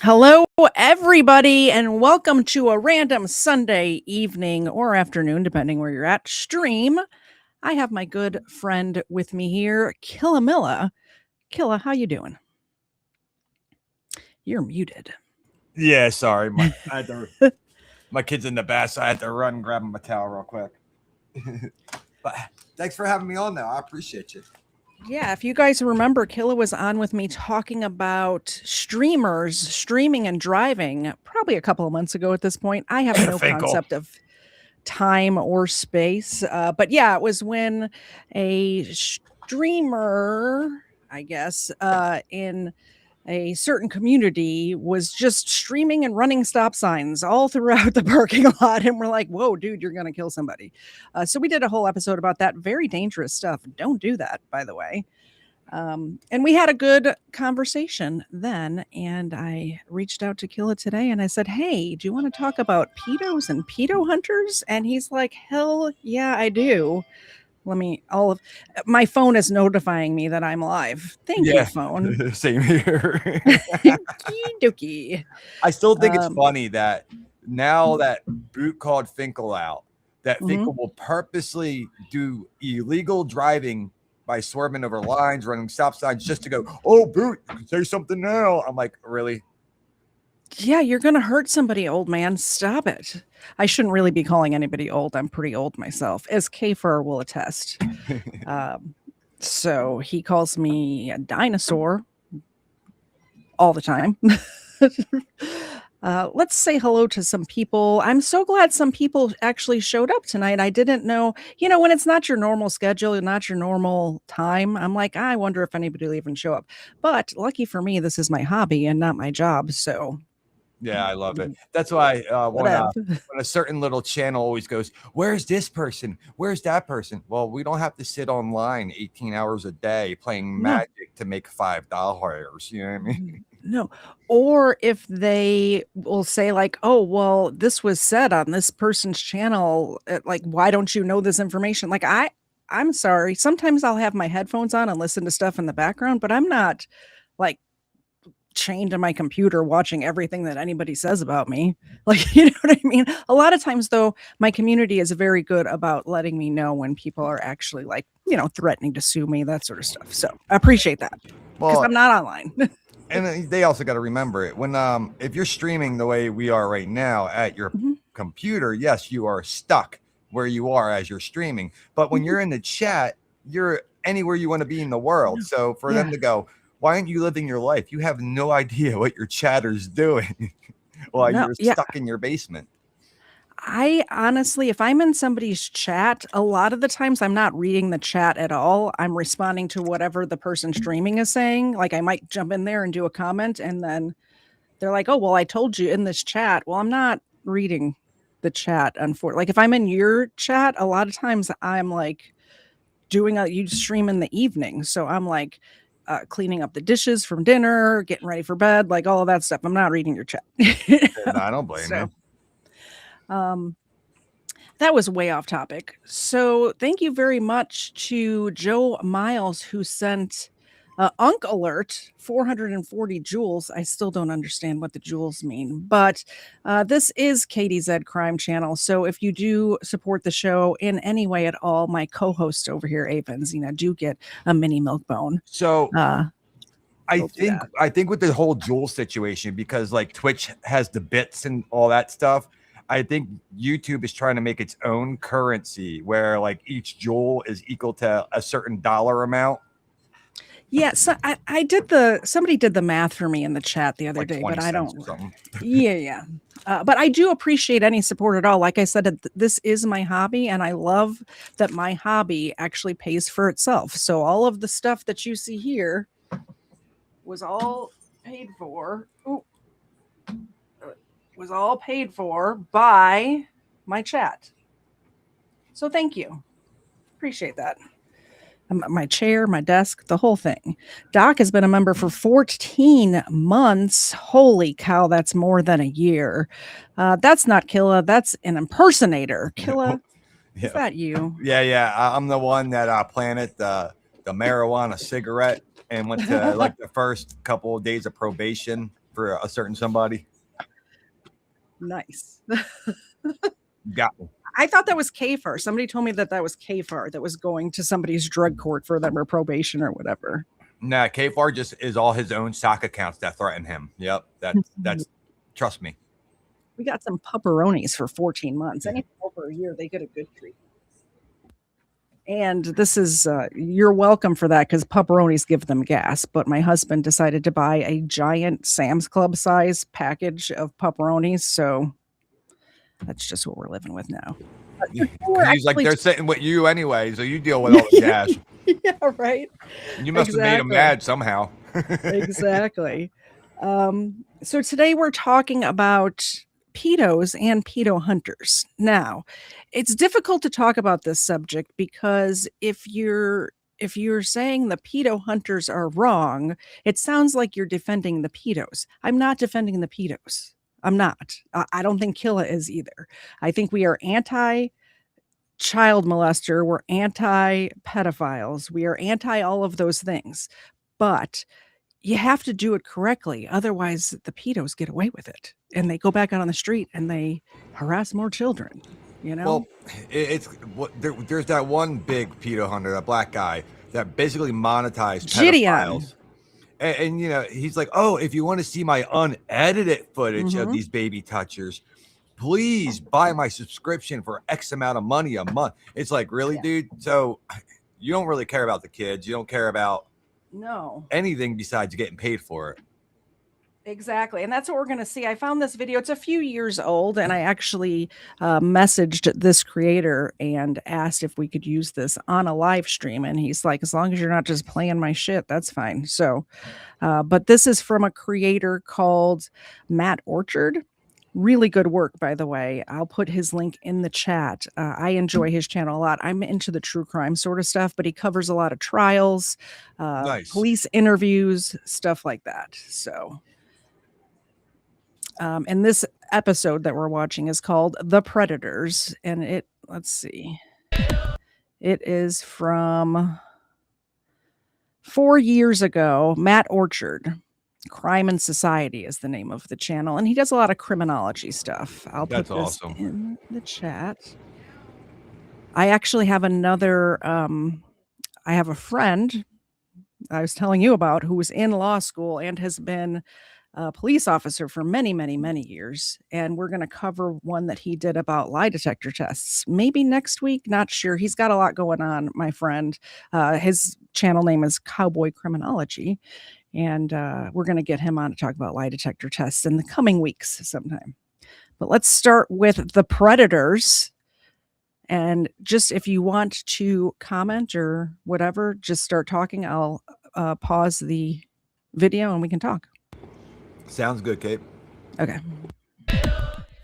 Hello, everybody, and welcome to a random Sunday evening or afternoon, depending where you're at, stream. I have my good friend with me here, Killamilla. Killa, how you doing? You're muted. Yeah, sorry. My kid's in the bath, so I had to run and grab him a towel real quick. But thanks for having me on now. I appreciate you. Yeah, if you guys remember, Killa was on with me talking about streamers, streaming and driving, probably a couple of months ago at this point. I have no Finkel. concept of time or space. But yeah, it was when a streamer, I guess, in a certain community was just streaming and running stop signs all throughout the parking lot. And we're like, whoa, dude, you're going to kill somebody. So we did a whole episode about that. Very dangerous stuff. Don't do that, by the way. And we had a good conversation then. And I reached out to Killa today and I said, hey, do you want to talk about pedos and pedo hunters? And he's like, hell yeah, I do. My phone is notifying me that I'm live. Thank you, phone. Same here. Dookie. I still think it's funny that now that Boot called Finkel out, that Finkel will purposely do illegal driving by swerving over lines, running stop signs just to go, oh, Boot, you can say something now. I'm like, really? Yeah, you're going to hurt somebody, old man. Stop it. I shouldn't really be calling anybody old. I'm pretty old myself, as Kfer will attest. So he calls me a dinosaur all the time. Let's say hello to some people. I'm so glad some people actually showed up tonight. I didn't know, when it's not your normal schedule, not your normal time, I'm like, I wonder if anybody will even show up. But lucky for me, this is my hobby and not my job. So yeah, I love it. That's why when a certain little channel always goes, where's this person? Where's that person? Well, we don't have to sit online 18 hours a day playing Magic to make $5. You know what I mean? No. Or if they will say like, oh, well, this was said on this person's channel, like, why don't you know this information? Like, I'm sorry. Sometimes I'll have my headphones on and listen to stuff in the background, but I'm not like chained to my computer watching everything that anybody says about me. Like, you know what I mean? A lot of times though, my community is very good about letting me know when people are actually like, threatening to sue me, that sort of stuff. So I appreciate that because I'm not online. And they also got to remember it when if you're streaming the way we are right now at your computer, yes, you are stuck where you are as you're streaming. But when you're in the chat, you're anywhere you want to be in the world. So for them to go, why aren't you living your life? You have no idea what your chatter's doing while you're stuck in your basement. I honestly, if I'm in somebody's chat, a lot of the times I'm not reading the chat at all. I'm responding to whatever the person streaming is saying. Like I might jump in there and do a comment and then they're like, oh, well, I told you in this chat. Well, I'm not reading the chat. Unfortunately, like if I'm in your chat, a lot of times I'm like you stream in the evening. So I'm like cleaning up the dishes from dinner, getting ready for bed, like all of that stuff. I'm not reading your chat. I don't blame you. That was way off topic. So thank you very much to Joe Miles who sent Unk Alert 440 joules. I still don't understand what the joules mean, but this is KTZed Crime Channel. So if you do support the show in any way at all, my co-host over here, Avens, do get a mini milk bone. So I think with the whole joule situation, because like Twitch has the bits and all that stuff, I think YouTube is trying to make its own currency where like each joule is equal to a certain dollar amount. Yeah, so somebody did the math for me in the chat the other day, but I don't. Yeah. But I do appreciate any support at all. Like I said, this is my hobby, and I love that my hobby actually pays for itself. So all of the stuff that you see here was all paid for. Was all paid for by my chat. So thank you. Appreciate that. My chair, my desk, the whole thing. Doc has been a member for 14 months. Holy cow, that's more than a year. That's not Killa. That's an impersonator. Killa, is that you? Yeah. I'm the one that planted the marijuana cigarette and went to like the first couple of days of probation. for a certain somebody. Nice. Got me. I thought that was KFAR. Somebody told me that was KFAR that was going to somebody's drug court for them or probation or whatever. Nah, KFAR just is all his own stock accounts that threaten him. Yep, that's trust me. We got some pepperonis for 14 months. Anything over a year, they get a good treat. And this is, you're welcome for that because pepperonis give them gas. But my husband decided to buy a giant Sam's Club size package of pepperonis. So that's just what we're living with now. He's like, they're sitting with you anyway, so you deal with all the gas. Yeah, right. You must have made him mad somehow. Exactly. So today we're talking about pedos and pedo hunters. Now, it's difficult to talk about this subject because if you're saying the pedo hunters are wrong, it sounds like you're defending the pedos. I'm not defending the pedos. I'm not. I don't think Killa is either. I think we are anti-child molester. We're anti-pedophiles. We are anti all of those things. But you have to do it correctly. Otherwise, the pedos get away with it. And they go back out on the street and they harass more children. You know? Well, there's that one big pedo hunter, that black guy, that basically monetized pedophiles. And you know, he's like, oh, if you want to see my unedited footage of these baby touchers, please buy my subscription for X amount of money a month. It's like, really, dude? So you don't really care about the kids. You don't care about anything besides getting paid for it. Exactly. And that's what we're going to see. I found this video. It's a few years old. And I actually messaged this creator and asked if we could use this on a live stream. And he's like, as long as you're not just playing my shit, that's fine. So, but this is from a creator called Matt Orchard. Really good work, by the way. I'll put his link in the chat. I enjoy his channel a lot. I'm into the true crime sort of stuff, but he covers a lot of trials, police interviews, stuff like that. So... and this episode that we're watching is called The Predators. And let's see. It is from 4 years ago. Matt Orchard, Crime and Society is the name of the channel. And he does a lot of criminology stuff. I'll put this in the chat. I actually have another, I have a friend I was telling you about who was in law school and has been a police officer for many, many, many years. And we're going to cover one that he did about lie detector tests. Maybe next week, not sure. He's got a lot going on, my friend. His channel name is Cowboy Criminology. And we're going to get him on to talk about lie detector tests in the coming weeks sometime. But let's start with The Predators. And just if you want to comment or whatever, just start talking. I'll pause the video and we can talk. Sounds good, Kate. Okay.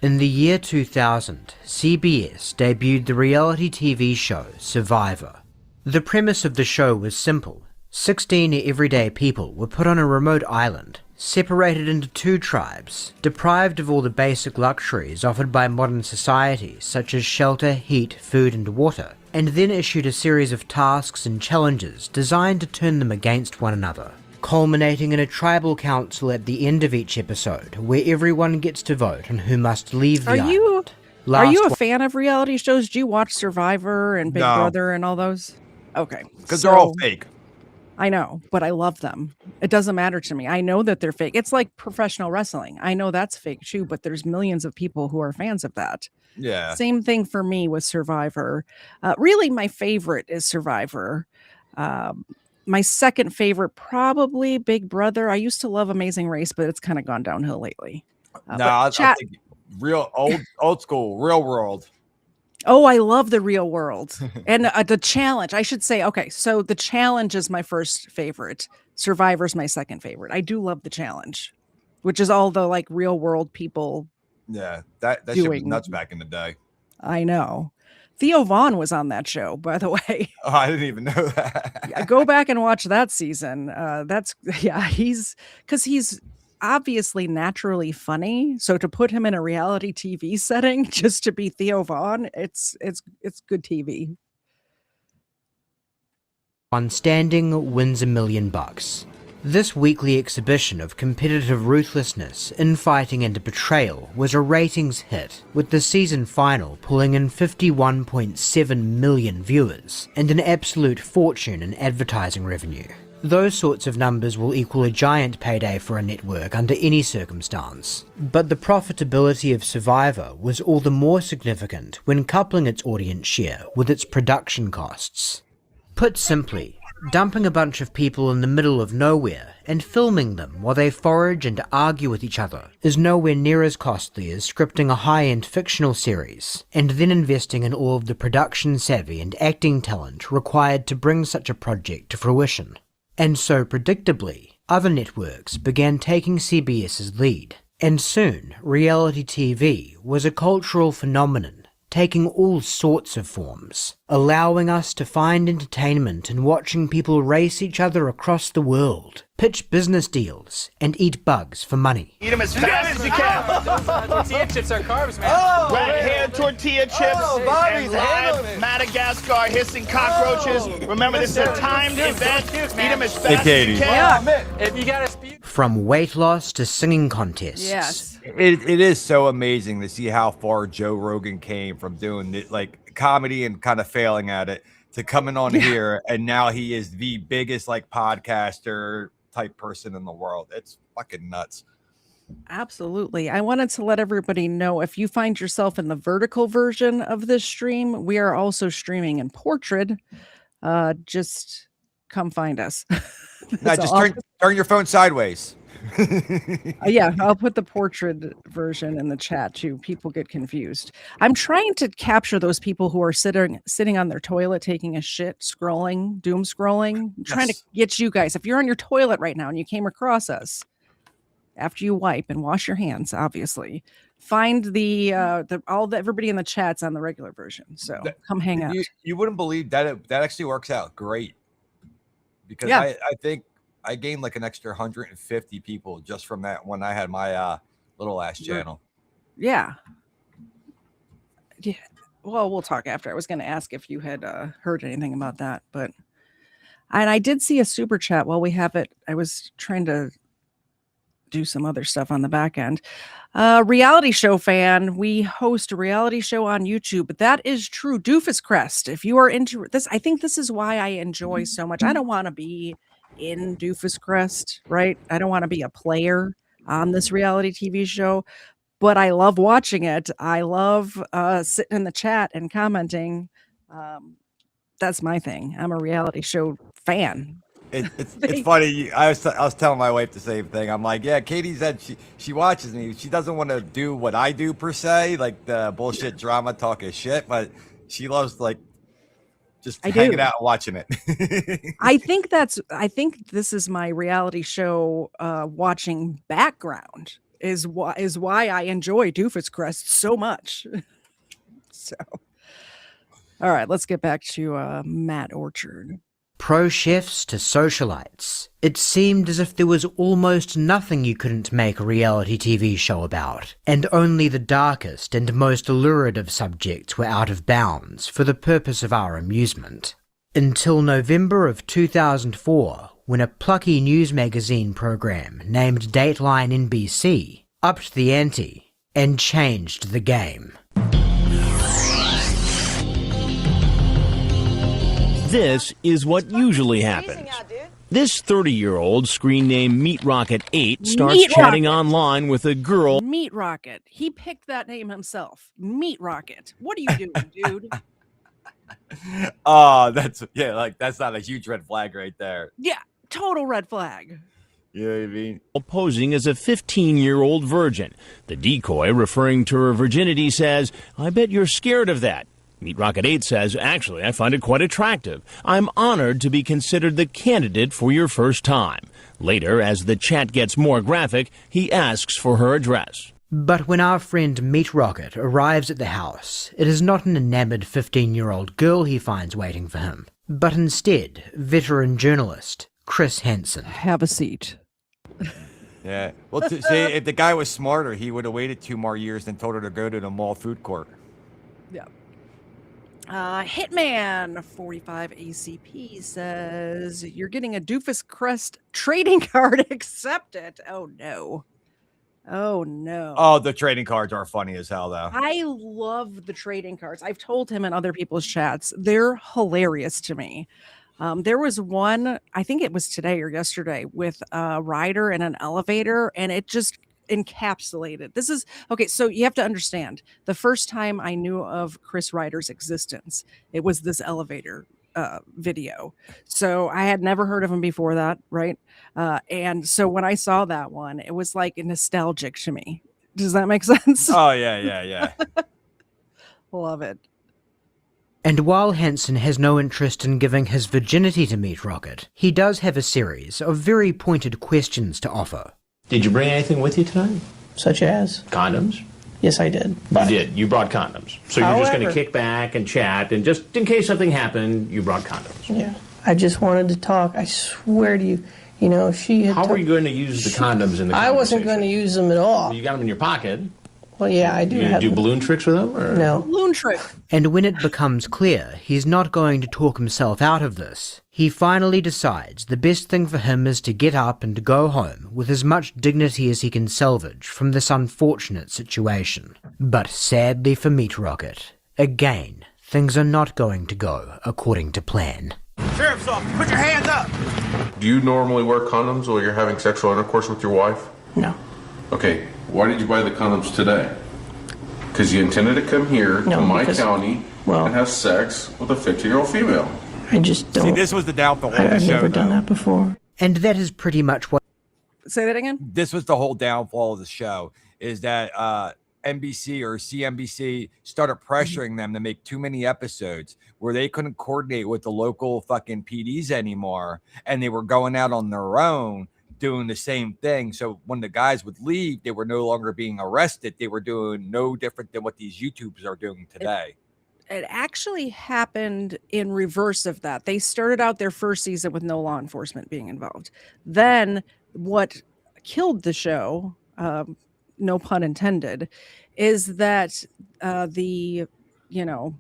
In the year 2000, CBS debuted the reality TV show Survivor. The premise of the show was simple. 16 everyday people were put on a remote island, separated into 2 tribes, deprived of all the basic luxuries offered by modern society such as shelter, heat, food and water, and then issued a series of tasks and challenges designed to turn them against one another, culminating in a tribal council at the end of each episode where everyone gets to vote on who must leave the island. Are you a fan of reality shows? Do you watch Survivor and Big Brother and all those? Okay. Because they're all fake. I know, but I love them. It doesn't matter to me. I know that they're fake. It's like professional wrestling. I know that's fake too, but there's millions of people who are fans of that. Yeah. Same thing for me with Survivor. Really, my favorite is Survivor. My second favorite, probably Big Brother. I used to love Amazing Race, but it's kind of gone downhill lately. I think real old school, Real World. Oh, I love the Real World. And the Challenge, I should say. Okay, so the Challenge is my first favorite. Survivor's my second favorite. I do love the Challenge, which is all the like real world people. Yeah, that shit was nuts back in the day. I know. Theo Vaughn was on that show, by the way. Oh, I didn't even know that. Yeah, go back and watch that season. He's obviously naturally funny. So to put him in a reality TV setting just to be Theo Vaughn, it's good TV. One standing wins $1 million. This weekly exhibition of competitive ruthlessness, infighting and betrayal was a ratings hit, with the season final pulling in 51.7 million viewers and an absolute fortune in advertising revenue. Those sorts of numbers will equal a giant payday for a network under any circumstance. But the profitability of Survivor was all the more significant when coupling its audience share with its production costs. Put simply, dumping a bunch of people in the middle of nowhere and filming them while they forage and argue with each other is nowhere near as costly as scripting a high-end fictional series, and then investing in all of the production savvy and acting talent required to bring such a project to fruition. And so, predictably, other networks began taking CBS's lead, and soon reality TV was a cultural phenomenon taking all sorts of forms, allowing us to find entertainment in watching people race each other across the world, pitch business deals, and eat bugs for money. Eat them as fast as you can. Tortilla chips are carbs, man. Oh, right here, tortilla chips Bobby's and live Madagascar hissing cockroaches. Remember, this is a timed event. Eat them as fast as you can. Yeah. If you got a speed. From weight loss to singing contests. Yes. It is so amazing to see how far Joe Rogan came from doing it, like comedy and kind of failing at it, to coming on here, and now he is the biggest like podcaster type person in the world. It's fucking nuts. Absolutely. I wanted to let everybody know, if you find yourself in the vertical version of this stream, we are also streaming in portrait. Just come find us. No, just turn your phone sideways. Yeah, I'll put the portrait version in the chat too. People get confused. I'm trying to capture those people who are sitting on their toilet taking a shit, scrolling, doom scrolling. I'm trying to get you guys. If you're on your toilet right now and you came across us, after you wipe and wash your hands, obviously, find everybody in the chats on the regular version. So come hang out. You wouldn't believe that that actually works out great, because Yeah. I think I gained like an extra 150 people just from that when I had my little ass channel. Yeah. Yeah. Well, we'll talk after. I was going to ask if you had heard anything about that, and I did see a super chat while we have it. I was trying to do some other stuff on the back end. Reality show fan. We host a reality show on YouTube, but that is true. Doofus Crest. If you are into this, I think this is why I enjoy so much. I don't want to be in Doofus Crest, right? I don't want to be a player on this reality TV show, but I love watching it. I love sitting in the chat and commenting. That's my thing. I'm a reality show fan. It's funny. I was telling my wife the same thing. I'm like, yeah, KTZed, she watches me. She doesn't want to do what I do per se, like the bullshit drama talking shit, but she loves like just hanging out and watching it. I think this is my reality show watching background is why I enjoy Doofus Crest so much. So, all right, let's get back to Matt Orchard. Pro chefs to socialites, it seemed as if there was almost nothing you couldn't make a reality TV show about, and only the darkest and most lurid of subjects were out of bounds for the purpose of our amusement. Until November of 2004, when a plucky news magazine program named Dateline NBC upped the ante and changed the game. This is what usually happens. This 30-year-old, screen name Meat Rocket 8, starts chatting online with a girl. Meat Rocket. He picked that name himself. Meat Rocket. What are you doing, dude? Oh, that's not a huge red flag right there. Yeah, total red flag. You know what I mean? Posing as a 15-year-old virgin. The decoy, referring to her virginity, says, "I bet you're scared of that." Meat Rocket 8 says, "Actually, I find it quite attractive. I'm honored to be considered the candidate for your first time." Later, as the chat gets more graphic, he asks for her address. But when our friend Meat Rocket arrives at the house, it is not an enamored 15-year-old girl he finds waiting for him, but instead veteran journalist Chris Hansen. Have a seat. Yeah. Well, see, if the guy was smarter, he would have waited 2 more years and told her to go to the mall food court. Yeah. Hitman 45 ACP says you're getting a Doofus Crest trading card. Accept it. Oh no. Oh no. Oh, the trading cards are funny as hell, though. I love the trading cards. I've told him in other people's chats. They're hilarious to me. There was one, I think it was today or yesterday, with a rider in an elevator, and it just encapsulated. This is okay. So you have to understand, the first time I knew of Chris Ryder's existence, it was this elevator video. So I had never heard of him before that, right? And so when I saw that one, it was like nostalgic to me. Does that make sense? Oh, yeah. Love it. And while Hansen has no interest in giving his virginity to Meat Rocket, he does have a series of very pointed questions to offer. Did you bring anything with you tonight? Such as? Condoms? Yes, I did. You did. You brought condoms. So you're just going to kick back and chat, and just in case something happened, you brought condoms. Yeah. I just wanted to talk. I swear to you, you know, she had... How were you going to use the condoms in the conversation? I wasn't going to use them at all. You got them in your pocket. Well, yeah, I do You have do them. balloon tricks with them? Or? No. Balloon trick. And when it becomes clear he's not going to talk himself out of this, he finally decides the best thing for him is to get up and go home with as much dignity as he can salvage from this unfortunate situation. But sadly for Meat Rocket, again, things are not going to go according to plan. Sheriff's office, put your hands up. Do you normally wear condoms while you're having sexual intercourse with your wife? No. Okay, why did you buy the condoms today? Because you intended to come here to my county and have sex with a 50-year-old female. I just don't... See, this was the downfall of the I've show, never done though. that before. And that is pretty much what... Say that again? This was the whole downfall of the show, is that NBC or CNBC started pressuring them to make too many episodes where they couldn't coordinate with the local fucking PDs anymore, and they were going out on their own doing the same thing. So when the guys would leave, they were no longer being arrested. They were doing no different than what these YouTubers are doing today. It actually happened in reverse of that. They started out their first season with no law enforcement being involved. Then what killed the show, no pun intended, is that the, you know,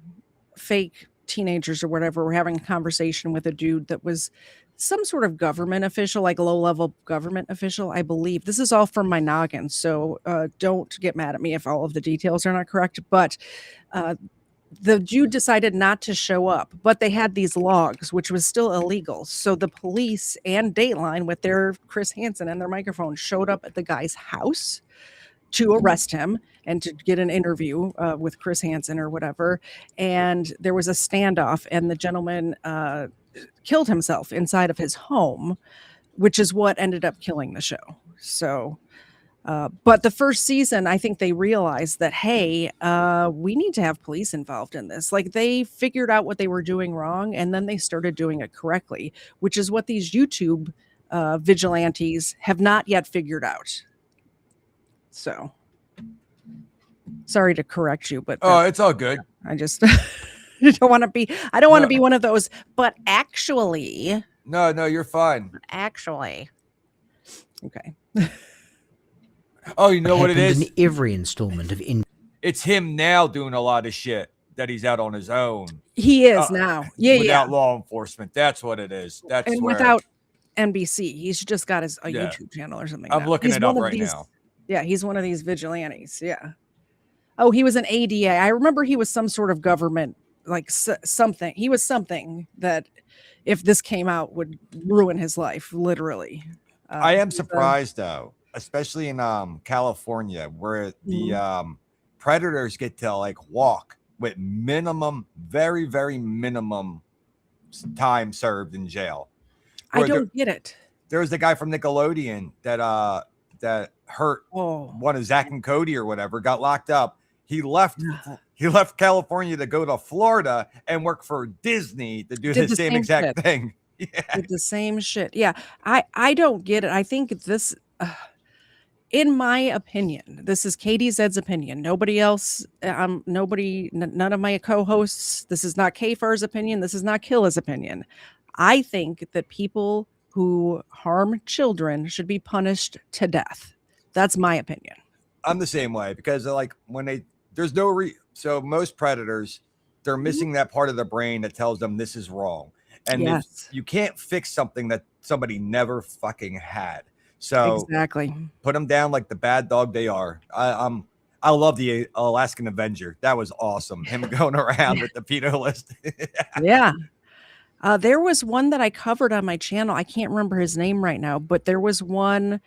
fake teenagers or whatever were having a conversation with a dude that was some sort of government official, like a low-level government official, I believe. This is all from my noggin, so don't get mad at me if all of the details are not correct. But the Jew decided not to show up, but they had these logs, which was still illegal. So the police and Dateline with their Chris Hansen and their microphone showed up at the guy's house to arrest him and to get an interview with Chris Hansen or whatever. And there was a standoff, and the gentleman killed himself inside of his home, which is what ended up killing the show. So but the first season, I think they realized that, hey, we need to have police involved in this. Like, they figured out what they were doing wrong, and then they started doing it correctly, which is what these YouTube vigilantes have not yet figured out. So, sorry to correct you, but it's all good. I just don't want to be. I don't want to be one of those. But actually, no, you're fine. Actually, okay. Oh, you know what it is? In every installment of It's him now doing a lot of shit that he's out on his own. He is now. Yeah, without law enforcement. That's what it is. That's and where, without NBC. He's just got his YouTube channel or something. I'm now. looking He's it up one of right these- now. Yeah, he's one of these vigilantes. Yeah. Oh, he was an ADA. I remember he was some sort of government, like something. He was something that, if this came out, would ruin his life, literally. I am surprised though, especially in California, where the predators get to like walk with minimum, very, very minimum time served in jail. I don't get it. There was the guy from Nickelodeon that hurt one of Zach and Cody or whatever, got locked up. He left California to go to Florida and work for Disney to do the same exact thing. Yeah. Did the same shit. Yeah. I don't get it. I think this, in my opinion, this is KTZed's opinion. Nobody else, none of my co-hosts. This is not K-Far's opinion. This is not Killa's opinion. I think that people who harm children should be punished to death. That's my opinion. I'm the same way, because like when there's no so most predators they're missing that part of the brain that tells them this is wrong. And if you can't fix something that somebody never fucking had. So exactly, put them down like the bad dog they are. I love the Alaskan Avenger. That was awesome. Him going around with the pedo list. Yeah. There was one that I covered on my channel. I can't remember his name right now, but there was one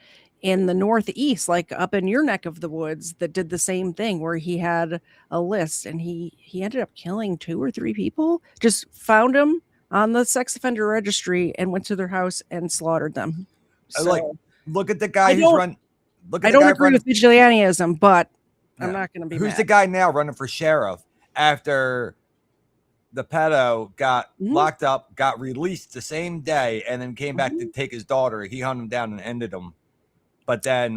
in the Northeast, like up in your neck of the woods, that did the same thing, where he had a list and he ended up killing 2 or 3 people. Just found them on the sex offender registry and went to their house and slaughtered them. So, look at the guy who's run. Look at I don't agree with vigilantism, but I'm not going to be Who's mad. the guy now running for sheriff after the pedo got locked up, got released the same day, and then came back to take his daughter? He hunted him down and ended him. But then,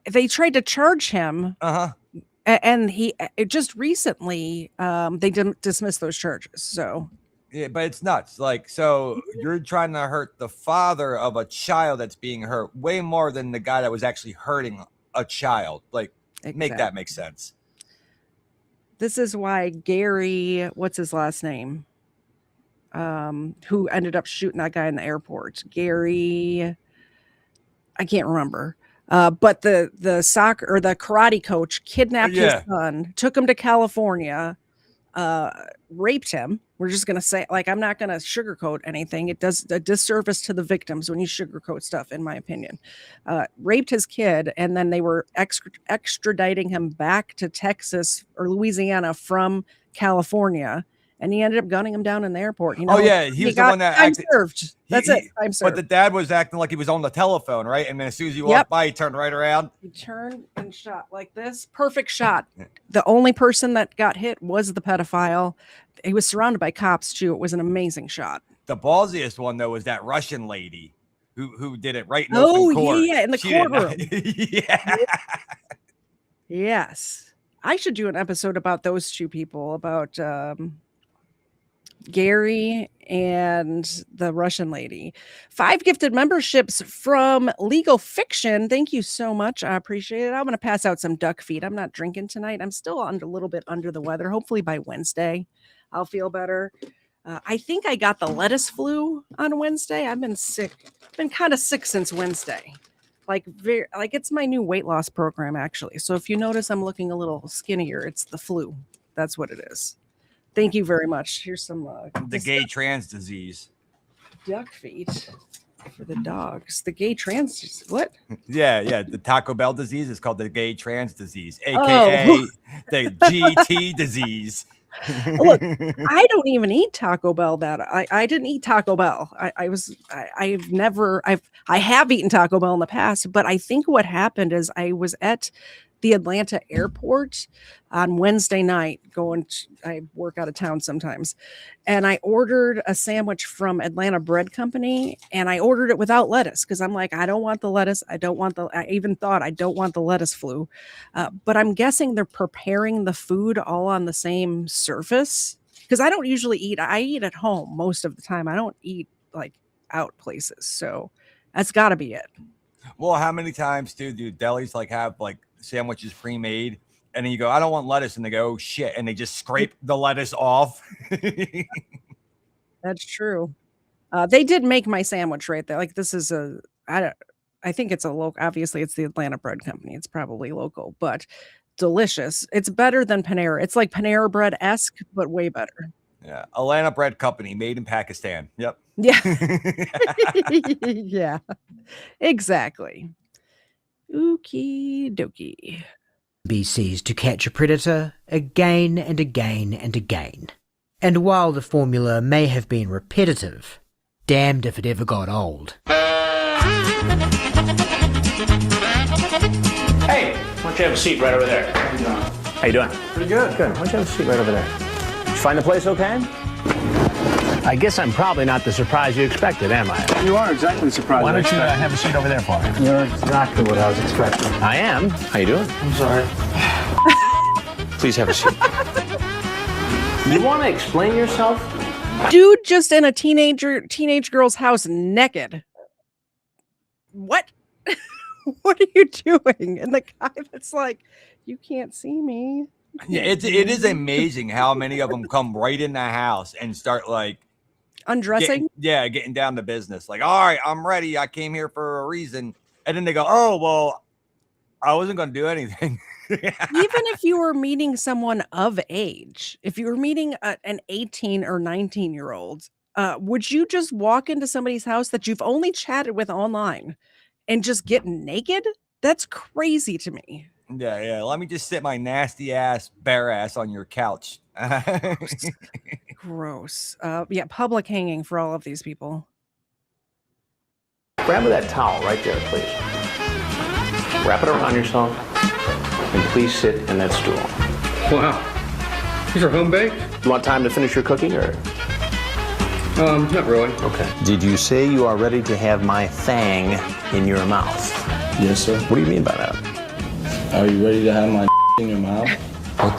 they tried to charge him. And he just recently they dismissed those charges. So yeah, but it's nuts. Like, so you're trying to hurt the father of a child that's being hurt way more than the guy that was actually hurting a child. Like, make that make sense. This is why Gary, what's his last name? Who ended up shooting that guy in the airport? Gary, I can't remember. But the soccer or the karate coach kidnapped his son, took him to California, raped him. We're just going to say, like, I'm not going to sugarcoat anything. It does a disservice to the victims when you sugarcoat stuff, in my opinion. Raped his kid, and then they were extraditing him back to Texas or Louisiana from California. And he ended up gunning him down in the airport. You know, he was the one that acted. Served. That's it. Time served. But the dad was acting like he was on the telephone, right? And then as soon as he walked by, he turned right around. He turned and shot like this. Perfect shot. The only person that got hit was the pedophile. He was surrounded by cops too. It was an amazing shot. The ballsiest one though was that Russian lady who did it right in open court. In the courtroom. Yes. I should do an episode about those 2 people, about Gary and the Russian lady. 5 gifted memberships from Legal Fiction. Thank you so much. I appreciate it. I'm going to pass out some duck feet. I'm not drinking tonight. I'm still a little bit under the weather. Hopefully by Wednesday, I'll feel better. I think I got the lettuce flu on Wednesday. I've been sick. Been kind of sick since Wednesday. Like it's my new weight loss program, actually. So if you notice I'm looking a little skinnier, it's the flu. That's what it is. Thank you very much. Here's some the gay trans disease. Duck feet for the dogs. The gay trans what? Yeah. The Taco Bell disease is called the gay trans disease, aka the GT disease. Look, I don't even eat Taco Bell. I didn't eat Taco Bell. I have eaten Taco Bell in the past, but I think what happened is I was at the Atlanta airport on Wednesday night I work out of town sometimes, and I ordered a sandwich from Atlanta Bread Company, and I ordered it without lettuce because I'm like, I don't want the lettuce. I even thought I don't want the lettuce flu, but I'm guessing they're preparing the food all on the same surface because I don't usually eat. I eat at home most of the time. I don't eat like out places, so that's got to be it. Well, how many times do delis like have like sandwiches pre-made, and then you go, I don't want lettuce, and they go, oh shit, and they just scrape the lettuce off? That's true. They did make my sandwich right there. Like, this is I think it's a local. Obviously, it's the Atlanta Bread Company. It's probably local, but delicious. It's better than Panera. It's like Panera Bread-esque, but way better. Yeah, Atlanta Bread Company, made in Pakistan. Yep. Yeah. Yeah. Exactly. Okie dokie. Be seized to catch a predator again and again and again. And while the formula may have been repetitive, damned if it ever got old. Hey, why don't you have a seat right over there? How you doing? Pretty good. Good. Why don't you have a seat right over there? Did you find the place okay? I guess I'm probably not the surprise you expected, am I? You are exactly surprised. Why don't you have a seat over there for me? You're exactly what I was expecting. I am. How you doing? I'm sorry. Please have a seat. You want to explain yourself? Dude just in a teenage girl's house naked. What? What are you doing? And the guy that's like, you can't see me. Yeah, it is amazing how many of them come right in the house and start like undressing. Getting down to business. Like, all right, I'm ready. I came here for a reason. And then they go, oh, well, I wasn't going to do anything. Even if you were meeting someone of age, if you were meeting an 18 or 19-year-old, would you just walk into somebody's house that you've only chatted with online and just get naked? That's crazy to me. Yeah. Let me just sit my nasty ass, bare ass on your couch. Gross. Yeah, public hanging for all of these people. Grab that towel right there, please. Wrap it around yourself, and please sit in that stool. Wow. These are home baked? You want time to finish your cooking, or? Not really. Okay. Did you say you are ready to have my thang in your mouth? Yes, sir. What do you mean by that? Are you ready to have my in your mouth? I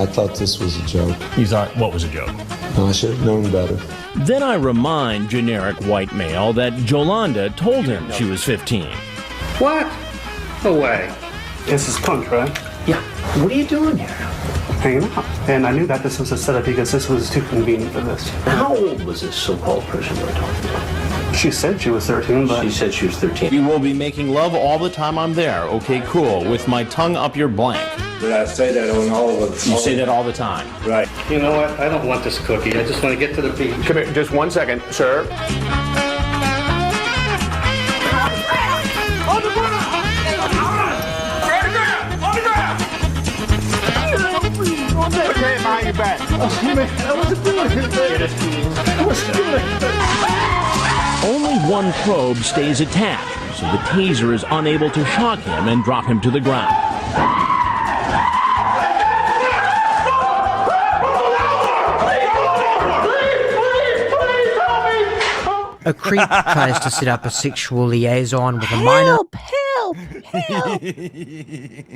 thought this was a joke. You thought what was a joke? I should have known better. Then I remind generic white male that Jolanda told him she was 15. What? No way. This is punch, right? Yeah. What are you doing here? Hanging out. And I knew that this was a setup because this was too convenient for this. How old was this so-called person you were talking to? She said she was 13, but... She said she was 13. We will be making love all the time I'm there. Okay, cool. With my tongue up your blank. But I say that on all of them. You say that all the time. Right. You know what? I don't want this cookie. I just want to get to the beach. Come here, just 1 second, sir. On the ground! On the ground! Okay, behind your back. Only one probe stays attached, so the taser is unable to shock him and drop him to the ground. A creep tries to set up a sexual liaison with a minor. Help!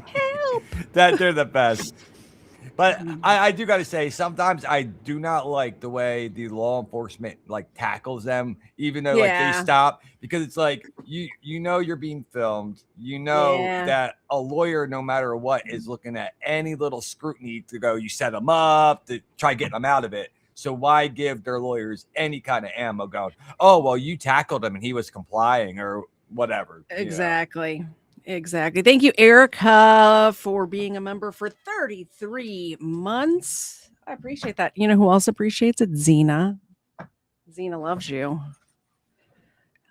Help! They're the best. But I do got to say, sometimes I do not like the way the law enforcement like tackles them, even though like they stop, because it's like you know you're being filmed. You know that a lawyer, no matter what, is looking at any little scrutiny to go. You set them up to try getting them out of it. So why give their lawyers any kind of ammo going, oh, well, you tackled him and he was complying or whatever. Exactly. You know? Exactly. Thank you, Erica, for being a member for 33 months. I appreciate that. You know who else appreciates it? Xena. Xena loves you.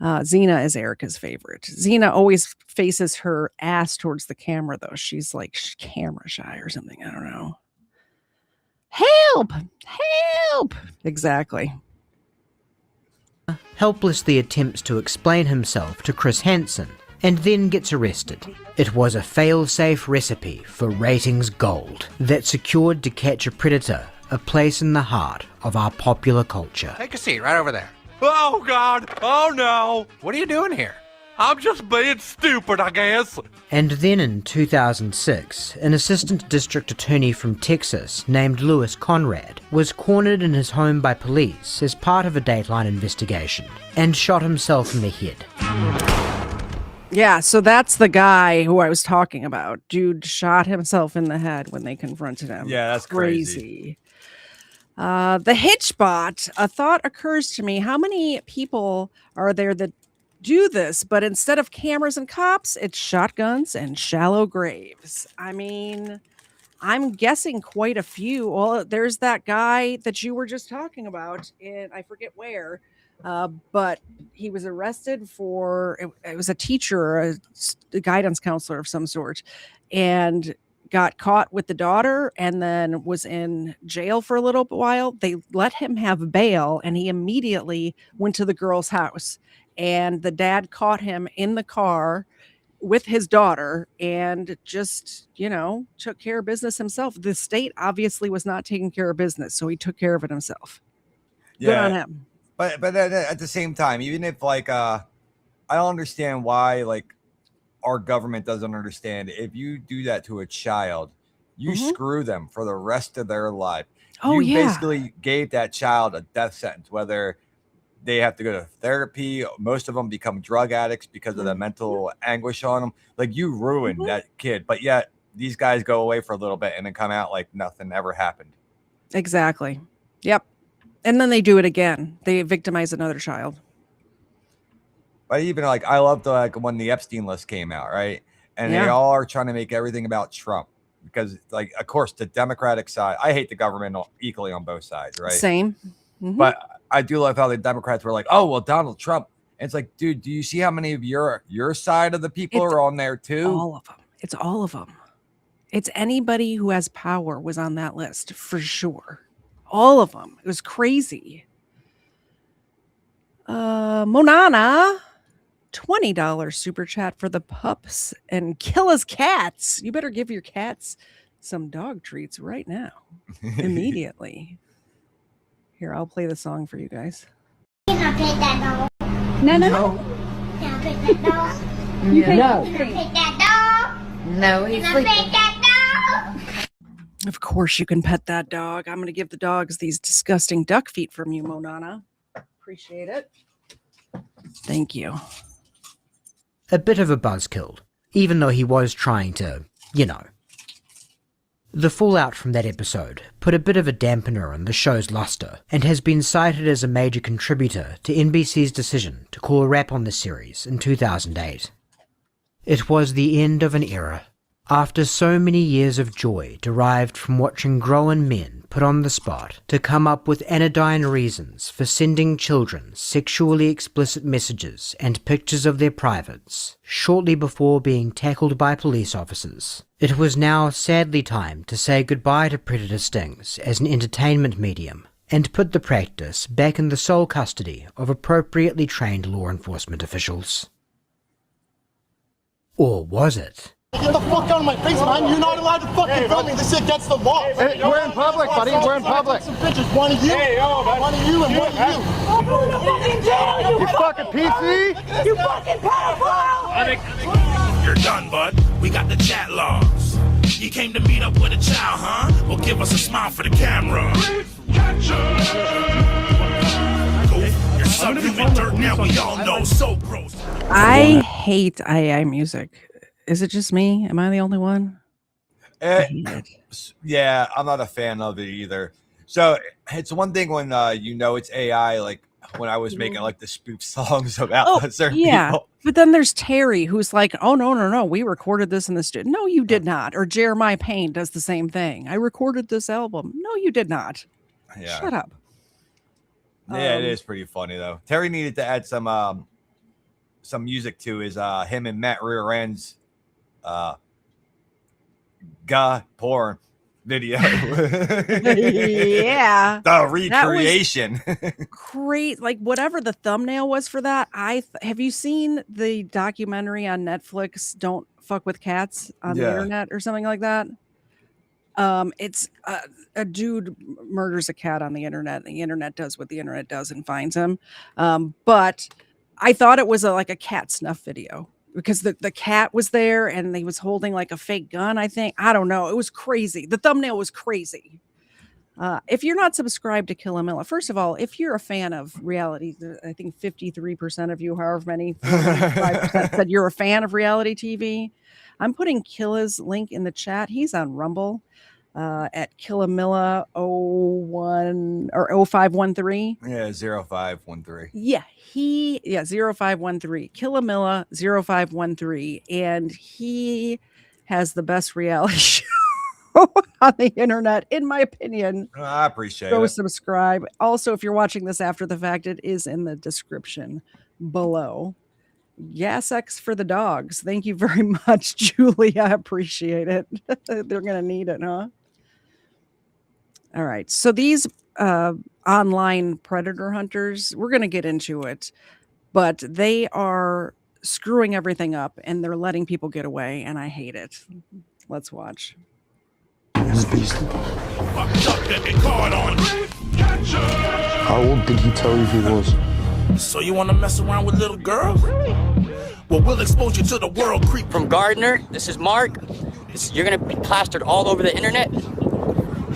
Xena is Erica's favorite. Xena always faces her ass towards the camera, though. She's like camera shy or something. I don't know. Help! Help! Exactly. Helplessly attempts to explain himself to Chris Hansen and then gets arrested. It was a fail-safe recipe for ratings gold that secured To Catch a Predator a place in the heart of our popular culture. Take a seat right over there. Oh, God. Oh, no. What are you doing here? I'm just being stupid, I guess. And then in 2006, an assistant district attorney from Texas named Louis Conrad was cornered in his home by police as part of a Dateline investigation and shot himself in the head. Yeah, so that's the guy who I was talking about. Dude shot himself in the head when they confronted him. Yeah, that's crazy. The Hitchbot, a thought occurs to me. How many people are there that do this, but instead of cameras and cops, it's shotguns and shallow graves? I mean, I'm guessing quite a few. Well, there's that guy that you were just talking about in, I forget where, but he was arrested for, it was a teacher, a guidance counselor of some sort, and got caught with the daughter and then was in jail for a little while. They let him have bail and he immediately went to the girl's house. And the dad caught him in the car with his daughter and just, you know, took care of business himself. The state obviously was not taking care of business, so he took care of it himself. Yeah. Good on him. But at the same time, even if like I don't understand why like our government doesn't understand, if you do that to a child, you screw them for the rest of their life. Oh, you yeah. basically gave that child a death sentence, whether they have to go to therapy. Most of them become drug addicts because of the mental anguish on them. Like you ruined that kid, but yet these guys go away for a little bit and then come out like nothing ever happened. Exactly. Yep. And then they do it again. They victimize another child. But even like, I loved like when the Epstein list came out, right? And they all are trying to make everything about Trump because, like, of course, the Democratic side, I hate the government equally on both sides, right? Same. But I do love how the Democrats were like, oh, well, Donald Trump. And it's like, dude, do you see how many of your side of the people are on there too? All of them. It's all of them. It's anybody who has power was on that list for sure. All of them. It was crazy. Monana, $20 super chat for the pups and Killa's cats. You better give your cats some dog treats right now. Immediately. Here, I'll play the song for you guys. Can I pet that dog? No. Can I pet that dog? No. Can I pet that dog? No, he's Can I pet that dog? Of course you can pet that dog. I'm going to give the dogs these disgusting duck feet from you, Monana. Appreciate it. Thank you. A bit of a buzzkill, even though he was trying to, you know. The fallout from that episode put a bit of a dampener on the show's luster, and has been cited as a major contributor to NBC's decision to call a wrap on the series in 2008. It was the end of an era. After so many years of joy derived from watching grown men put on the spot to come up with anodyne reasons for sending children sexually explicit messages and pictures of their privates shortly before being tackled by police officers, it was now sadly time to say goodbye to predator stings as an entertainment medium and put the practice back in the sole custody of appropriately trained law enforcement officials. Or was it? Get the fuck out of my face, man. You're not allowed to fucking film me. This shit gets the law. Hey, we're in public, buddy. We're in public. Some pictures. One of you. Hey, one of you and one of you. I'm going to fucking jail, you fucking PC. You fucking pedophile. You're done, bud. We got the chat logs. You came to meet up with a child, huh? Well, give us a smile for the camera. You're subhuman dirt now. We all know. So gross. I hate AI music. Is it just me? Am I the only one? Yeah, I'm not a fan of it either. So it's one thing when you know it's AI, like when I was making like the spoof songs about certain people. But then there's Terry who's like, oh, no, we recorded this in the studio. No, you did not. Or Jeremiah Payne does the same thing. I recorded this album. No, you did not. Yeah. Shut up. Yeah, it is pretty funny though. Terry needed to add some music to his him and Matt Rear-End's porn video. Yeah, the recreation. Great, like whatever the thumbnail was for that. Have you seen the documentary on Netflix, Don't Fuck with Cats on the internet or something like that? It's a dude murders a cat on the internet. The internet does what the internet does and finds him. But I thought it was like a cat snuff video, because the cat was there and he was holding like a fake gun, I think. I don't know. It was crazy. The thumbnail was crazy. If you're not subscribed to Killamilla, first of all, if you're a fan of reality, I think 53% of you, however many, 5% said you're a fan of reality TV. I'm putting Killa's link in the chat. He's on Rumble at Killamilla 01 or 0513. Yeah, 0513. Yeah, 0513. Killamilla 0513. And he has the best reality show on the internet, in my opinion. I appreciate it. Go subscribe. Also, if you're watching this after the fact, it is in the description below. Gas X for the dogs. Thank you very much, Julie. I appreciate it. They're going to need it, huh? All right. So these online predator hunters, we're going to get into it, but they are screwing everything up and they're letting people get away, and I hate it. Let's watch. How old did he tell you he was? So you want to mess around with little girls? Well, we'll expose you to the world creep. From Gardner, this is Mark. You're gonna be plastered all over the internet.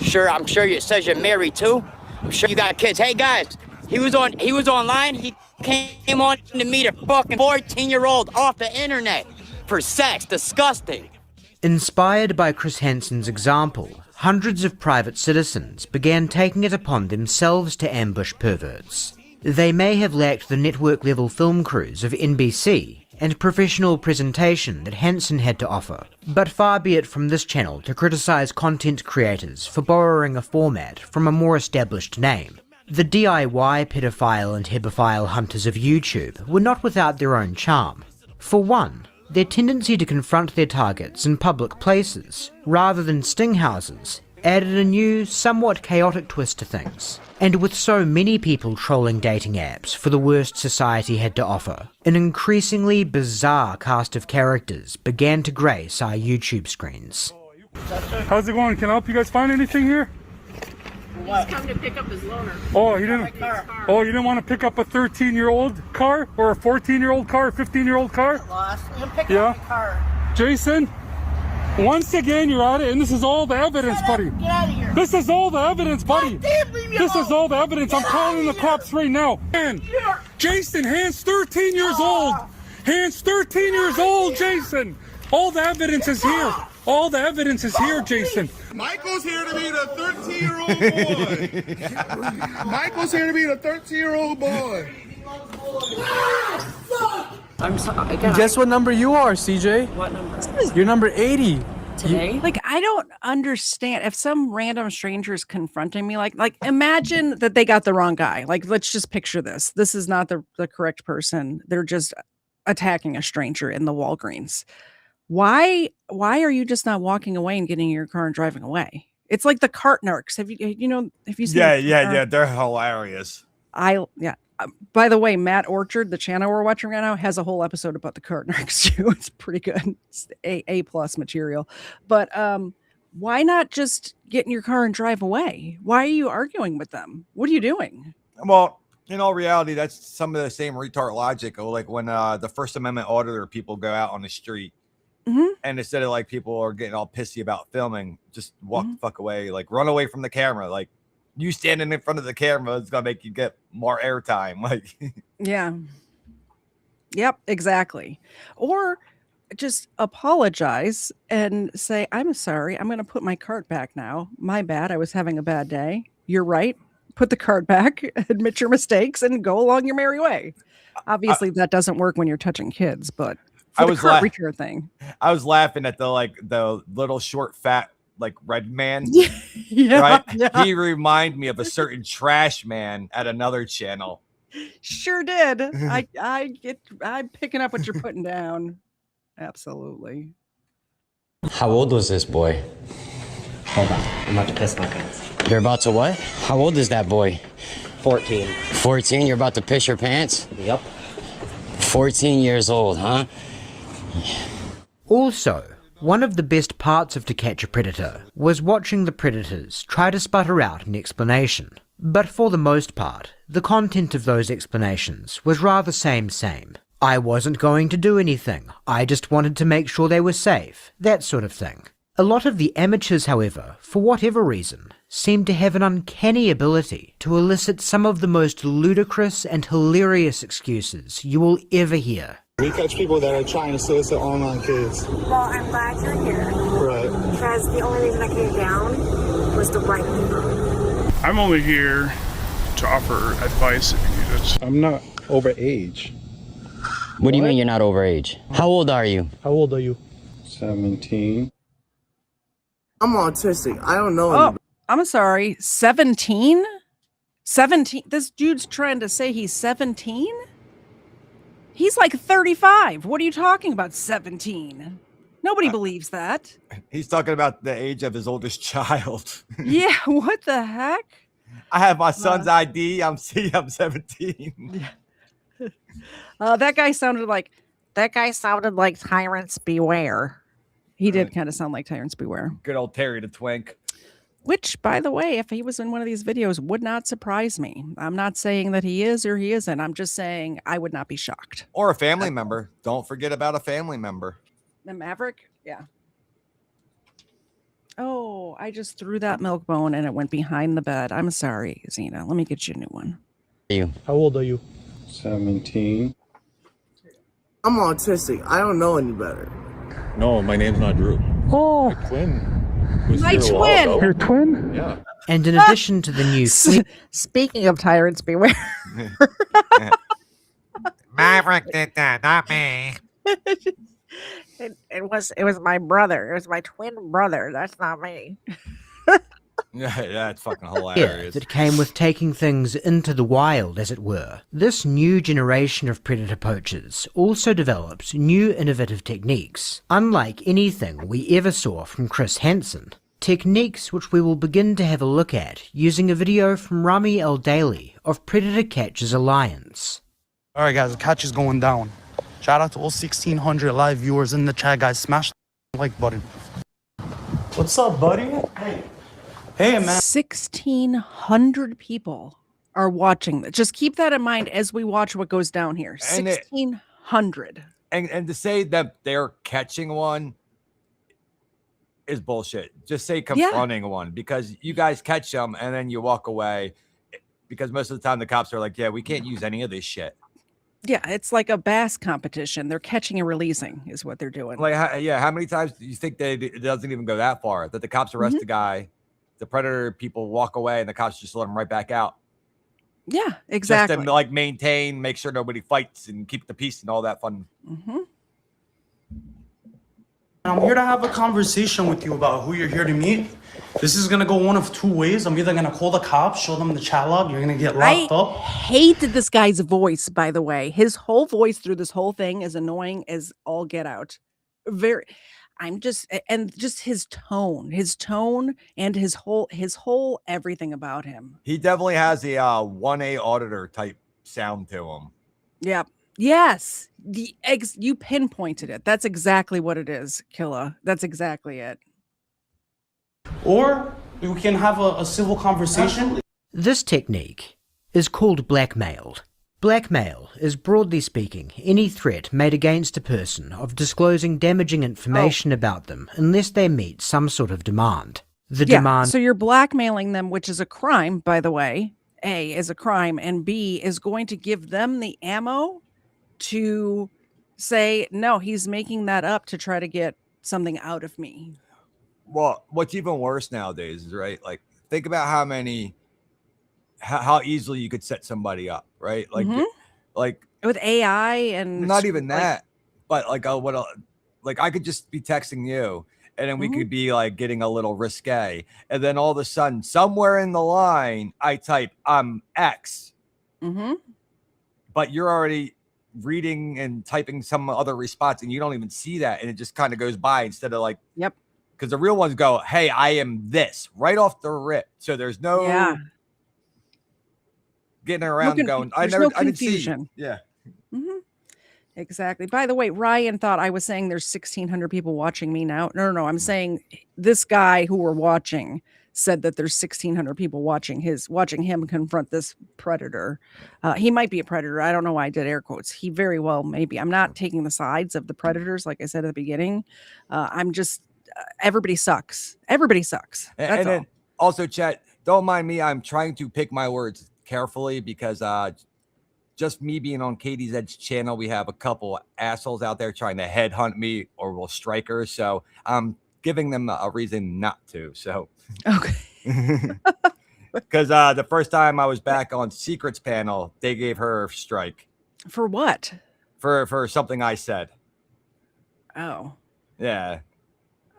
Sure, I'm sure it says you're married too. I'm sure you got kids. Hey guys, he was online. He came on to meet a fucking 14-year-old off the internet for sex. Disgusting. Inspired by Chris Hansen's example, hundreds of private citizens began taking it upon themselves to ambush perverts. They may have lacked the network-level film crews of NBC and professional presentation that Hansen had to offer, but far be it from this channel to criticise content creators for borrowing a format from a more established name. The DIY pedophile and hebephile hunters of YouTube were not without their own charm. For one, their tendency to confront their targets in public places, rather than sting houses, added a new, somewhat chaotic twist to things. And with so many people trolling dating apps for the worst society had to offer, an increasingly bizarre cast of characters began to grace our YouTube screens. How's it going? Can I help you guys find anything here? He's come to pick up his loaner. Oh, you didn't want to pick up a 13-year-old car or a 14-year-old car, a 15-year-old car? Lost. You can pick up my car. Jason, once again you're at it, and this is all the evidence, buddy. Get out of here. This is all the evidence, buddy. This is all the evidence. I'm calling the cops right now. Man, Jason, Hans 13 years old. Hans 13 years old, Jason. All the evidence is here. All the evidence is here, Jason. Michael's here to meet a 13-year-old boy. Michael's here to meet a 13-year-old boy. I'm sorry. Guess what number you are, CJ? What number? You're number 80. Today? Like, I don't understand if some random stranger is confronting me, like imagine that they got the wrong guy. Like, let's just picture this. This is not the correct person. They're just attacking a stranger in the Walgreens. Why are you just not walking away and getting in your car and driving away? It's like the cart narcs. Have you seen? Yeah, they're hilarious. By the way, Matt Orchard, the channel we're watching right now, has a whole episode about the cart narcs too. It's pretty good. It's A+ material. But why not just get in your car and drive away? Why are you arguing with them? What are you doing? Well, in all reality, that's some of the same retard logic. Like when the First Amendment auditor people go out on the street. Mm-hmm. And instead of like people are getting all pissy about filming, just walk the fuck away, like run away from the camera. Like you standing in front of the camera is gonna make you get more airtime. Like, yeah, yep, exactly. Or just apologize and say, "I'm sorry. I'm going to put my cart back now. My bad. I was having a bad day. You're right. Put the cart back. Admit your mistakes and go along your merry way." Obviously, that doesn't work when you're touching kids, but. I was thing. I was laughing at the little short fat like red man. Yeah, right? Yeah. He reminded me of a certain trash man at another channel. Sure did. I'm picking up what you're putting down. Absolutely. How old was this boy? Hold on. I'm about to piss my pants. You're about to what? How old is that boy? 14. 14? You're about to piss your pants? Yep. 14 years old, huh? Also, one of the best parts of To Catch a Predator was watching the predators try to sputter out an explanation. But for the most part, the content of those explanations was rather same. I wasn't going to do anything, I just wanted to make sure they were safe, that sort of thing. A lot of the amateurs, however, for whatever reason, seemed to have an uncanny ability to elicit some of the most ludicrous and hilarious excuses you will ever hear. We catch people that are trying to solicit online kids. Well, I'm glad you're here. Right. Because the only reason I came down was to write you. I'm only here to offer advice if you need it. I'm not over age. What do you mean you're not over age? How old are you? How old are you? 17. I'm autistic. I don't know. Oh, I'm sorry. 17? 17? This dude's trying to say he's 17? He's like 35. What are you talking about, 17? Nobody believes that. He's talking about the age of his oldest child. Yeah, what the heck? I have my son's ID. I'm 17. That guy sounded like Tyrants Beware. He did kind of sound like Tyrants Beware. Good old Terry the Twink. Which, by the way, if he was in one of these videos, would not surprise me. I'm not saying that he is or he isn't. I'm just saying I would not be shocked. Or a family member. Don't forget about a family member. The Maverick? Yeah. Oh, I just threw that milk bone and it went behind the bed. I'm sorry, Zena. Let me get you a new one. How old are you? 17. I'm autistic. I don't know any better. No, my name's not Drew. Oh, My twin. Your twin? Yeah. And in addition to the new Speaking of tyrants, beware. Maverick did that, not me. It was my brother. It was my twin brother. That's not me. Yeah, that's fucking fear hilarious. that came with taking things into the wild, as it were. This new generation of predator poachers also developed new innovative techniques, unlike anything we ever saw from Chris Hansen. Techniques which we will begin to have a look at using a video from Rami El Daily of Predator Catchers Alliance. Alright guys, the catch is going down. Shout out to all 1,600 live viewers in the chat, guys. Smash the like button. What's up, buddy? Hey, man. 1,600 people are watching this. Just keep that in mind as we watch what goes down here. And 1,600. And to say that they're catching one is bullshit. Just say confronting one, because you guys catch them and then you walk away, because most of the time the cops are like, yeah, we can't use any of this shit. Yeah, it's like a bass competition. They're catching and releasing is what they're doing. Like, how many times do you think it doesn't even go that far, that the cops arrest the guy, the predator people walk away, and the cops just let him right back out? Yeah, exactly. Just to like maintain, make sure nobody fights and keep the peace and all that fun. I'm here to have a conversation with you about who you're here to meet. This is gonna go one of two ways. I'm either gonna call the cops, show them the chat log, you're gonna get locked up. I hated this guy's voice, by the way. His whole voice through this whole thing is annoying as all get out. And just his tone and his whole everything about him. He definitely has a 1A auditor type sound to him. Yeah. Yes. You pinpointed it. That's exactly what it is, Killa. That's exactly it. Or we can have a civil conversation. This technique is called blackmail. Blackmail is, broadly speaking, any threat made against a person of disclosing damaging information about them unless they meet some sort of demand. So you're blackmailing them, which is a crime, by the way. A is a crime, and B is going to give them the ammo to say, no, he's making that up to try to get something out of me. Well, what's even worse nowadays is, right, like, think about how easily you could set somebody up, right? Like, like with AI and not even that, but like, like I could just be texting you, and then we could be like getting a little risque, and then all of a sudden, somewhere in the line, I type I'm X, but you're already reading and typing some other response, and you don't even see that, and it just kind of goes by instead of like, because the real ones go, hey, I am this, right off the rip, so there's no getting around going, I didn't see you. Yeah. Exactly. By the way, Ryan thought I was saying there's 1,600 people watching me now. No. I'm saying this guy who we're watching said that there's 1,600 people watching him confront this predator. He might be a predator. I don't know why I did air quotes. He very well maybe. I'm not taking the sides of the predators, like I said at the beginning. I'm just everybody sucks. Everybody sucks. That's and then also, chat, don't mind me. I'm trying to pick my words carefully, because just me being on KTZed's channel, we have a couple assholes out there trying to headhunt me or will strike her. So I'm giving them a reason not to. So okay. Because the first time I was back on Secrets panel, they gave her a strike. For what? For something I said. Oh. Yeah.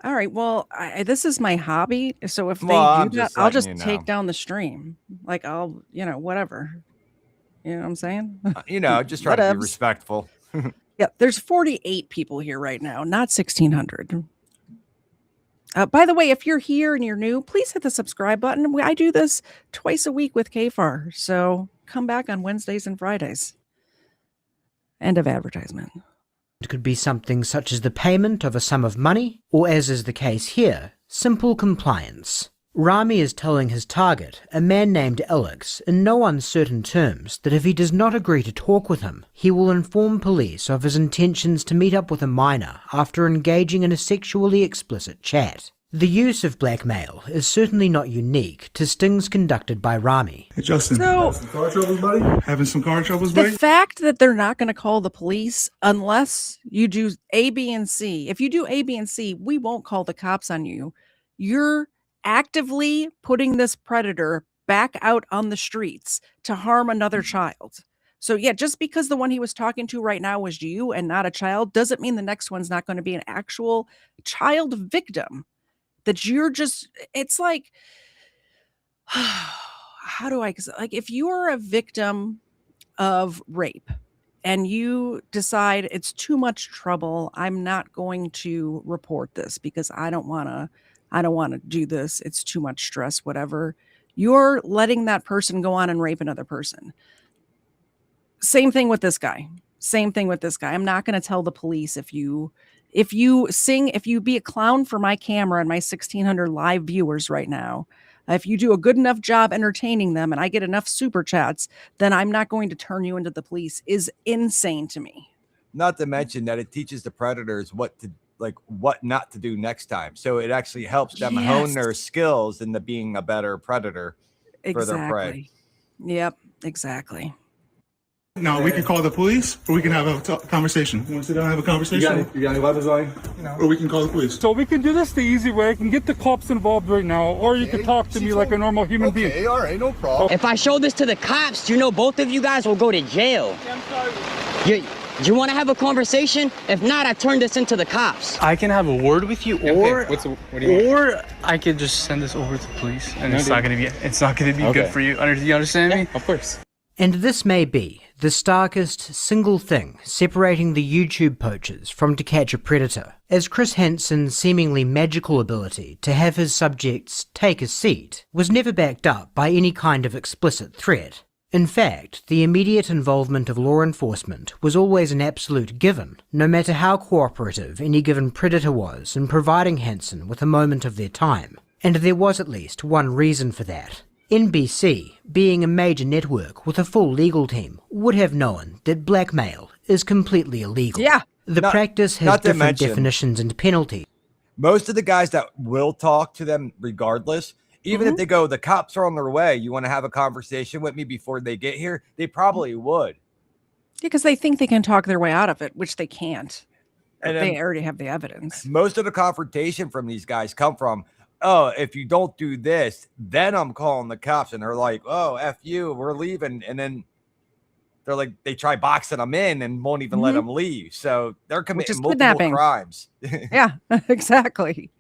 All right. Well, this is my hobby. So if they do that, I'll just take down the stream. Like I'll, whatever. You know what I'm saying? Just try to be respectful. Yeah. There's 48 people here right now, not 1,600. By the way, if you're here and you're new, please hit the subscribe button. I do this twice a week with KFAR. So come back on Wednesdays and Fridays. End of advertisement. It could be something such as the payment of a sum of money, or as is the case here, simple compliance. Rami is telling his target, a man named Alex, in no uncertain terms that if he does not agree to talk with him, he will inform police of his intentions to meet up with a minor after engaging in a sexually explicit chat. The use of blackmail is certainly not unique to stings conducted by Rami. Hey, Justin. So, some car troubles, buddy? Having some car troubles, the buddy? fact that they're not going to call the police unless you do A, B, and C. If you do A, B, and C, we won't call the cops on you. You're actively putting this predator back out on the streets to harm another child. So yeah, just because the one he was talking to right now was you and not a child doesn't mean the next one's not going to be an actual child victim. That you're just, it's like, how do I, like, if you're a victim of rape and you decide it's too much trouble, I'm not going to report this because I don't want to do this. It's too much stress, whatever. You're letting that person go on and rape another person. Same thing with this guy. I'm not going to tell the police if you be a clown for my camera and my 1,600 live viewers right now, if you do a good enough job entertaining them and I get enough super chats, then I'm not going to turn you into the police is insane to me. Not to mention that it teaches the predators what not to do next time. So it actually helps them hone their skills into being a better predator for their prey. Yep, exactly. No, we can call the police, or we can have a conversation. You want to sit down and have a conversation? You got any weapons on you? Or we can call the police. So we can do this the easy way. I can get the cops involved right now, or you can talk to me like a normal human being. Okay, all right, no problem. If I show this to the cops, you know both of you guys will go to jail. Do you want to have a conversation? If not, I turn this into the cops. I can have a word with you, or what do you or I could just send this over to the police, and it's not gonna be good for you. You understand me? Of course. And this may be the starkest single thing separating the YouTube poachers from To Catch a Predator, as Chris Hansen's seemingly magical ability to have his subjects take a seat was never backed up by any kind of explicit threat. In fact, the immediate involvement of law enforcement was always an absolute given, no matter how cooperative any given predator was in providing Hansen with a moment of their time. And there was at least one reason for that. NBC, being a major network with a full legal team, would have known that blackmail is completely illegal. Yeah. The practice has different definitions and penalties. Most of the guys that will talk to them regardless, even if they go, the cops are on their way, you want to have a conversation with me before they get here, they probably would. Because they think they can talk their way out of it, which they can't. And they already have the evidence. Most of the confrontation from these guys come from, oh, if you don't do this, then I'm calling the cops. And they're like, oh, F you, we're leaving. And then they're like, they try boxing them in and won't even let them leave. So they're committing multiple crimes. Yeah, exactly.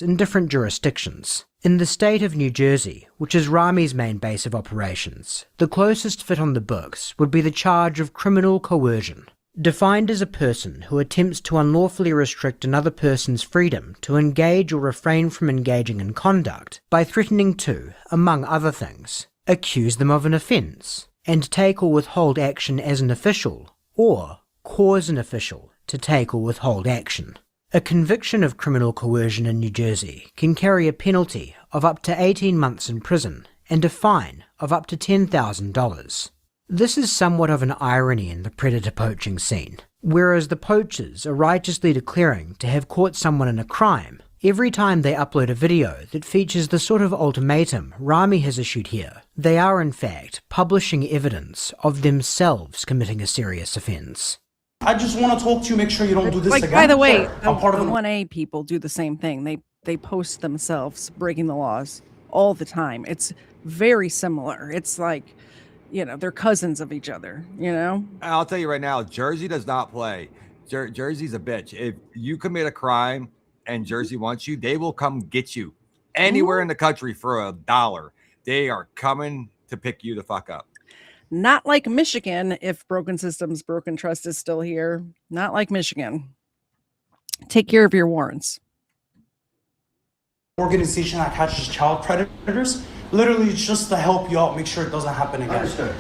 In different jurisdictions. In the state of New Jersey, which is Rami's main base of operations, the closest fit on the books would be the charge of criminal coercion. Defined as a person who attempts to unlawfully restrict another person's freedom to engage or refrain from engaging in conduct by threatening to, among other things, accuse them of an offence, and take or withhold action as an official, or cause an official to take or withhold action. A conviction of criminal coercion in New Jersey can carry a penalty of up to 18 months in prison and a fine of up to $10,000. This is somewhat of an irony in the predator poaching scene. Whereas the poachers are righteously declaring to have caught someone in a crime, every time they upload a video that features the sort of ultimatum Rami has issued here, they are in fact publishing evidence of themselves committing a serious offence. I just want to talk to you, make sure you don't do this again. By the way, I'm part of the 1A people do the same thing. They post themselves breaking the laws all the time. It's very similar. It's like, they're cousins of each other, I'll tell you right now, Jersey does not play. Jersey's a bitch. If you commit a crime and Jersey wants you, they will come get you anywhere in the country for $1. They are coming to pick you the fuck up. Not like Michigan, if Broken Systems, Broken Trust is still here. Not like Michigan. Take care of your warrants. Organization that catches child predators, literally just to help you out, make sure it doesn't happen again. Understood.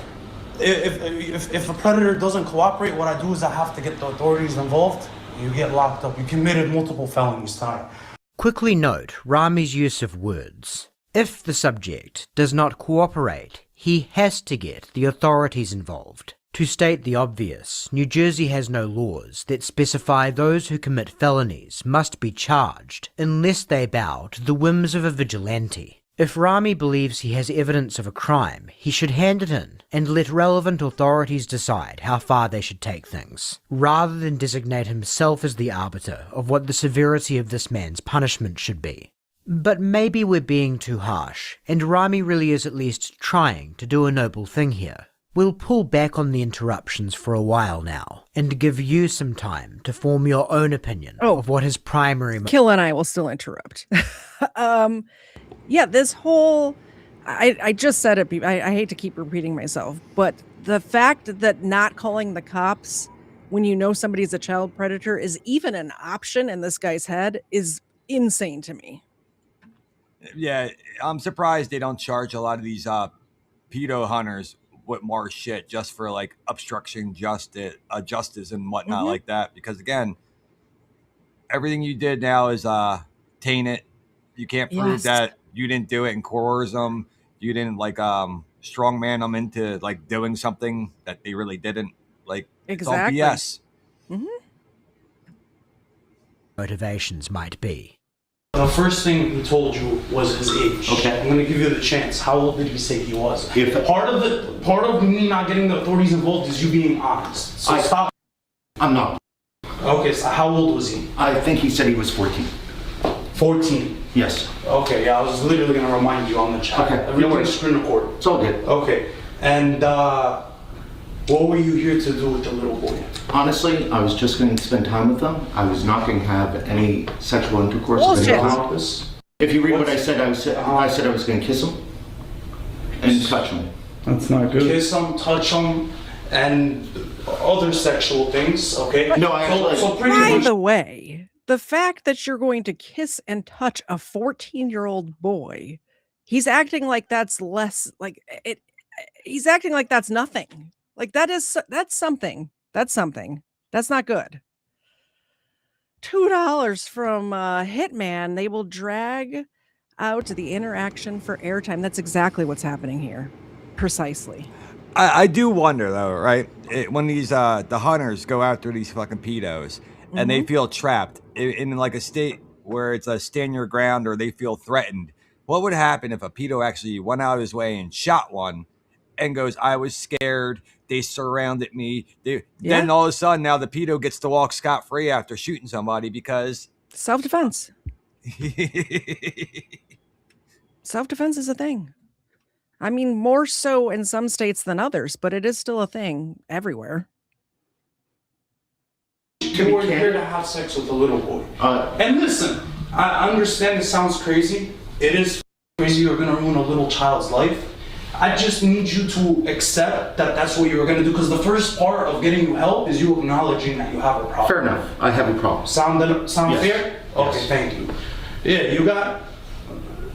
If a predator doesn't cooperate, what I do is I have to get the authorities involved. You get locked up. You committed multiple felonies tonight. Quickly note Rami's use of words. If the subject does not cooperate, he has to get the authorities involved. To state the obvious, New Jersey has no laws that specify those who commit felonies must be charged unless they bow to the whims of a vigilante. If Rami believes he has evidence of a crime, he should hand it in and let relevant authorities decide how far they should take things, rather than designate himself as the arbiter of what the severity of this man's punishment should be. But maybe we're being too harsh, and Rami really is at least trying to do a noble thing here. We'll pull back on the interruptions for a while now, and give you some time to form your own opinion of what his primary... Killa and I will still interrupt. Yeah, this whole... I just said it, I hate to keep repeating myself, but the fact that not calling the cops when you know somebody's a child predator is even an option in this guy's head is insane to me. Yeah, I'm surprised they don't charge a lot of these pedo hunters with more shit just for like obstruction justice and whatnot like that. Because again, everything you did now is tainted. You can't prove that you didn't do it and coerce them. You didn't like strongman them into like doing something that they really didn't. Like exactly. It's all BS. Motivations might be. The first thing he told you was his age. Okay. I'm going to give you the chance. How old did he say he was? Part of me not getting the authorities involved is you being honest. So stop. I'm not. Okay, so how old was he? I think he said he was 14. 14? Yes. Okay, yeah, I was literally going to remind you on the chat. Okay. Everything's screen recorded. It's all good. Okay. And what were you here to do with the little boy? Honestly, I was just going to spend time with them. I was not going to have any sexual intercourse with anyone. If you read what I said, I said I was going to kiss him and touch him. That's not good. Kiss him, touch him, and other sexual things, okay? No, I actually... By the way, the fact that you're going to kiss and touch a 14-year-old boy, he's acting like that's less, like, he's acting like that's nothing. Like that's something. That's something. That's not good. $2 from Hitman. They will drag out the interaction for airtime. That's exactly what's happening here. Precisely. I do wonder though, right? When these the hunters go after these fucking pedos and they feel trapped in like a state where it's a stand your ground or they feel threatened, what would happen if a pedo actually went out of his way and shot one and goes, I was scared, they surrounded me. Then all of a sudden now the pedo gets to walk scot-free after shooting somebody because... Self-defense. Self-defense is a thing. I mean, more so in some states than others, but it is still a thing everywhere. You were here to have sex with a little boy. And listen, I understand it sounds crazy. It is crazy you're going to ruin a little child's life. I just need you to accept that that's what you were going to do, because the first part of getting you help is you acknowledging that you have a problem. Fair enough. I have a problem. Sound yes. fair? Okay, yes. Thank you. Yeah, you got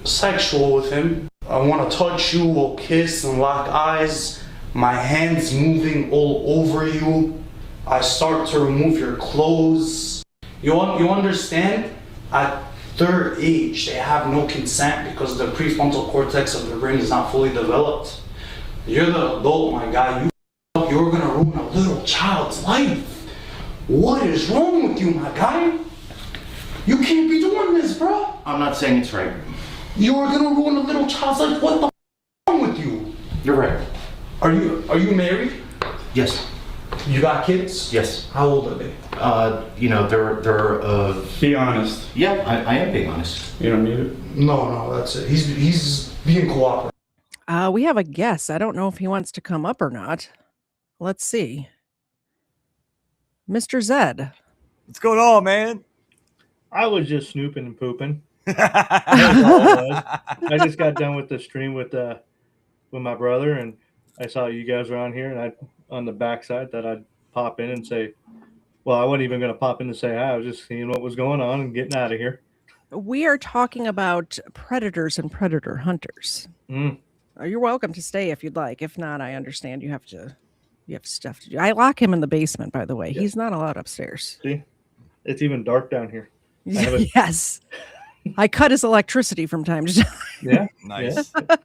sexual with him. I want to touch you, we'll kiss and lock eyes. My hands moving all over you. I start to remove your clothes. You understand? At their age, they have no consent because the prefrontal cortex of their brain is not fully developed. You're the adult, my guy. You're gonna ruin a little child's life. What is wrong with you, my guy? You can't be doing this, bro. I'm not saying it's right. You're gonna ruin a little child's life. What the f wrong with you? You're right. Are you married? Yes. You got kids? Yes. How old are they? You know, they're Be honest. Yeah, I am being honest. You don't need it? No, that's it. He's being cooperative. We have a guest. I don't know if he wants to come up or not. Let's see. Mr. Zed. What's going on, man? I was just snooping and pooping. I just got done with the stream with my brother, and I saw you guys were on here, and I on the backside that I'd pop in and say, well, I wasn't even going to pop in to say hi. I was just seeing what was going on and getting out of here. We are talking about predators and predator hunters. You're welcome to stay if you'd like. If not, I understand you have stuff to do. I lock him in the basement, by the way. He's not allowed upstairs. See, it's even dark down here. Yes. I cut his electricity from time to time. Yeah. Nice. Yeah.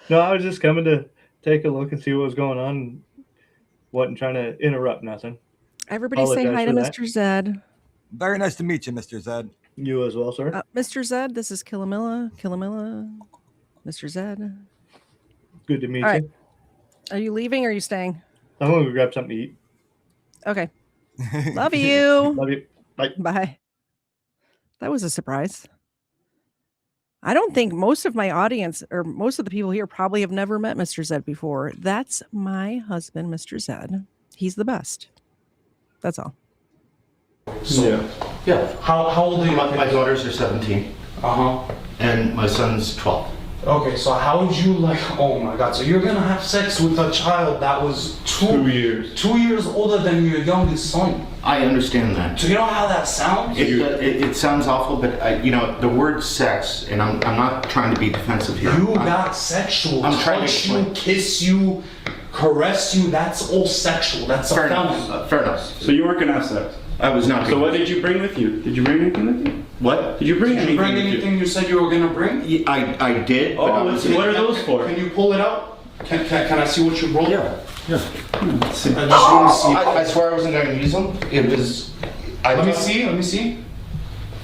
No, I was just coming to take a look and see what was going on. Wasn't trying to interrupt nothing. Everybody say hi to Mr. Zed. Very nice to meet you, Mr. Zed. You as well, sir. Mr. Zed, this is Killamilla. Killamilla. Mr. Zed. Good to meet All you. right. Are you leaving or are you staying? I'm going to go grab something to eat. Okay. Love you. Love you. Bye. Bye. That was a surprise. I don't think most of my audience or most of the people here probably have never met Mr. Zed before. That's my husband, Mr. Zed. He's the best. That's all. So, yeah. How old are you? My daughters are 17. And my son's 12. Okay, so how would you like, oh my God, so you're gonna have sex with a child that was 2 years. 2 years older than your youngest son. I understand that. So you know how that sounds? It sounds awful, but you know, the word sex, and I'm not trying to be defensive here. You got sexual. I'm trying touch you, kiss you, caress you, that's all sexual. That's fair a felony. enough. Fair enough. So you weren't gonna have sex? I was not. So what did you bring with you? Did you bring anything with you? What? Did you bring anything? Did you bring anything you said you were gonna bring? I did. Oh, what are those for? Can you pull it out? Can I see what you brought? Yeah. Let's see. I just want to see. I swear I wasn't going to use them. It was. Let me see.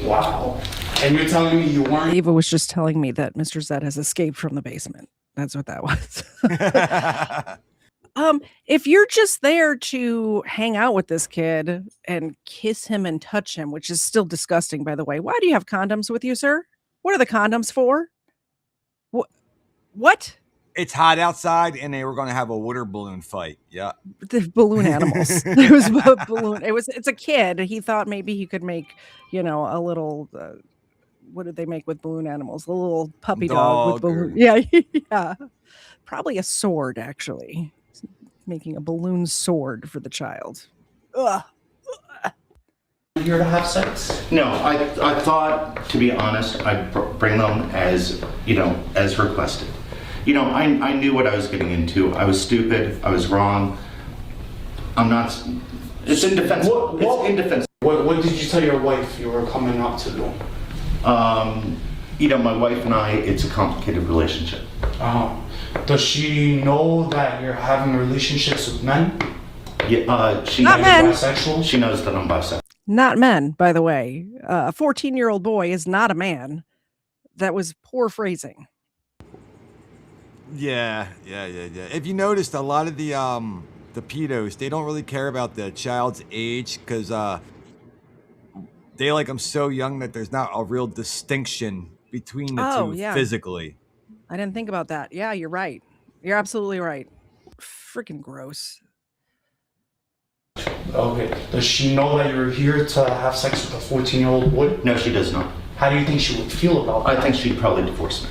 Wow. And you're telling me you weren't? Eva was just telling me that Mr. Zed has escaped from the basement. That's what that was. If you're just there to hang out with this kid and kiss him and touch him, which is still disgusting, by the way, why do you have condoms with you, sir? What are the condoms for? What? It's hot outside, and they were going to have a water balloon fight. Yeah, the balloon animals. It was a balloon. It's a kid. He thought maybe he could make, a little. What did they make with balloon animals? A little puppy dog with balloon. Yeah, yeah. Probably a sword, actually. Making a balloon sword for the child. Ugh. Here to have sex? No, I thought, to be honest, I'd bring them as requested. I knew what I was getting into. I was stupid. I was wrong. I'm not. It's indefensible. It's indefensible. What did you tell your wife you were coming up to do? My wife and I, it's a complicated relationship. Does she know that you're having relationships with men? Yeah, she Not knows men. bisexual. She knows that I'm bisexual. Not men, by the way. A 14-year-old boy is not a man. That was poor phrasing. Yeah. If you noticed, a lot of the pedos, they don't really care about the child's age because they like them so young that there's not a real distinction between the two physically. I didn't think about that. Yeah, you're right. You're absolutely right. Freaking gross. Okay. Does she know that you're here to have sex with a 14-year-old boy? No, she does not. How do you think she would feel about that? I think she'd probably divorce me.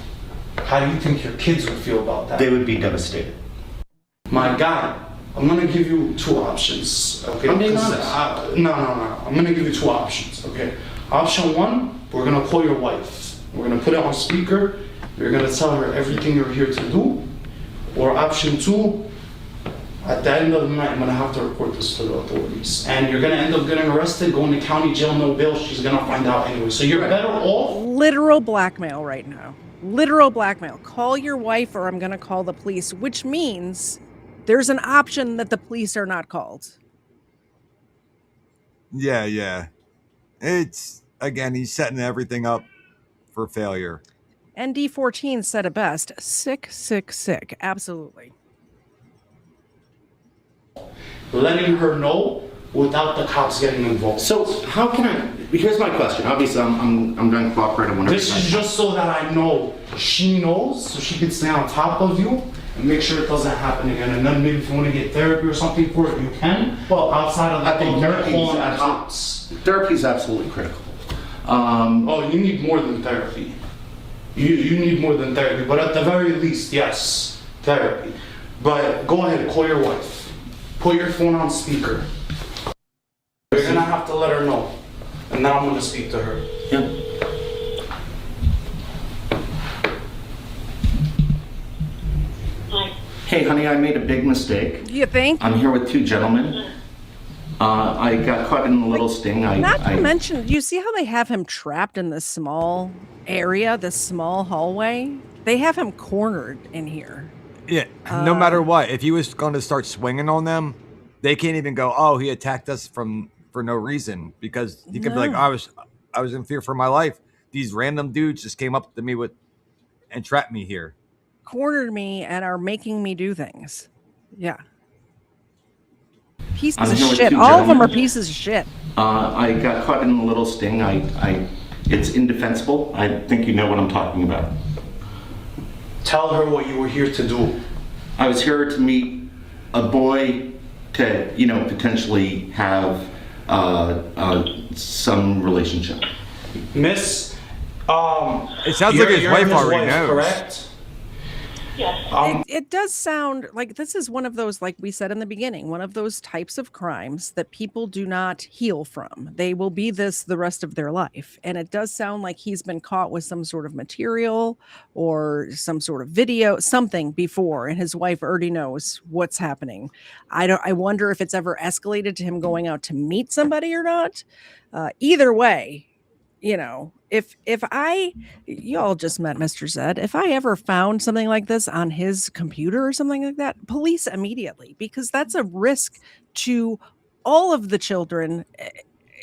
How do you think your kids would feel about that? They would be devastated. My guy, I'm gonna give you two options. Okay. I'm being honest. No. I'm gonna give you two options. Okay. Option one, we're gonna call your wife. We're gonna put it on speaker. You're gonna tell her everything you're here to do. Or option two, at the end of the night, I'm gonna have to report this to the authorities. And you're gonna end up getting arrested, going to county jail, no bail. She's gonna find out anyway. So you're better off. Literal blackmail right now. Literal blackmail. Call your wife or I'm gonna call the police, which means there's an option that the police are not called. Yeah. It's, again, he's setting everything up for failure. ND14 said it best. Sick. Absolutely. Letting her know without the cops getting involved. So how can I? Here's my question. Obviously, I'm going to cooperate. This is just so that I know she knows, so she can stay on top of you and make sure it doesn't happen again. And then maybe if you want to get therapy or something for it, you can. Well, outside of that, I think therapy is absolutely critical. You need more than therapy. You need more than therapy, but at the very least, yes, therapy. But go ahead, call your wife. Put your phone on speaker. You're gonna have to let her know, and then I'm gonna speak to her. Yeah. Hey, honey, I made a big mistake. You think? I'm here with two gentlemen. I got caught in a little sting. Not to mention, do you see how they have him trapped in this small area, this small hallway? They have him cornered in here. Yeah, no matter what. If he was going to start swinging on them, they can't even go, oh, he attacked us for no reason, because he could be like, I was in fear for my life. These random dudes just came up to me and trapped me here, cornered me, and are making me do things. Yeah. Pieces of shit. All of them are pieces of shit. I got caught in a little sting. It's indefensible. I think you know what I'm talking about. Tell her what you were here to do. I was here to meet a boy to, potentially have some relationship. Miss, it sounds like his wife already knows. Correct? Yes. It does sound like this is one of those, like we said in the beginning, one of those types of crimes that people do not heal from. They will be this the rest of their life. And it does sound like he's been caught with some sort of material or some sort of video, something before, and his wife already knows what's happening. I wonder if it's ever escalated to him going out to meet somebody or not. Either way, if you all just met Mr. Zed, if I ever found something like this on his computer or something like that, police immediately, because that's a risk to all of the children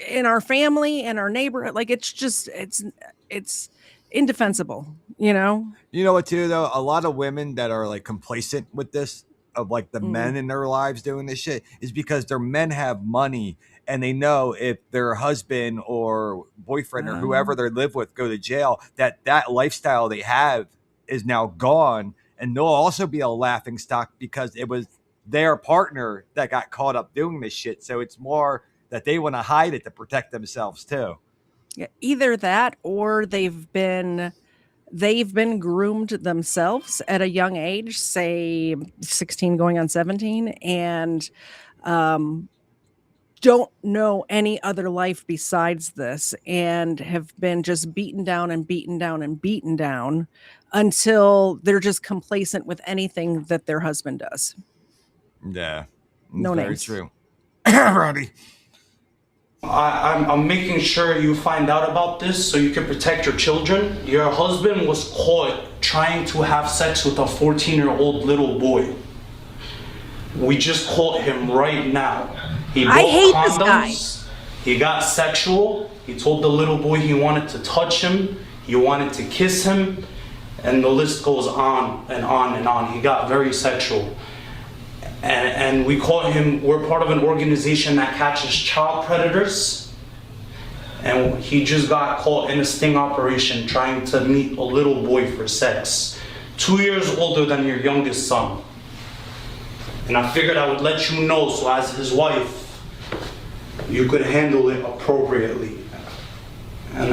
in our family and our neighborhood. Like, it's indefensible, You know what, too, though? A lot of women that are like complacent with this, of like the men in their lives doing this shit, is because their men have money. And they know if their husband or boyfriend or whoever they live with go to jail, that lifestyle they have is now gone. And they'll also be a laughing stock because it was their partner that got caught up doing this shit. So it's more that they want to hide it to protect themselves too. Yeah, either that, or they've been groomed themselves at a young age, say 16 going on 17, and don't know any other life besides this, and have been just beaten down and beaten down and beaten down until they're just complacent with anything that their husband does. Yeah. No very names. True. Roddy. I'm making sure you find out about this so you can protect your children. Your husband was caught trying to have sex with a 14-year-old little boy. We just caught him right now. I hate condoms. This guy. He got sexual. He told the little boy he wanted to touch him. He wanted to kiss him. And the list goes on and on and on. He got very sexual. And we caught him. We're part of an organization that catches child predators. And he just got caught in a sting operation trying to meet a little boy for sex. 2 years older than your youngest son. And I figured I would let you know so as his wife, you could handle it appropriately. And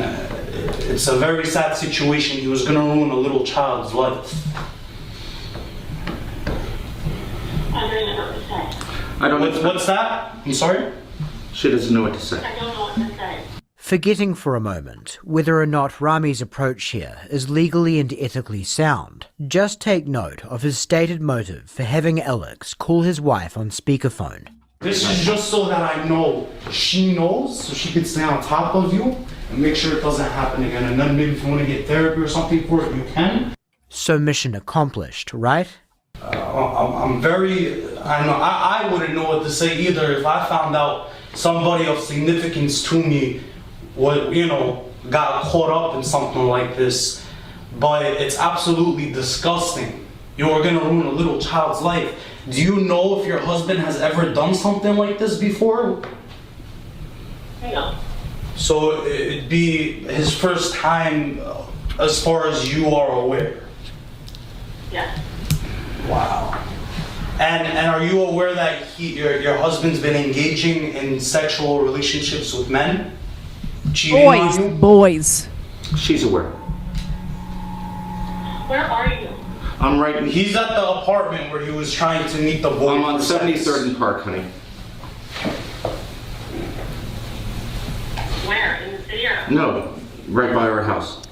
it's a very sad situation. He was gonna ruin a little child's life. I don't know what to say. I don't know. What's that? I'm sorry? She doesn't know what to say. I don't know what to say. Forgetting for a moment whether or not Rami's approach here is legally and ethically sound, just take note of his stated motive for having Alex call his wife on speakerphone. This is just so that I know she knows, so she can stay on top of you and make sure it doesn't happen again. And then maybe if you want to get therapy or something for it, you can. So mission accomplished, right? I'm very, I know, I wouldn't know what to say either if I found out somebody of significance to me got caught up in something like this. But it's absolutely disgusting. You're gonna ruin a little child's life. Do you know if your husband has ever done something like this before? No. So it'd be his first time as far as you are aware? Yes. Wow. And are you aware that your husband's been engaging in sexual relationships with men? Cheating on you? Boys. She's aware. Where are you? I'm right. He's at the apartment where he was trying to meet the boy. I'm on 73rd and Park, honey. Where? In the city or? No, right by our house.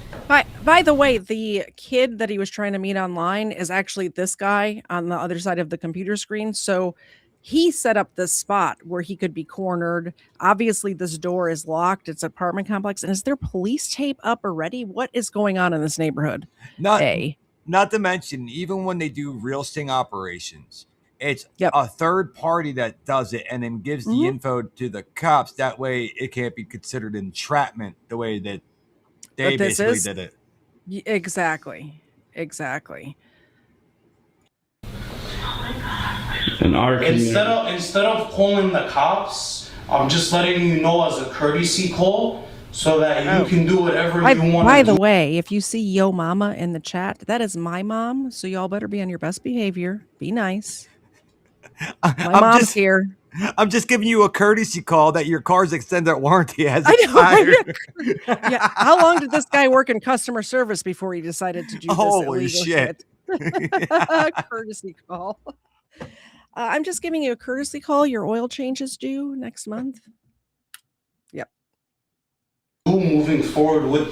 By the way, the kid that he was trying to meet online is actually this guy on the other side of the computer screen. So he set up this spot where he could be cornered. Obviously, this door is locked. It's an apartment complex. And is there police tape up already? What is going on in this neighborhood? Not to mention, even when they do real sting operations It's a third party that does it and then gives the info to the cops. That way it can't be considered entrapment the way that they basically did it. Exactly. In our Instead of calling the cops, I'm just letting you know as a courtesy call so that you can do whatever you want to do. By the way, if you see Yo Mama in the chat, that is my mom. So y'all better be on your best behavior. Be nice. My mom's here. I'm just giving you a courtesy call that your car's extended warranty has expired. Yeah. How long did this guy work in customer service before he decided to do this Holy illegal shit. Courtesy call. I'm just giving you a courtesy call. Your oil change is due next month. Yep. Moving forward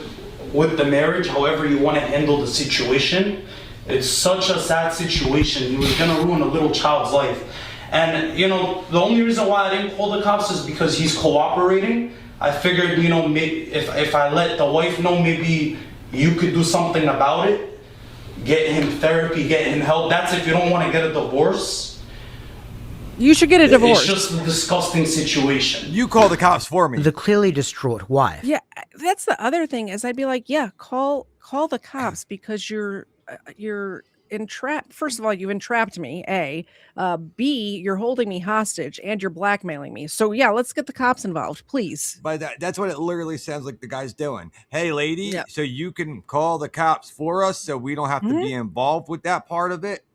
with the marriage, however you want to handle the situation. It's such a sad situation. He was gonna ruin a little child's life. And the only reason why I didn't call the cops is because he's cooperating. I figured, if I let the wife know, maybe you could do something about it. Get him therapy, get him help. That's if you don't want to get a divorce. You should get a divorce. It's just a disgusting situation. You call the cops for me. The clearly distraught wife. Yeah, that's the other thing is I'd be like, yeah, call the cops because you're entrapped. First of all, you entrapped me. A, B, you're holding me hostage and you're blackmailing me. So yeah, let's get the cops involved, please. But that's what it literally sounds like the guy's doing. Hey, lady, so you can call the cops for us, so we don't have to be involved with that part of it.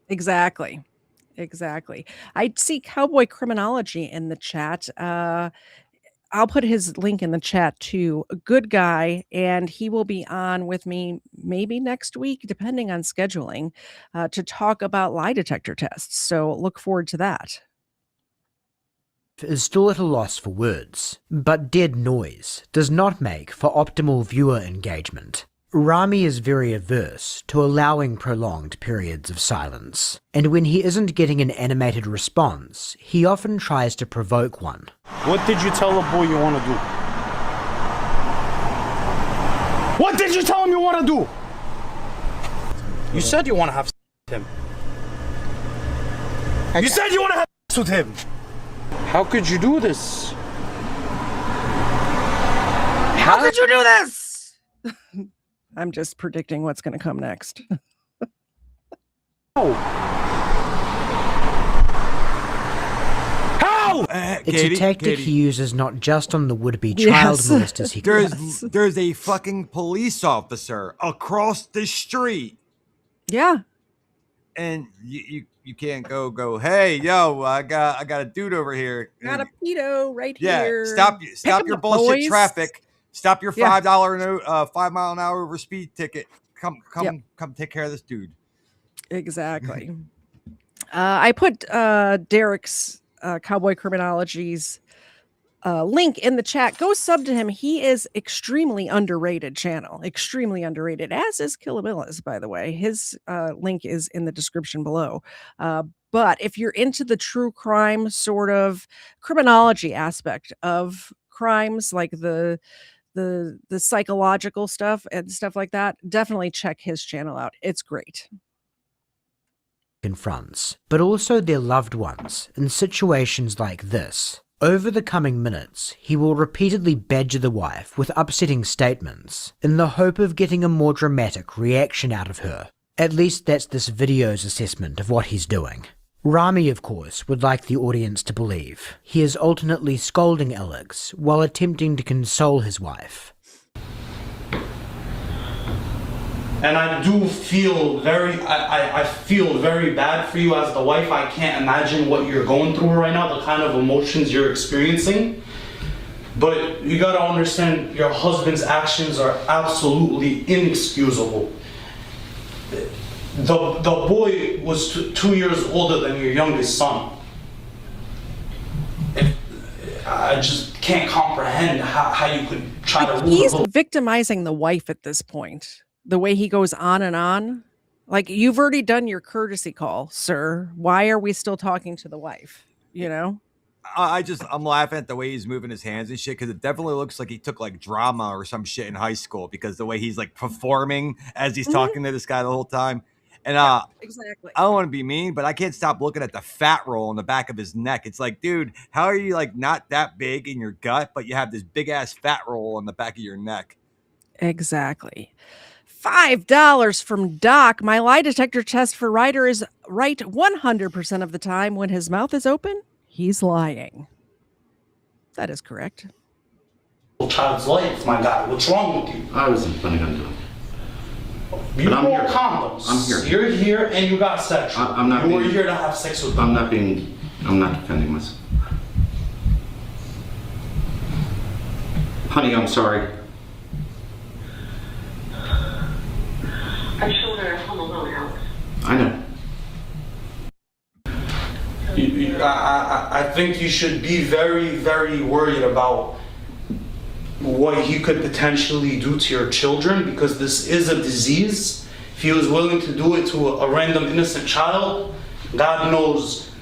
Exactly. I see Cowboy Criminology in the chat. I'll put his link in the chat too. A good guy, and he will be on with me maybe next week, depending on scheduling, to talk about lie detector tests. So look forward to that. Is still at a loss for words, but dead noise does not make for optimal viewer engagement. Rami is very averse to allowing prolonged periods of silence, and when he isn't getting an animated response, he often tries to provoke one. What did you tell the boy you want to do? What did you tell him you want to do? You said you want to have sex with him. You said you want to have sex with him. How could you do this? How could you do this? I'm just predicting what's going to come next. How? It's a tactic he uses not just on the would-be child molesters he There's a fucking police officer across the street. Yeah. And you can't go, hey, yo, I got a dude over here. Got a pedo right Yeah, here. stop your bullshit traffic. Stop your $5 mile an hour over speed ticket. Come take care of this dude. Exactly. I put Derek's Cowboy Criminology's link in the chat. Go sub to him. He is extremely underrated channel. Extremely underrated, as is Killamilla's, by the way. His link is in the description below. But if you're into the true crime sort of criminology aspect of crimes, like the psychological stuff and stuff like that, definitely check his channel out. It's great. Confronts, but also their loved ones in situations like this. Over the coming minutes, he will repeatedly badger the wife with upsetting statements in the hope of getting a more dramatic reaction out of her. At least that's this video's assessment of what he's doing. Rami, of course, would like the audience to believe he is alternately scolding Alex while attempting to console his wife. And I do feel I feel very bad for you as the wife. I can't imagine what you're going through right now, the kind of emotions you're experiencing. But you gotta understand, your husband's actions are absolutely inexcusable. The boy was 2 years older than your youngest son. I just can't comprehend how you could try to... He's victimizing the wife at this point. The way he goes on and on. Like, you've already done your courtesy call, sir. Why are we still talking to the wife? You know? I'm laughing at the way he's moving his hands and shit, because it definitely looks like he took like drama or some shit in high school, because the way he's like performing as he's talking to this guy the whole time. And exactly. I don't want to be mean, but I can't stop looking at the fat roll on the back of his neck. It's like, dude, how are you like not that big in your gut, but you have this big ass fat roll on the back of your neck? Exactly. $5 from Doc. My lie detector test for Ryder is right 100% of the time. When his mouth is open, he's lying. That is correct. Child's life, my guy. What's wrong with you? I wasn't planning on doing it. You But I'm wore here. condoms. I'm here. You're here and you got sexual. I'm not You were being- here to have sex with I'm not defending myself. Honey, I'm sorry. Our children are home alone, Alex. I know. I think you should be very, very worried about what he could potentially do to your children, because this is a disease. If he was willing to do it to a random innocent child, God knows,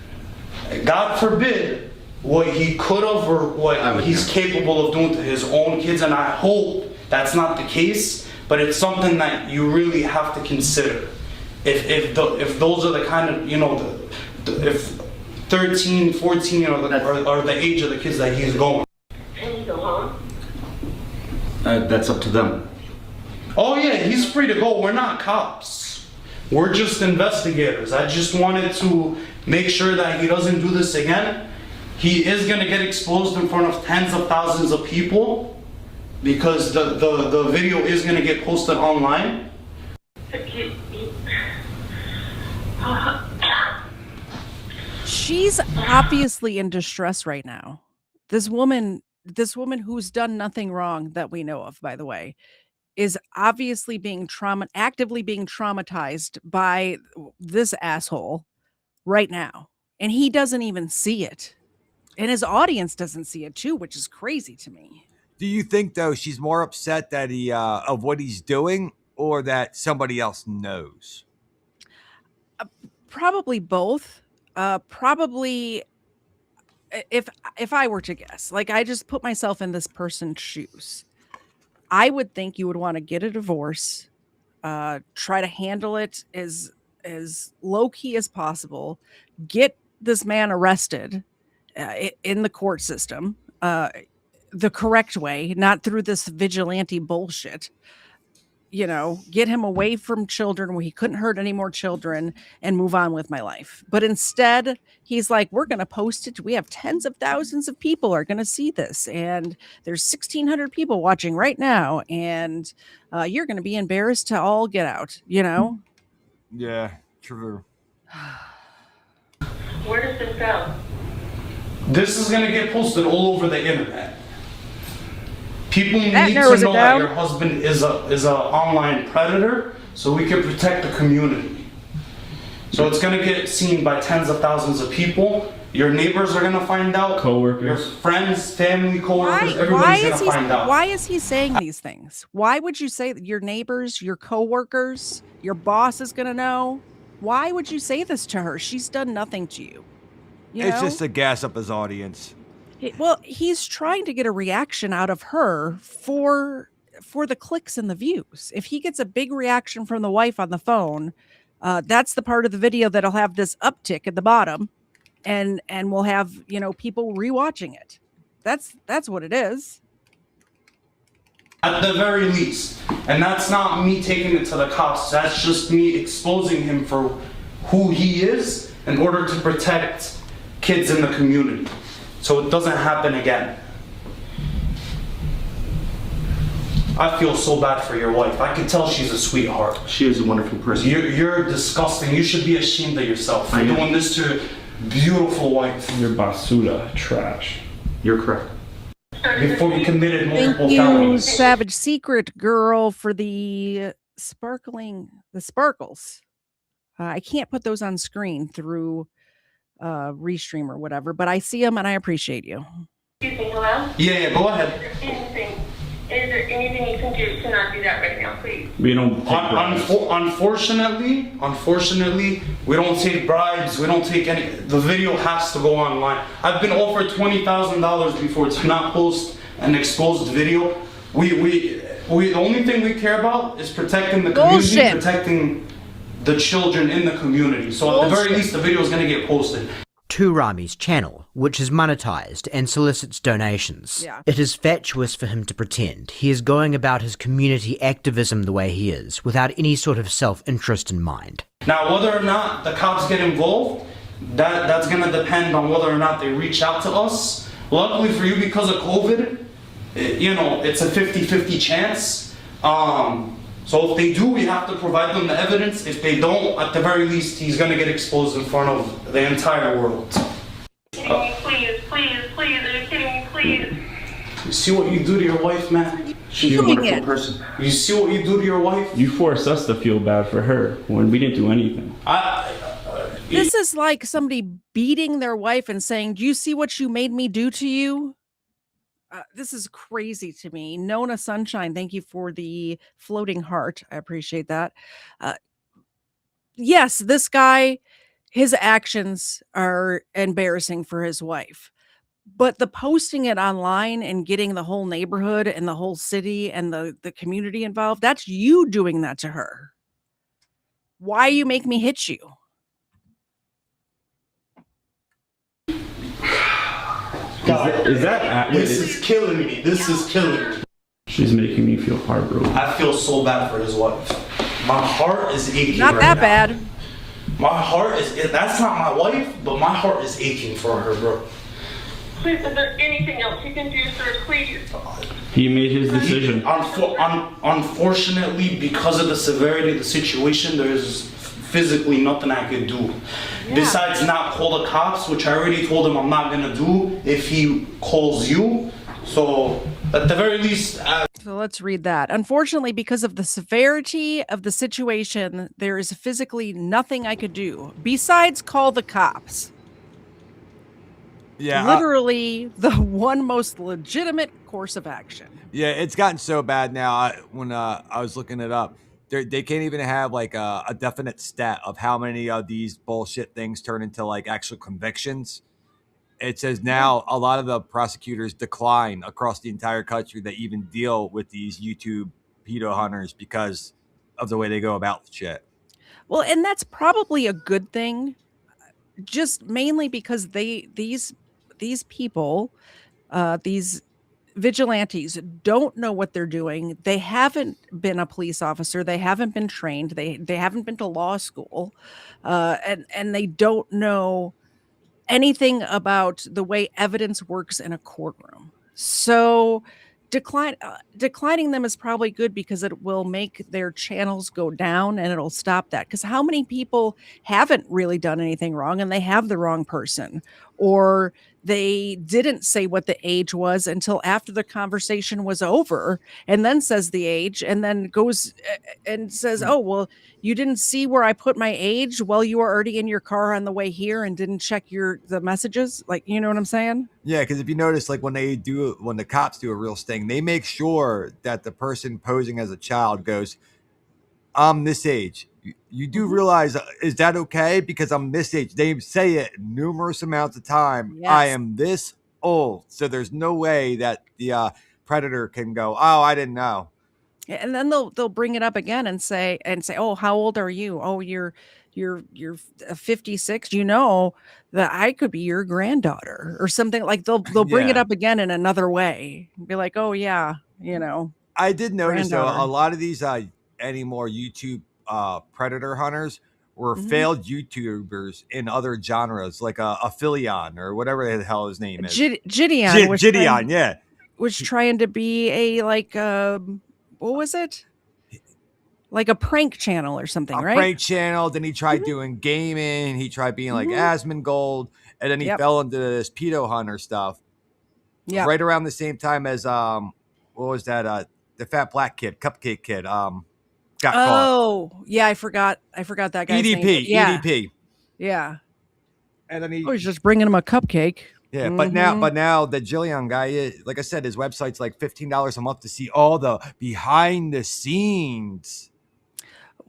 God forbid, what he could have or what he's capable of doing to his own kids, and I hope that's not the case, but it's something that you really have to consider. If those are the kind of, if 13, 14 are the age of the kids that he's going. Can you go home? That's up to them. Oh yeah, he's free to go. We're not cops. We're just investigators. I just wanted to make sure that he doesn't do this again. He is gonna get exposed in front of tens of thousands of people because the video is gonna get posted online. She's obviously in distress right now. This woman who's done nothing wrong that we know of, by the way, is obviously being actively being traumatized by this asshole right now. And he doesn't even see it. And his audience doesn't see it too, which is crazy to me. Do you think though she's more upset that he of what he's doing, or that somebody else knows? Probably both. Probably, if I were to guess, like I just put myself in this person's shoes, I would think you would want to get a divorce, try to handle it as low key as possible, get this man arrested in the court system, the correct way, not through this vigilante bullshit. Get him away from children where he couldn't hurt any more children and move on with my life. But instead, he's like, we're going to post it. We have tens of thousands of people are going to see this. And there's 1,600 people watching right now. And you're going to be embarrassed to all get out, Yeah, true. Where does this go? This is gonna get posted all over the internet. People need to narrows it know that down. your husband is a online predator, so we can protect the community. So it's gonna get seen by tens of thousands of people. Your neighbors are gonna find out. Coworkers. Your friends, family, coworkers, everybody's gonna find out. Why is he saying these things? Why would you say that your neighbors, your coworkers, your boss is going to know? Why would you say this to her? She's done nothing to you. It's just to gas up his audience. Well, he's trying to get a reaction out of her for the clicks and the views. If he gets a big reaction from the wife on the phone, that's the part of the video that'll have this uptick at the bottom, and we'll have people rewatching it. That's what it is. At the very least. And that's not me taking it to the cops. That's just me exposing him for who he is in order to protect kids in the community, so it doesn't happen again. I feel so bad for your wife. I can tell she's a sweetheart. She is a wonderful person. You're disgusting. You should be ashamed of yourself for doing this to your beautiful wife. You're basura, trash. You're correct. Before you committed multiple Thank you, felonies. Savage Secret Girl, for the sparkles. I can't put those on screen through Restream or whatever, but I see them and I appreciate you. Excuse me, hello? Yeah, go ahead. Is there anything you can do to not do that right now, please? We don't take Unfortunately, we don't take bribes. We don't take any. The video has to go online. I've been offered $20,000 before to not post an exposed video. We the only thing we care about is protecting the community, Bullshit. protecting the children in the community. So at the very least, the video is going to get posted to Rami's channel, which is monetized and solicits donations. Yeah. It is fatuous for him to pretend he is going about his community activism the way he is, without any sort of self-interest in mind. Now, whether or not the cops get involved, that's going to depend on whether or not they reach out to us. Luckily for you, because of COVID, it's a 50-50 chance. So if they do, we have to provide them the evidence. If they don't, at the very least, he's going to get exposed in front of the entire world. Please, are you kidding me, please? You see what you do to your wife, man? She's a wonderful person. You see what you do to your wife? You forced us to feel bad for her when we didn't do anything. This is like somebody beating their wife and saying, "Do you see what you made me do to you?" This is crazy to me. Nona Sunshine, thank you for the floating heart. I appreciate that. Yes, this guy, his actions are embarrassing for his wife. But the posting it online and getting the whole neighborhood and the whole city and the community involved, that's you doing that to her. Why you make me hit you? This is killing me. This is killing me. She's making me feel heartbroken. I feel so bad for his wife. My heart is aching. Not right that now. bad. My heart is, that's not my wife, but my heart is aching for her, bro. Please, is there anything else you can do, sir? Please. He made his decision. Unfortunately, because of the severity of the situation, there's physically nothing I could do. Yeah. Besides not call the cops, which I already told him I'm not gonna do if he calls you. So at the very least... So let's read that. Unfortunately, because of the severity of the situation, there is physically nothing I could do besides call the cops. Yeah. Literally the one most legitimate course of action. Yeah, it's gotten so bad now. When I was looking it up, they can't even have like a definite stat of how many of these bullshit things turn into like actual convictions. It says now a lot of the prosecutors decline across the entire country that even deal with these YouTube pedo hunters because of the way they go about the shit. Well, and that's probably a good thing, just mainly because these people, these vigilantes don't know what they're doing. They haven't been a police officer. They haven't been trained. They haven't been to law school, and they don't know anything about the way evidence works in a courtroom. So declining them is probably good because it will make their channels go down and it'll stop that. Because how many people haven't really done anything wrong and they have the wrong person, or they didn't say what the age was until after the conversation was over and then says the age and then goes and says, "Oh, well, you didn't see where I put my age? Well, you were already in your car on the way here and didn't check the messages." Like, you know what I'm saying? Yeah, because if you notice, like when the cops do a real sting, they make sure that the person posing as a child goes, "I'm this age. You do realize, is that okay? Because I'm this age." They say it numerous amounts of time. Yes. I am this old. So there's no way that the predator can go, "Oh, I didn't know." And then they'll bring it up again and say, "Oh, how old are you? Oh, you're 56. You know that I could be your granddaughter," or something. Like they'll bring it up again in another way. Be like, "Oh yeah, you know." I did notice though, a lot of these anymore YouTube predator hunters were failed YouTubers in other genres, like a Philion or whatever the hell his name is. Gideon, was trying to be a like what was it? Like a prank channel or something, right? Prank channel. Then he tried doing gaming. He tried being like Asmongold, and then he fell into this pedo hunter stuff. Yeah, right around the same time as what was that? The fat black kid, Cupcake Kid. Got caught. Yeah, I forgot that guy's EDP, name. Yeah. EDP. Yeah. And then he's just bringing him a cupcake. Yeah, but now the Jillian guy, like I said, his website's like $15 a month to see all the behind the scenes.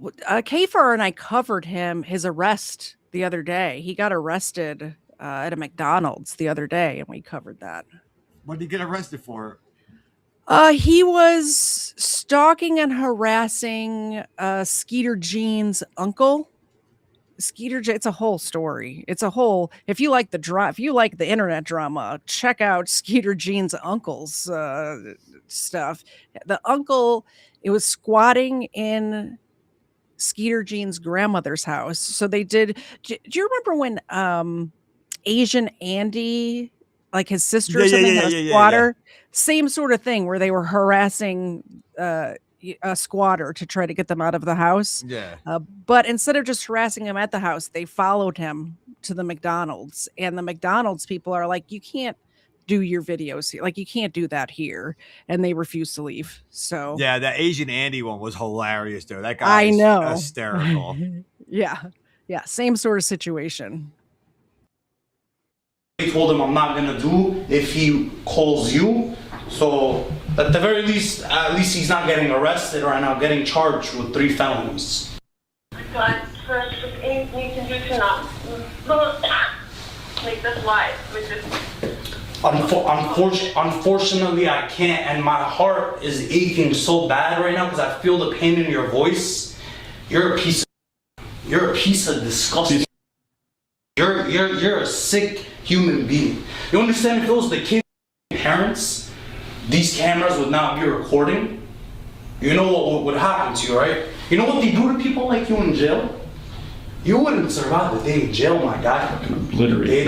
Kfar and I covered his arrest the other day. He got arrested at a McDonald's the other day, and we covered that. What did he get arrested for? He was stalking and harassing Skeeter Jean's uncle. It's a whole story. It's a whole. If you like the internet drama, check out Skeeter Jean's uncle's stuff. The uncle, it was squatting in Skeeter Jean's grandmother's house. So they did. Do you remember when Asian Andy, like his sister or something, had a squatter? Same sort of thing where they were harassing a squatter to try to get them out of the house. Yeah. But instead of just harassing him at the house, they followed him to the McDonald's, and the McDonald's people are like, you can't do your videos here. Like, you can't do that here. And they refuse to leave. So Yeah, that Asian Andy one was hilarious, though. That guy I know. Hysterical. Yeah. Same sort of situation. I told him I'm not gonna do if he calls you. So at the very least, at least he's not getting arrested right now, getting charged with 3 felonies. God, first, anything you can do to not make this live. Unfortunately, I can't, and my heart is aching so bad right now because I feel the pain in your voice. You're a piece of disgusting. You're a sick human being. You understand? If it was the kids' parents, these cameras would not be recording. You know what would happen to you, right? You know what they do to people like you in jail? You wouldn't survive the day in jail, my guy.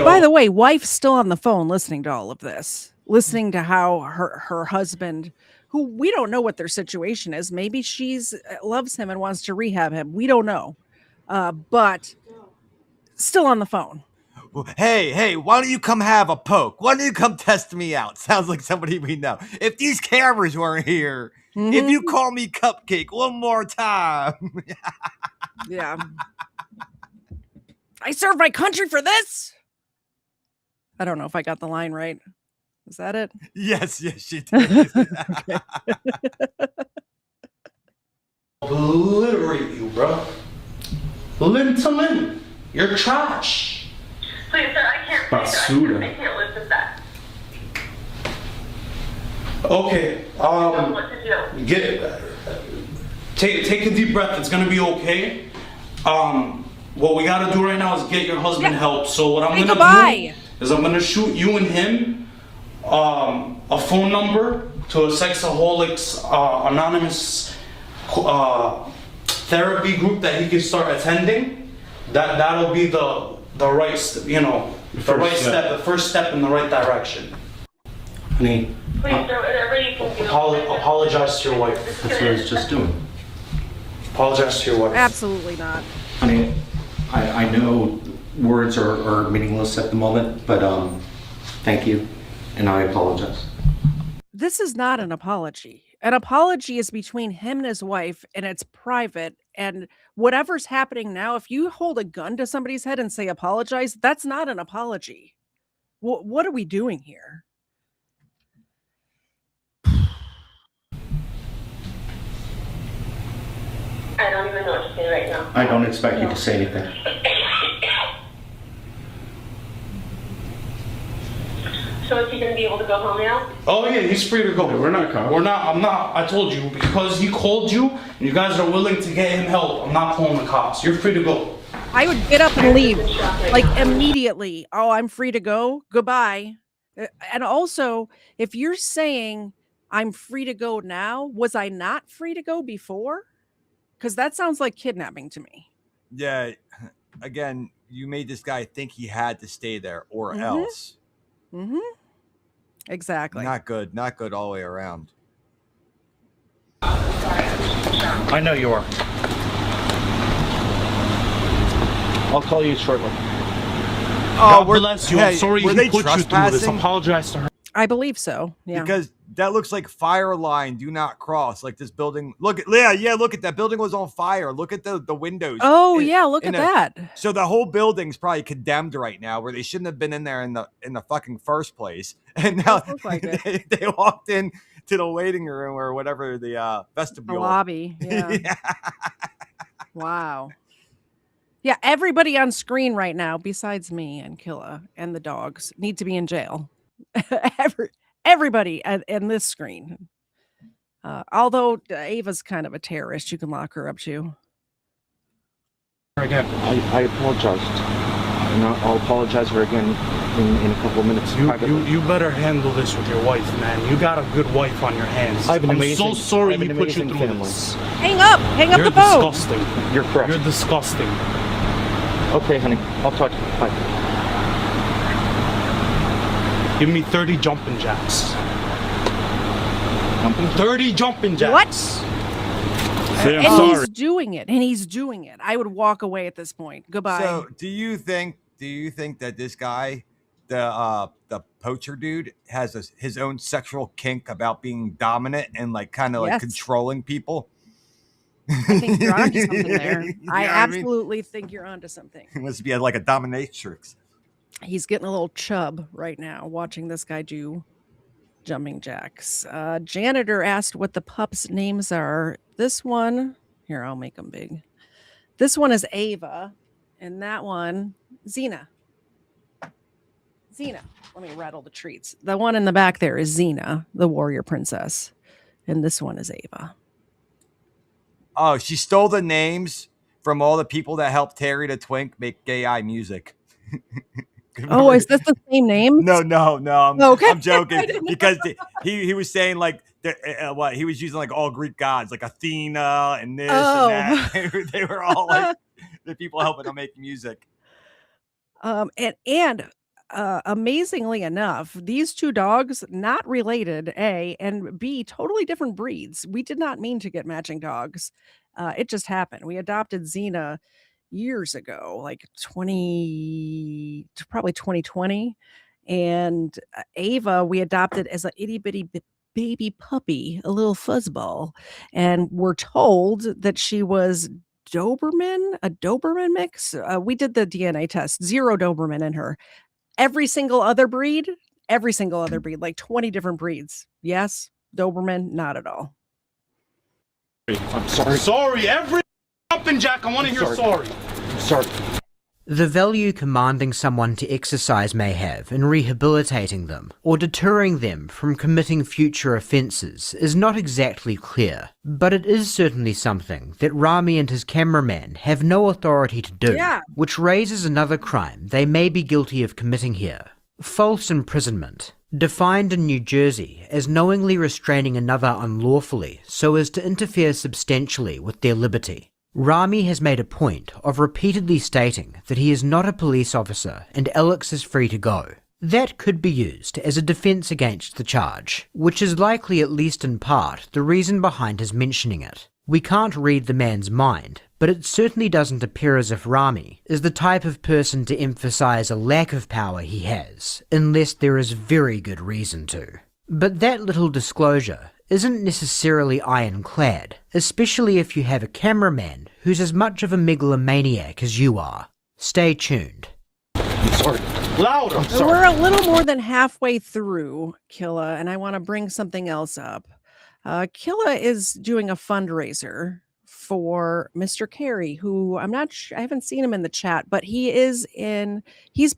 By the way, wife's still on the phone listening to all of this, listening to how her husband, who we don't know what their situation is. Maybe she's loves him and wants to rehab him. We don't know. But still on the phone. Hey, why don't you come have a poke? Why don't you come test me out? Sounds like somebody we know. If these cameras weren't here, if you call me Cupcake one more time. Yeah. I served my country for this. I don't know if I got the line right. Is that it? Yes, she did. Obliterate you, bro. Limb to limb. You're trash. Please, sir, I can't. Basura. I can't live with that. Okay. What to do? Take a deep breath. It's gonna be okay. What we gotta do right now is get your husband help. So what I'm gonna do is I'm gonna shoot you and him a phone number to a Sexaholics Anonymous therapy group that he can start attending. That'll be the right step, the first step in the right direction. Honey, Please, sir, whatever you can do. apologize to your wife. That's what I was just doing. Apologize to your wife. Absolutely not. Honey, I know words are meaningless at the moment, but thank you, and I apologize. This is not an apology. An apology is between him and his wife, and it's private. And whatever's happening now, if you hold a gun to somebody's head and say apologize, that's not an apology. What are we doing here? I don't even know what to say right now. I don't expect you to say anything. So is he going to be able to go home now? Oh yeah, he's free to go. We're not cops. I'm not. I told you, because he called you and you guys are willing to get him help. I'm not calling the cops. You're free to go. I would get up and leave like immediately. Oh, I'm free to go. Goodbye. And also, if you're saying I'm free to go now, was I not free to go before? Because that sounds like kidnapping to me. Yeah. Again, you made this guy think he had to stay there or else. Mm-hmm. Exactly. Not good. Not good all the way around. I know you are. I'll call you shortly. God bless you. I'm sorry were he they put you through this. trespassing? Apologize to her. I believe so. Yeah. Because that looks like fire line, do not cross. Like this building. Look at look at that building was on fire. Look at the windows. Oh yeah, look at that. So the whole building's probably condemned right now, where they shouldn't have been in there in the fucking first place. And now like they walked in to the waiting room or whatever, the vestibule. The lobby. Yeah. Wow. Yeah, everybody on screen right now, besides me and Killa and the dogs, need to be in jail. Everybody in this screen. Although Ava's kind of a terrorist, you can lock her up too. Again, I apologized. And I'll apologize for again in a couple of minutes. You better handle this with your wife, man. You got a good wife on your hands. I'm so sorry he put you through this. Hang up the phone. You're disgusting. You're correct. You're disgusting. Okay, honey. I'll talk to you. Bye. Give me 30 jumping jacks. 30 jumping jacks. What? Say, I'm and sorry. he's doing it. I would walk away at this point. Goodbye. So, do you think that this guy, the poacher dude, has his own sexual kink about being dominant and like kind of like controlling people? I think you're onto something there. I what absolutely think you're onto something. He must be like a dominatrix. He's getting a little chub right now watching this guy do jumping jacks. Janitor asked what the pups' names are. This one, here, I'll make them big. This one is Ava, and that one, Xena. Xena. Let me rattle the treats. The one in the back there is Xena, the warrior princess, and this one is Ava. Oh, she stole the names from all the people that helped Terry the Twink make gay eye music. Oh, is this the same name? No. Okay. I'm joking because he was saying like what he was using like all Greek gods like Athena and this and that. They were all like the people helping him make music. And amazingly enough, these two dogs not related, A, and B, totally different breeds. We did not mean to get matching dogs. It just happened. We adopted Xena years ago, like probably 2020, and Ava we adopted as an itty bitty baby puppy, a little fuzzball, and we're told that she was a Doberman mix. We did the DNA test, 0 Doberman in her. Every single other breed, like 20 different breeds. Yes, Doberman, not at all. I'm sorry. Sorry, every jumping jack, I want to hear sorry. I'm sorry. The value commanding someone to exercise may have in rehabilitating them or deterring them from committing future offences is not exactly clear, but it is certainly something that Rami and his cameraman have no authority to do, which raises another crime they may be guilty of committing here. False imprisonment, defined in New Jersey as knowingly restraining another unlawfully so as to interfere substantially with their liberty. Rami has made a point of repeatedly stating that he is not a police officer and Alex is free to go. That could be used as a defence against the charge, which is likely at least in part the reason behind his mentioning it. We can't read the man's mind, but it certainly doesn't appear as if Rami is the type of person to emphasise a lack of power he has, unless there is very good reason to. But that little disclosure isn't necessarily ironclad, especially if you have a cameraman who's as much of a megalomaniac as you are. Stay tuned. I'm sorry. Louder. I'm sorry. We're a little more than halfway through, Killa, and I want to bring something else up. Killa is doing a fundraiser for Mr. Carey, who I haven't seen him in the chat, but he's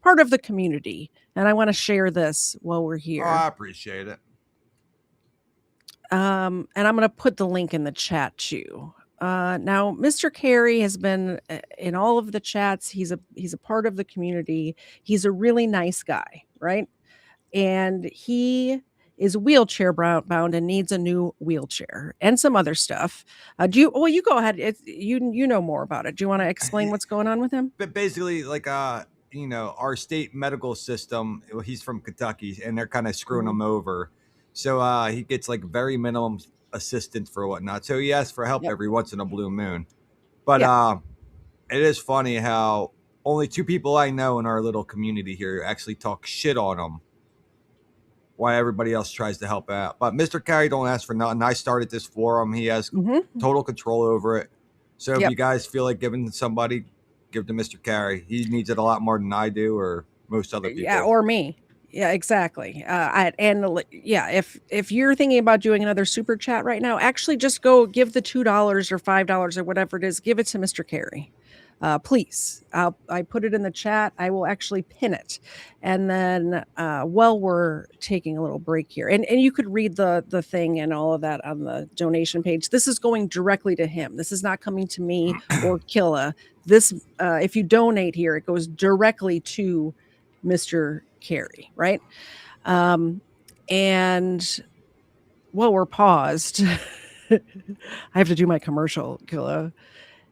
part of the community, and I want to share this while we're here. Oh, I appreciate it. And I'm going to put the link in the chat too. Now, Mr. Carey has been in all of the chats. He's a part of the community. He's a really nice guy, right? And he is wheelchair bound and needs a new wheelchair and some other stuff. You go ahead. You know more about it. Do you want to explain what's going on with him? But basically, like our state medical system. He's from Kentucky, and they're kind of screwing him over. So he gets like very minimum assistance for whatnot. So he asks for help every once in a blue moon. But it is funny how only 2 people I know in our little community here actually talk shit on him, while everybody else tries to help out. But Mr. Carey don't ask for nothing. I started this for him. He has total control over it. So if you guys feel like giving to somebody, give to Mr. Carey. He needs it a lot more than I do or most other people. Yeah, or me. Yeah, exactly. If you're thinking about doing another super chat right now, actually just go give the $2 or $5 or whatever it is, give it to Mr. Carey. please. I put it in the chat. I will actually pin it. And then while we're taking a little break here, and you could read the thing and all of that on the donation page. This is going directly to him. This is not coming to me or Killa. This, if you donate here, it goes directly to Mr. Carey, right? And while we're paused, I have to do my commercial, Killa.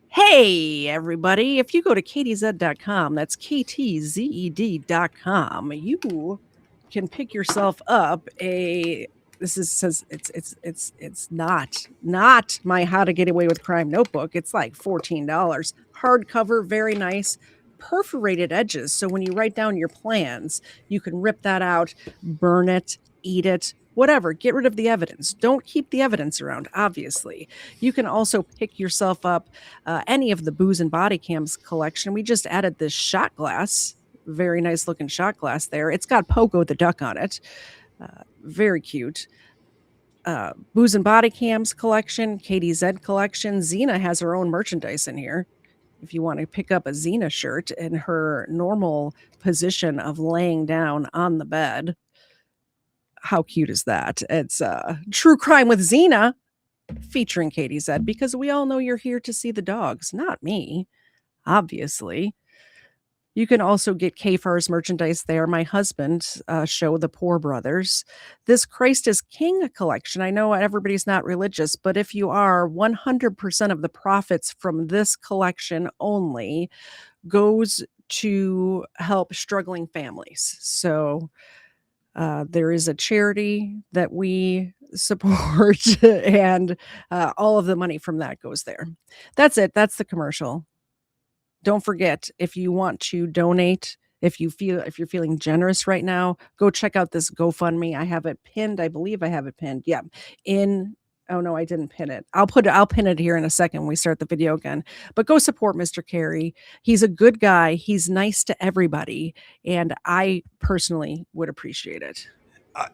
Hey, everybody. If you go to KTZed.com, that's KTZed.com, you can pick yourself up says it's not my How to Get Away with Crime notebook. It's like $14. Hardcover, very nice. Perforated edges. So when you write down your plans, you can rip that out, burn it, eat it, whatever. Get rid of the evidence. Don't keep the evidence around, obviously. You can also pick yourself up any of the Booze and Body Cams collection. We just added this shot glass. Very nice looking shot glass there. It's got Pogo the duck on it. Very cute. Booze and Body Cams collection, KTZed collection. Xena has her own merchandise in here. If you want to pick up a Xena shirt in her normal position of laying down on the bed. How cute is that? It's True Crime with Xena featuring KTZed, because we all know you're here to see the dogs, not me, obviously. You can also get KFAR's merchandise there. My husband's show, The Poor Brothers. This Christ is King collection. I know everybody's not religious, but if you are, 100% of the profits from this collection only goes to help struggling families. So there is a charity that we support, and all of the money from that goes there. That's it. That's the commercial. Don't forget, if you want to donate, if you're feeling generous right now, go check out this GoFundMe. I have it pinned. I believe I have it pinned. Yeah. Oh no, I didn't pin it. I'll pin it here in a second when we start the video again. But go support Mr. Carey. He's a good guy. He's nice to everybody. And I personally would appreciate it.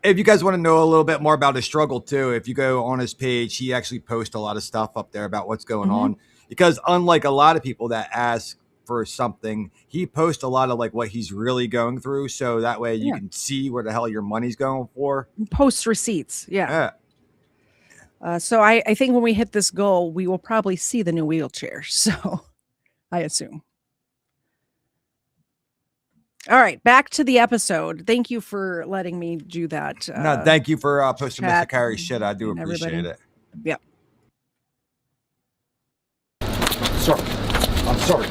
If you guys want to know a little bit more about his struggle too, if you go on his page, he actually posts a lot of stuff up there about what's going on. Because unlike a lot of people that ask for something, he posts a lot of like what he's really going through. So that way you can see where the hell your money's going for. Post receipts. Yeah. So I think when we hit this goal, we will probably see the new wheelchair. So I assume. All right, back to the episode. Thank you for letting me do that. No, thank you for posting Mr. Carey's shit. I do appreciate it. Yep. Sorry. I'm sorry.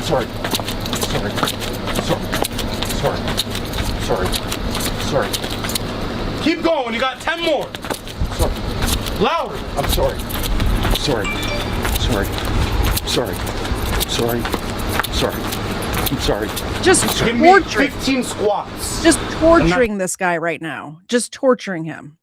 Sorry. Sorry. Sorry. Sorry. Sorry. Keep going. You got 10 more. Sorry. Louder. I'm sorry. Sorry. Sorry. Sorry. Sorry. Sorry. I'm sorry. Just give me 15 squats. Just torturing this guy right now. Just torturing him.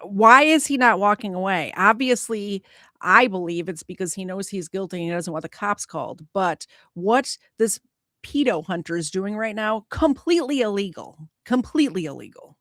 Why is he not walking away? Obviously, I believe it's because he knows he's guilty and he doesn't want the cops called. But what this pedo hunter is doing right now, completely illegal. Completely illegal.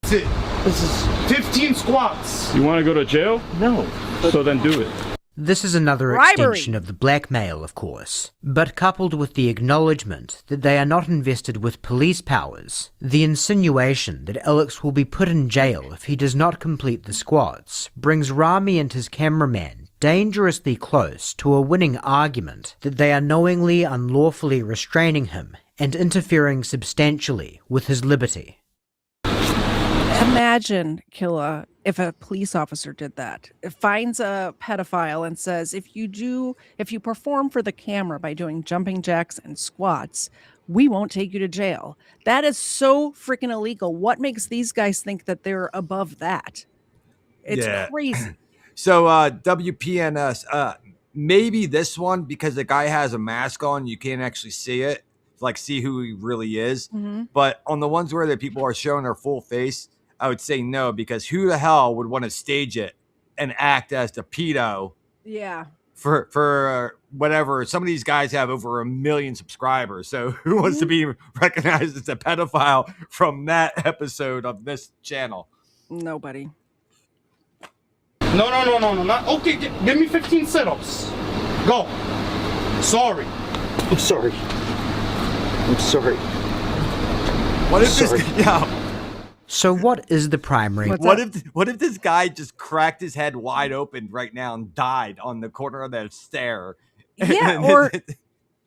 This is 15 squats. You want to go to jail? No. So then do it. This is another Bribery. extension of the blackmail, of course, but coupled with the acknowledgement that they are not invested with police powers, the insinuation that Alex will be put in jail if he does not complete the squats brings Rami and his cameraman dangerously close to a winning argument that they are knowingly unlawfully restraining him and interfering substantially with his liberty. Imagine, Killa, if a police officer did that. It finds a pedophile and says, if you perform for the camera by doing jumping jacks and squats, we won't take you to jail. That is so freaking illegal. What makes these guys think that they're above that? It's crazy. So WPNS, maybe this one, because the guy has a mask on, you can't actually see it, like see who he really is. But on the ones where the people are showing their full face, I would say no, because who the hell would want to stage it and act as the pedo? Yeah. For whatever. Some of these guys have over 1 million subscribers. So who wants to be recognized as a pedophile from that episode of this channel? Nobody. No. Not, okay, give me 15 sit-ups. Go. Sorry. I'm sorry. I'm sorry. What if this? Yo. So what is the primary? What if this guy just cracked his head wide open right now and died on the corner of that stair? Yeah, or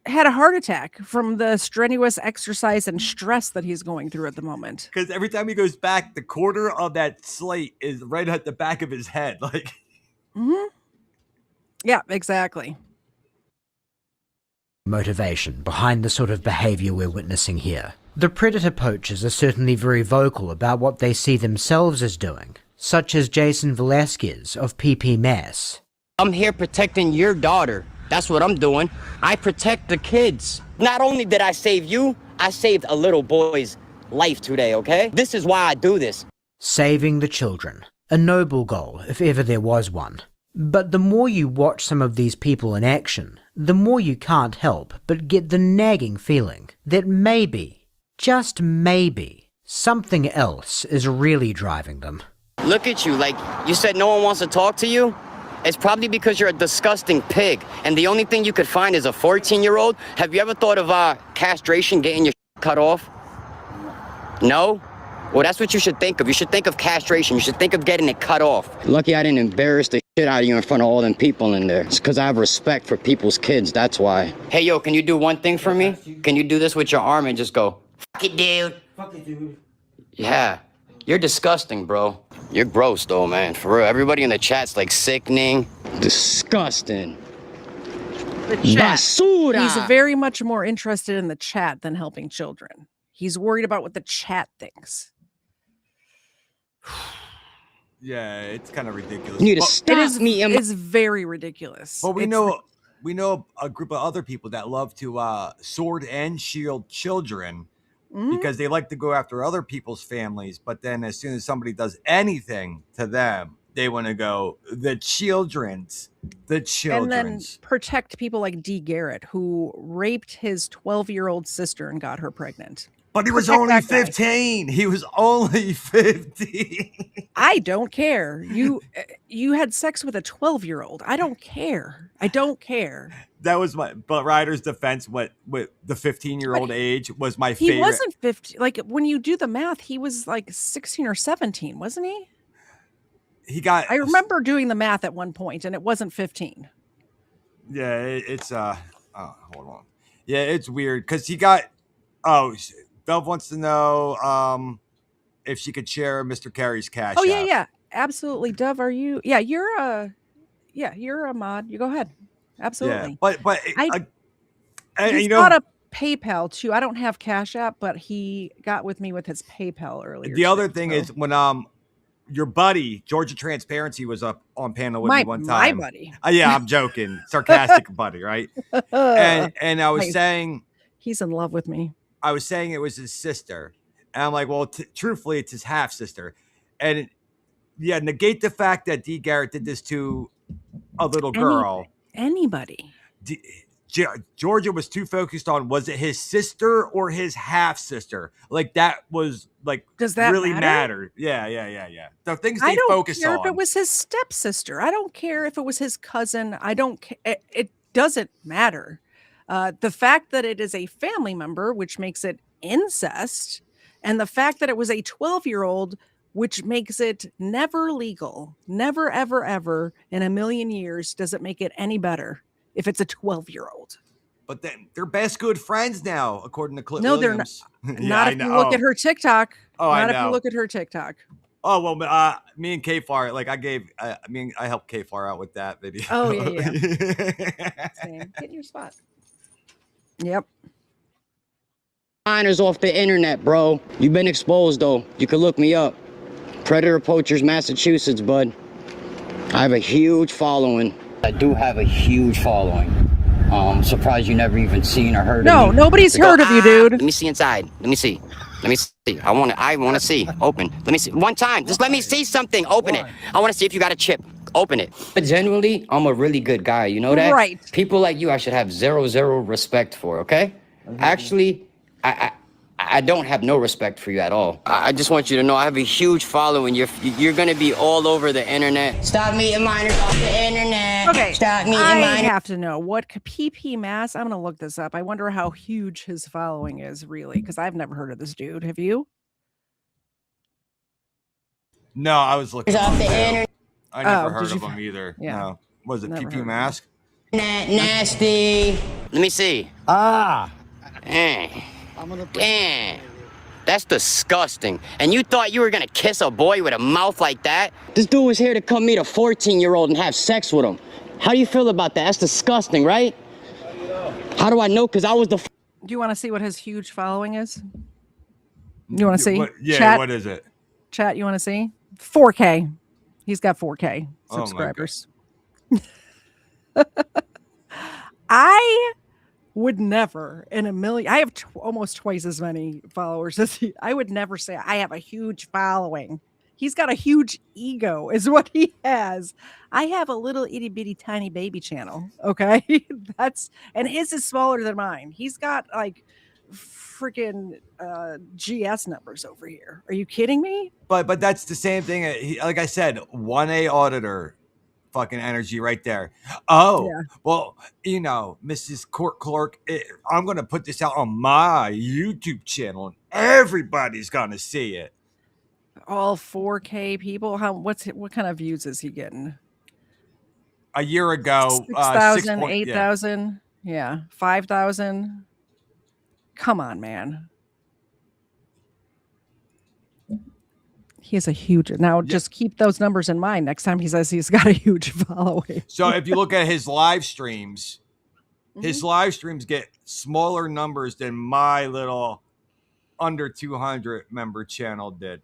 had a heart attack from the strenuous exercise and stress that he's going through at the moment. Because every time he goes back, the corner of that slate is right at the back of his head. Like, yeah, exactly. Motivation behind the sort of behavior we're witnessing here. The predator poachers are certainly very vocal about what they see themselves as doing, such as Jason Velasquez of PP Mass. I'm here protecting your daughter. That's what I'm doing. I protect the kids. Not only did I save you, I saved a little boy's life today, okay? This is why I do this. Saving the children. A noble goal, if ever there was one. But the more you watch some of these people in action, the more you can't help but get the nagging feeling that maybe, just maybe, something else is really driving them. Look at you, like you said no one wants to talk to you? It's probably because you're a disgusting pig, and the only thing you could find is a 14-year-old. Have you ever thought of castration, getting your cut off? No? Well, that's what you should think of. You should think of castration. You should think of getting it cut off. Lucky I didn't embarrass the shit out of you in front of all them people in there. It's because I have respect for people's kids, that's why. Hey, yo, can you do one thing for me? Can you do this with your arm and just go, fuck it, dude? Fuck it, dude. Yeah. You're disgusting, bro. You're gross, though, man. For real. Everybody in the chat's, like, sickening. Disgusting. The chat. Basura. He's very much more interested in the chat than helping children. He's worried about what the chat thinks. Yeah, it's kind of ridiculous. You need to stop me. It's very ridiculous. But we know a group of other people that love to sword and shield children because they like to go after other people's families. But then as soon as somebody does anything to them, they want to go the children's. And then protect people like D. Garrett, who raped his 12-year-old sister and got her pregnant. But he was only 15. He was only 15. I don't care. You had sex with a 12-year-old. I don't care. I don't care. That was but Ryder's defense. What the 15-year-old age was my He favorite. wasn't 15. Like when you do the math, he was like 16 or 17, wasn't he? I remember doing the math at one point, and it wasn't 15. Yeah, it's hold on. Yeah, it's weird because he got. Oh, Dove wants to know if she could share Mr. Carey's cash. Oh yeah, absolutely. Dove, are you? Yeah, you're a mod. You go ahead. Absolutely. Yeah, but he's got a PayPal too. I don't have Cash App, but he got with me with his PayPal earlier. The other thing is when your buddy Georgia Transparency was up on panel with me one time. My buddy. Yeah, I'm joking. Sarcastic buddy, right? And I was saying he's in love with me. I was saying it was his sister. And I'm like, well, truthfully, it's his half sister. And negate the fact that D. Garrett did this to a little girl. Anybody. Georgia was too focused on, was it his sister or his half sister? Like that was like, does that really matter? Yeah. The things I they don't focus care on. if it was his stepsister. I don't care if it was his cousin. I don't care. It doesn't matter. The fact that it is a family member, which makes it incest, and the fact that it was a 12-year-old, which makes it never legal, never, ever, ever in a million years, does it make it any better if it's a 12-year-old. But then they're best good friends now, according to Clint No, Williams. they're not. Not if you look at her TikTok. Oh, I not know. if you look at her TikTok. Oh, well, me and K-Far, like I helped K-Far out with that video. Oh, yeah. Same. Get in your spot. Yep. Minors off the internet, bro. You've been exposed, though. You can look me up. Predator Poachers, Massachusetts, bud. I have a huge following. I do have a huge following. Surprised you never even seen or heard of me. No, nobody's heard of you, dude. Let me see inside. Let me see. I want to see. Open. Let me see. One time. Just let me see something. Open it. I want to see if you got a chip. Open it. But genuinely, I'm a really good guy. You know that? Right. People like you, I should have zero respect for, okay? Actually, I don't have no respect for you at all. I just want you to know I have a huge following. You're going to be all over the internet. Stop meeting minors off the internet. Okay, Stop me in I my have to know what PP Mass. I'm gonna look this up. I wonder how huge his following is, really, because I've never heard of this dude. Have you? No, I was looking. Off the Up, too. internet. I never Oh, heard did of you- him either. Yeah. No. Was it Never heard PP of Mask? Nasty. Let me see. Damn. That's disgusting. And you thought you were gonna kiss a boy with a mouth like that? This dude was here to come meet a 14-year-old and have sex with him. How do you feel about that? That's disgusting, right? How do I know? Because I was the... Do you want to see what his huge following is? You want to see? Yeah, Chat? what is it? Chat, you want to see? 4K. He's got 4K Oh my subscribers. I would never in a million. I have almost twice as many followers as he. I would never say I have a huge following. He's got a huge ego, is what he has. I have a little itty bitty tiny baby channel. Okay, and his is smaller than mine. He's got like freaking GS numbers over here. Are you kidding me? But that's the same thing. Like I said, 1A auditor fucking energy right there. Oh, Yeah. well, Mrs. Court Clerk, I'm going to put this out on my YouTube channel and everybody's going to see it. All 4K people. What kind of views is he getting? A year ago, 6,000, 8,000. Yeah. 5,000. Come on, man. He has a huge. Now, just keep those numbers in mind next time he says he's got a huge following. So if you look at his live streams, his live streams get smaller numbers than my little under 200 member channel did.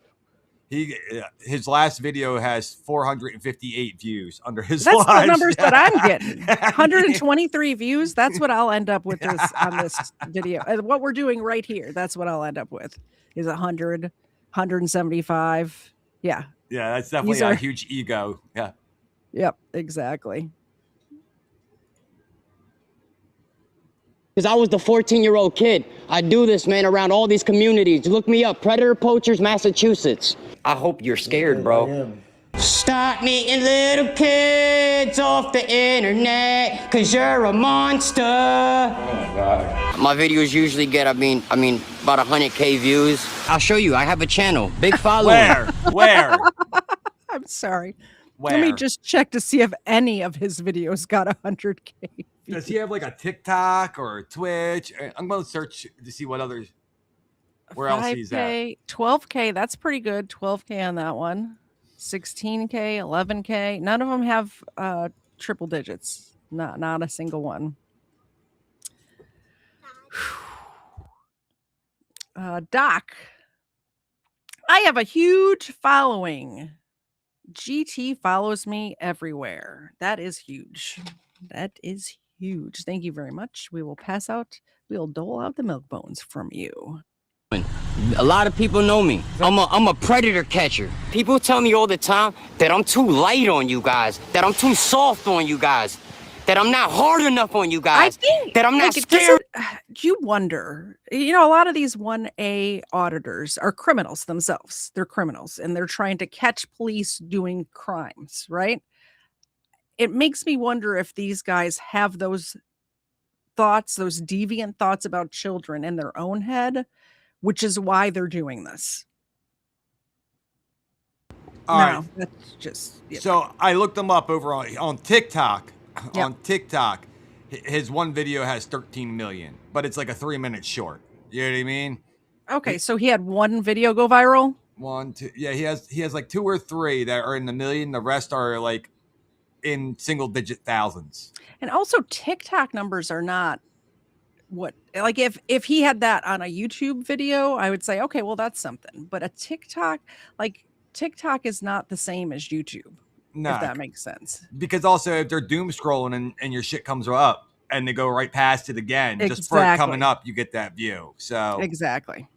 His last video has 458 views under his That's live. the numbers that I'm getting. 123 views. That's what I'll end up with on this video. What we're doing right here. That's what I'll end up with. Is 100, 175. Yeah. Yeah, that's definitely a huge ego. Yeah. Yep, exactly. Because I was the 14-year-old kid. I do this, man, around all these communities. Look me up, Predator Poachers, Massachusetts. I hope you're scared, bro. Stop meeting little kids off the internet, cause you're a monster. Oh my God. My videos usually get, about 100K views. I'll show you, I have a channel, big following. Where? I'm sorry. Where? Let me just check to see if any of his videos got 100K. Does he have like a TikTok or a Twitch? I'm going to search to see what others, where else he's at. 12K, that's pretty good. 12K on that one. 16K, 11K. None of them have triple digits. Not a single one. Doc, I have a huge following. GT follows me everywhere. That is huge. That is huge. Thank you very much. We'll dole out the milk bones from you. A lot of people know me. I'm a predator catcher. People tell me all the time that I'm too light on you guys, that I'm too soft on you guys, that I'm not hard enough on you guys, that I'm not scared. You wonder, a lot of these 1A auditors are criminals themselves. They're criminals and they're trying to catch police doing crimes, right? It makes me wonder if these guys have those thoughts, those deviant thoughts about children in their own head, which is why they're doing this. All right. That's just. Yeah. So I looked him up over on TikTok. Yep. On TikTok, his one video has 13 million, but it's like a 3-minute short. You know what I mean? Okay, so he had one video go viral. 1, 2, yeah. He has like 2 or 3 that are in the million. The rest are like in single-digit thousands. And also, TikTok numbers are not what, like if he had that on a YouTube video, I would say, okay, well, that's something. But a TikTok is not the same as YouTube. No, if that makes sense. Because also, if they're doom scrolling and your shit comes up and they go right past it again, just for it coming up, you get that view. So exactly.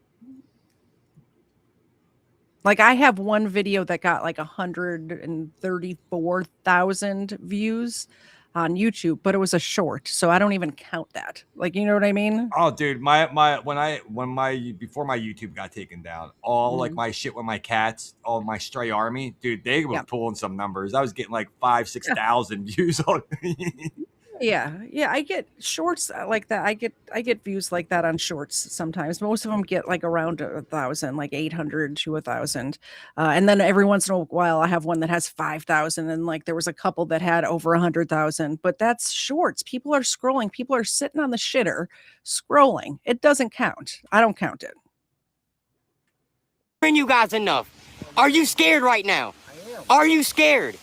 Like I have one video that got like 134,000 views. on YouTube, but it was a short, so I don't even count that. Like, you know what I mean? Oh, dude, before my YouTube got taken down, all like my shit with my cats, all my stray army, dude, they were pulling some numbers. I was getting like 5,000-6,000 views on. Yeah, I get shorts like that. I get views like that on shorts sometimes. Most of them get like around 1,000, like 800 to 1,000, and then every once in a while I have one that has 5,000, and like there was a couple that had over 100,000. But that's shorts. People are scrolling. People are sitting on the shitter scrolling. It doesn't count. I don't count it. You guys enough. Are you scared right now? Are you scared?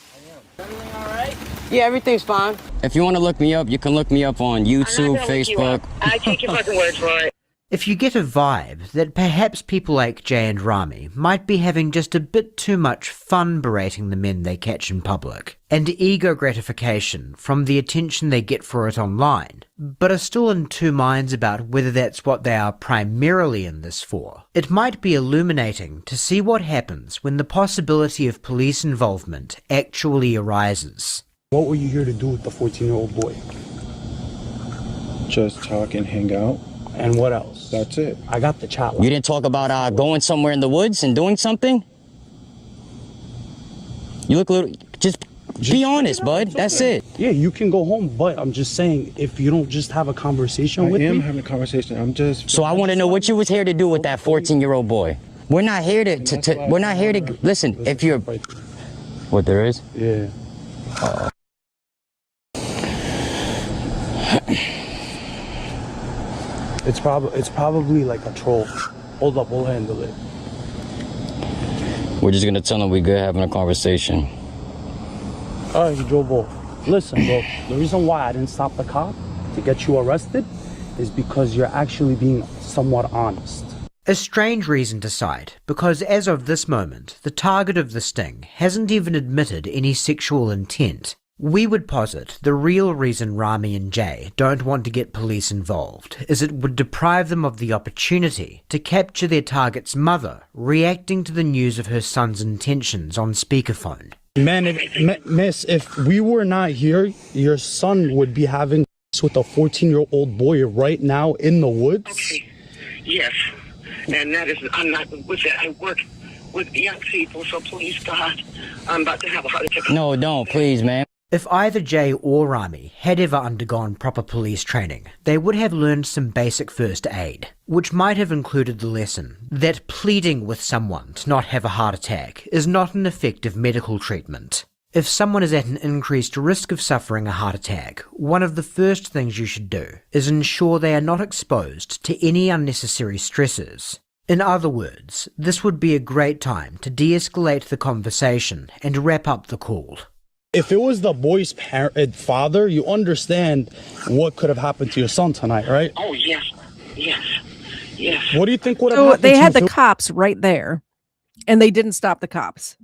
Everything all right? Yeah, everything's fine. If you want to look me up, you can look me up on YouTube, Facebook. I take your fucking words for it. If you get a vibe that perhaps people like Jay and Rami might be having just a bit too much fun berating the men they catch in public, and ego gratification from the attention they get for it online, but are still in two minds about whether that's what they are primarily in this for, it might be illuminating to see what happens when the possibility of police involvement actually arises. What were you here to do with the 14-year-old boy? Just talk and hang out. And what else? That's it. I got the chat. You didn't talk about going somewhere in the woods and doing something? You look a little... Just be honest, bud. That's it. Yeah, you can go home, but I'm just saying, if you don't just have a conversation with me... I am having a conversation. I'm just... So I want to know what you was here to do with that 14-year-old boy. We're not here to we're not here to... Listen, if you're... What there is? Yeah. It's probably like a troll. Hold up, we'll handle it. We're just gonna tell him we good having a conversation. Alright, he drove off. Listen, bro, the reason why I didn't stop the cop to get you arrested is because you're actually being somewhat honest. A strange reason to cite, because as of this moment, the target of the sting hasn't even admitted any sexual intent. We would posit the real reason Rami and Jay don't want to get police involved is it would deprive them of the opportunity to capture their target's mother reacting to the news of her son's intentions on speakerphone. Man, miss, if we were not here, your son would be having sex with a 14-year-old boy right now in the woods. Okay. Yes, and that is, I'm not with it. I work with young people, so please, God, I'm about to have a heart attack. No, don't, please, man. If either Jay or Rami had ever undergone proper police training, they would have learned some basic first aid, which might have included the lesson that pleading with someone to not have a heart attack is not an effective medical treatment. If someone is at an increased risk of suffering a heart attack, one of the first things you should do is ensure they are not exposed to any unnecessary stressors. In other words, this would be a great time to de-escalate the conversation and wrap up the call. If it was the boy's father, you understand what could have happened to your son tonight, right? Oh, yes, yes, yes. What do you think would have So happened they to had you? the cops right there, and they didn't stop the cops.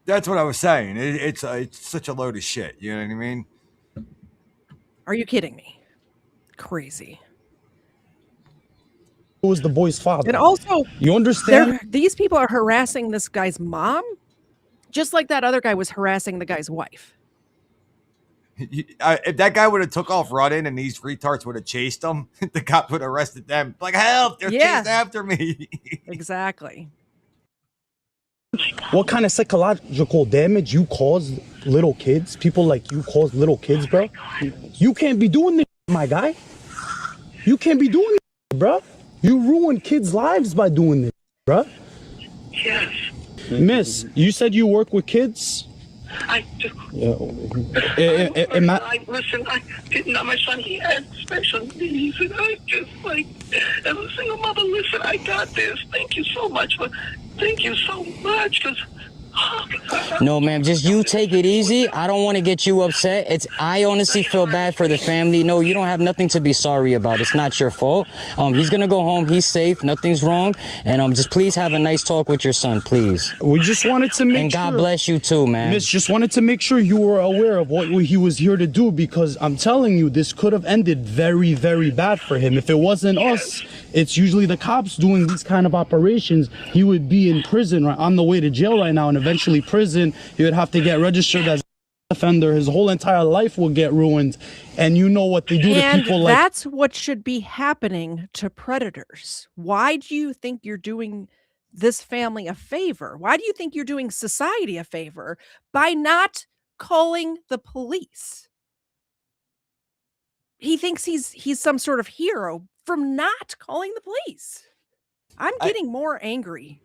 That's what I was saying. It's such a load of shit. You know what I mean? Are you kidding me? Crazy. It was the boy's father. And also, you understand? These people are harassing this guy's mom, just like that other guy was harassing the guy's wife. If that guy would have took off running and these retards would have chased him, the cop would have arrested them. Like, help! They're chasing after me. Exactly. What kind of psychological damage you cause little kids? People like you cause little kids, bro. You can't be doing this, my guy. You can't be doing this, bro. You ruin kids' lives by doing this, bro. Yes. Miss, you said you work with kids? I do. Listen, I didn't know my son, he had special needs, and I just like, as a single mother, listen, I got this. Thank you so much, because No, ma'am, just you take it easy. I don't want to get you upset. I honestly feel bad for the family. No, you don't have nothing to be sorry about. It's not your fault. He's going to go home. He's safe. Nothing's wrong. And just please have a nice talk with your son, please. We just wanted to make sure. And God bless you too, man. Miss, just wanted to make sure you were aware of what he was here to do, because I'm telling you, this could have ended very, very bad for him. If it wasn't us, it's usually the cops doing these kind of operations. He would be in prison, right, on the way to jail right now, and eventually prison. He would have to get registered as offender, his whole entire life will get ruined. And you know what they do to people like... that's what should be happening to predators. Why do you think you're doing this family a favor? Why do you think you're doing society a favor by not calling the police? He thinks he's some sort of hero from not calling the police. I'm getting more angry.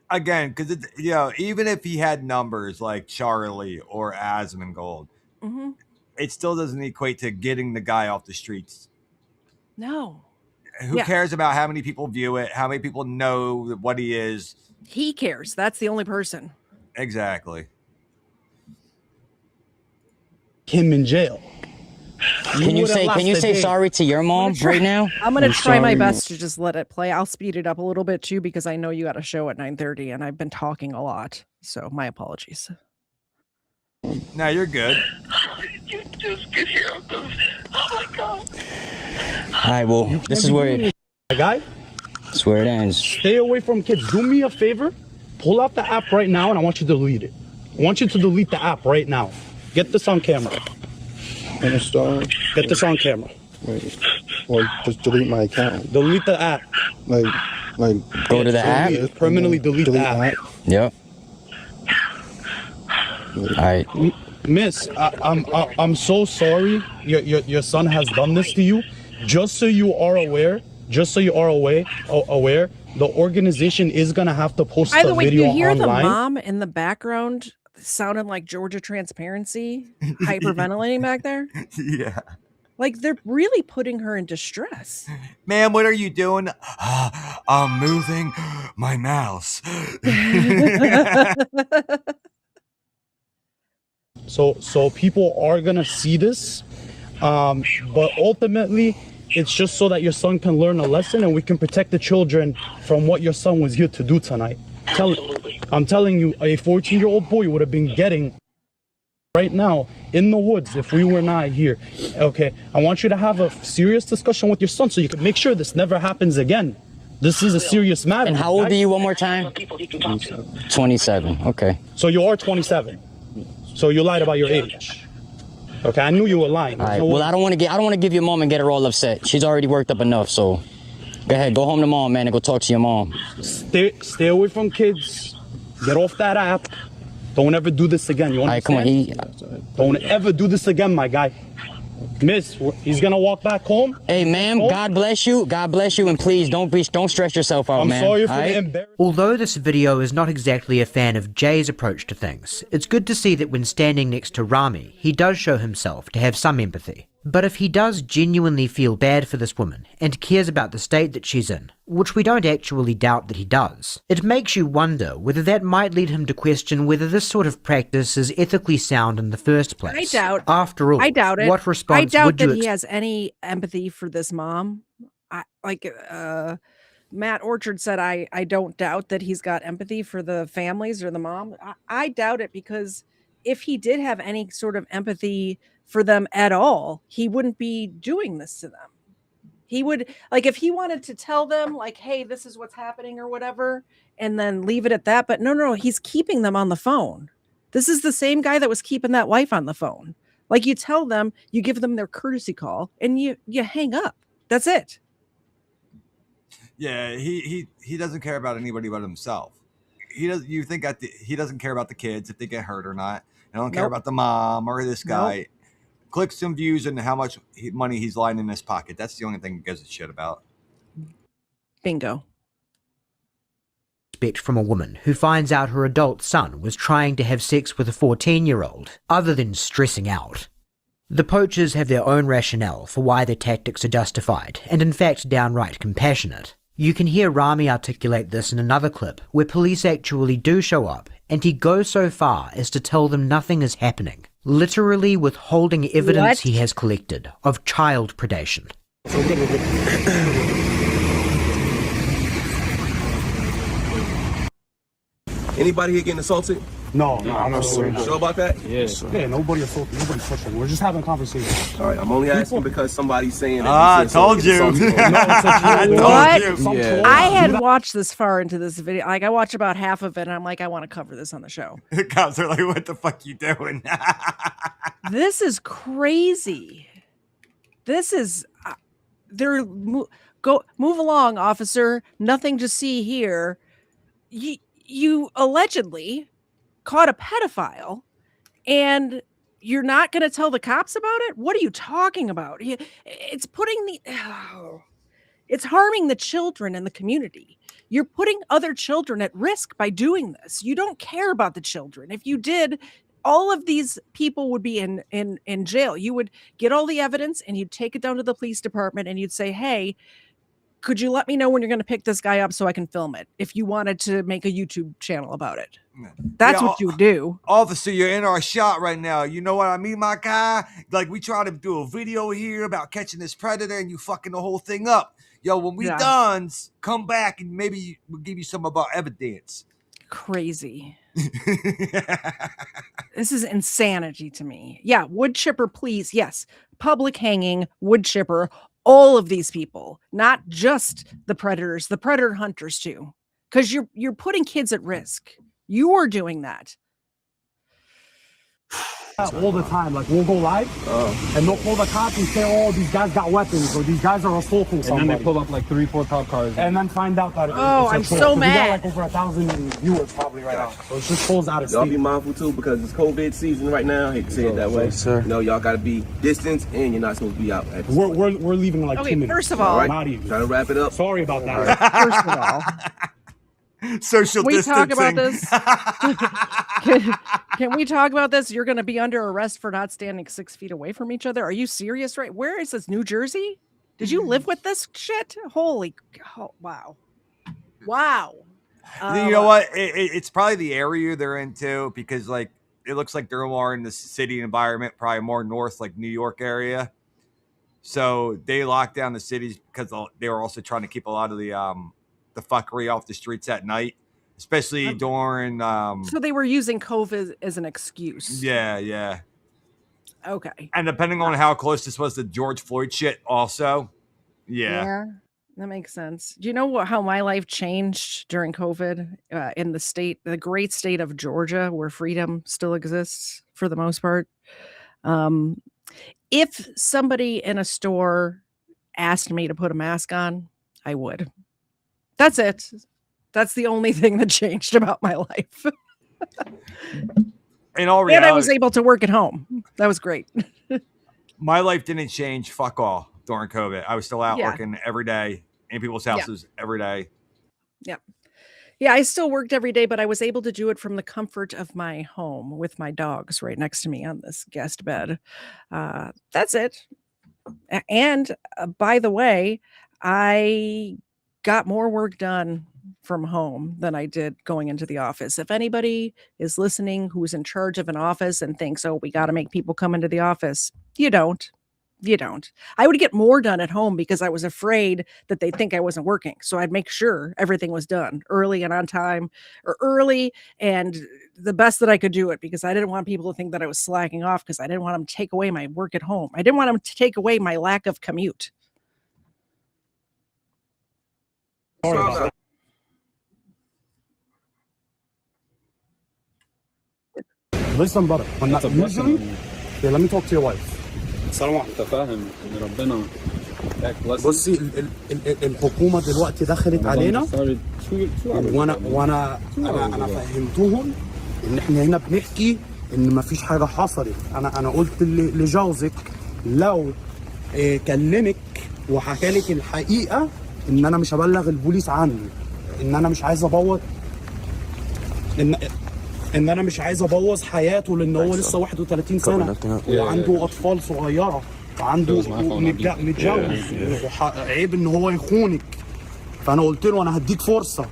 Again, because even if he had numbers like Charlie or Asmongold, it still doesn't equate to getting the guy off the streets. No. Who cares about how many people view it? How many people know what he is? He cares. That's the only person. Exactly. Him in jail. Can you say sorry to your mom right now? I'm going to try my best to just let it play. I'll speed it up a little bit too, because I know you got a show at 9:30 and I've been talking a lot. So my apologies. No, you're good. You just get here. Oh my God. All right, well, this is where it... Guy? That's where it ends. Stay away from kids. Do me a favor. Pull out the app right now and I want you to delete it. I want you to delete the app right now. Get this on camera. Get this on camera. Wait, or just delete my account. Delete the app. Like go to the app. Permanently delete the app. Yep. All right. Miss, I'm so sorry. Your son has done this to you. Just so you are aware. Aware. The organization is gonna have to post the video online. By the way, you hear the mom in the background sounding like Georgia Transparency, hyperventilating back there? Yeah. Like they're really putting her in distress. Ma'am, what are you doing? I'm moving my mouse. So people are gonna see this, but ultimately, it's just so that your son can learn a lesson and we can protect the children from what your son was here to do tonight. I'm telling you, a 14-year-old boy would have been getting right now in the woods if we were not here. Okay, I want you to have a serious discussion with your son so you can make sure this never happens again. This is a serious matter. And how old are you one more time? 27. Okay. So you are 27. So you lied about your age. Okay, I knew you were lying. All right. Well, I don't want to give your mom and get her all upset. She's already worked up enough, so go ahead, go home to mom, man, and go talk to your mom. Stay away from kids. Get off that app. Don't ever do this again. You understand? All right, come on. Don't ever do this again, my guy. Miss, he's gonna walk back home. Hey, ma'am, God bless you. God bless you, and please don't stress yourself out, man. I'm sorry for the embarrassment. Although this video is not exactly a fan of Jay's approach to things, it's good to see that when standing next to Rami, he does show himself to have some empathy. But if he does genuinely feel bad for this woman, and cares about the state that she's in, which we don't actually doubt that he does, it makes you wonder whether that might lead him to question whether this sort of practice is ethically sound in the first place. I doubt. After all, I doubt it. What response I doubt would you that he has any empathy for this mom. Matt Orchard said, I don't doubt that he's got empathy for the families or the mom. I doubt it, because if he did have any sort of empathy for them at all, he wouldn't be doing this to them. He would, like, if he wanted to tell them, like, hey, this is what's happening or whatever, and then leave it at that. But no, he's keeping them on the phone. This is the same guy that was keeping that wife on the phone. Like, you tell them, you give them their courtesy call, and you hang up. That's it. Yeah, he doesn't care about anybody but himself. He does. You think he doesn't care about the kids if they get hurt or not. I don't care about the mom or this guy. Nope. Click some views and how much money he's lying in his pocket. That's the only thing he gives a shit about. Bingo. Respect from a woman who finds out her adult son was trying to have sex with a 14-year-old, other than stressing out. The poachers have their own rationale for why their tactics are justified, and in fact downright compassionate. You can hear Rami articulate this in another clip, where police actually do show up, and he goes so far as to tell them nothing is happening, literally withholding evidence he has collected of child predation. Anybody here getting assaulted? No, I'm not sure. You sure about that? Yeah. Yeah, nobody assaulted, nobody's pushing. We're just having a conversation. All right, I'm only asking because somebody's saying that. I told you. What? Yeah. I had watched this far into this video. Like I watched about half of it and I'm like, I want to cover this on the show. The cops are like, what the fuck you doing? This is crazy. This is move along, officer. Nothing to see here. You allegedly caught a pedophile and you're not going to tell the cops about it? What are you talking about? It's it's harming the children in the community. You're putting other children at risk by doing this. You don't care about the children. If you did, all of these people would be in jail. You would get all the evidence and you'd take it down to the police department and you'd say, hey, could you let me know when you're going to pick this guy up so I can film it? If you wanted to make a YouTube channel about it. That's what you would do. Officer, you're in our shot right now. You know what I mean, my guy? Like, we try to do a video here about catching this predator and you fucking the whole thing up. Yo, when we done, come back and maybe we'll give you some of our evidence. Crazy. This is insanity to me. Yeah, wood chipper, please. Yes, public hanging, wood chipper, all of these people, not just the predators, the predator hunters too, because you're putting kids at risk. You are doing that. All the time, like we'll go live and they'll pull the cops and say, oh, these guys got weapons or these guys are assaulting somebody. And then they pull up like 3-4 cop cars. And then find out that I'm so mad. We got like over 1,000 viewers probably right now. So it just pulls out of Y'all state. be mindful too because it's COVID season right now. I hate to say it that way. Sir. You know, y'all gotta be distanced and you're not supposed to be out. We're leaving in like 2 minutes. First of all, right? Not even. Trying to wrap it up. Sorry about that. First of all, social can we distancing. talk about this? Can we talk about this? You're going to be under arrest for not standing 6 feet away from each other. Are you serious? Right? Where is this? New Jersey? Did you live with this shit? Wow. You know what? It's probably the area they're into because like it looks like they're more in the city environment, probably more north, like New York area. So they locked down the cities because they were also trying to keep a lot of the fuckery off the streets at night, especially during. So they were using COVID as an excuse. Yeah. Okay. And depending on how close this was to George Floyd shit, also. Yeah. That makes sense. Do you know how my life changed during COVID in the great state of Georgia, where freedom still exists for the most part? If somebody in a store asked me to put a mask on, I would. That's it. That's the only thing that changed about my life. In all reality, and I was able to work at home. That was great. My life didn't change fuck all during COVID. I was still out working every day in people's houses every day. Yeah. Yeah, I still worked every day, but I was able to do it from the comfort of my home with my dogs right next to me on this guest bed. That's it. And by the way, I got more work done from home than I did going into the office. If anybody is listening who's in charge of an office and thinks, oh, we got to make people come into the office, you don't. I would get more done at home because I was afraid that they'd think I wasn't working. So I'd make sure everything was done early and on time, or early and the best that I could do it, because I didn't want people to think that I was slacking off, because I didn't want them to take away my work at home. I didn't want them to take away my lack of commute. Listen, brother. Usually, let me talk to your wife. صراحة انت فاهم ان ربنا بصي الحكومة دلوقتي دخلت علينا وانا فهمتهم ان احنا هنا بنحكي ان مفيش حاجة حصلت. انا قلت لجوزك لو كلمك وحكالك الحقيقة ان انا مش هبلغ البوليس عني، ان انا مش عايز ابوظ ان انا مش عايز ابوظ حياته، لان هو لسه 31 سنه وعنده اطفال صغيره وعنده متجوز، عيب ان هو يخونك. فانا قلت له انا هديك فرصه.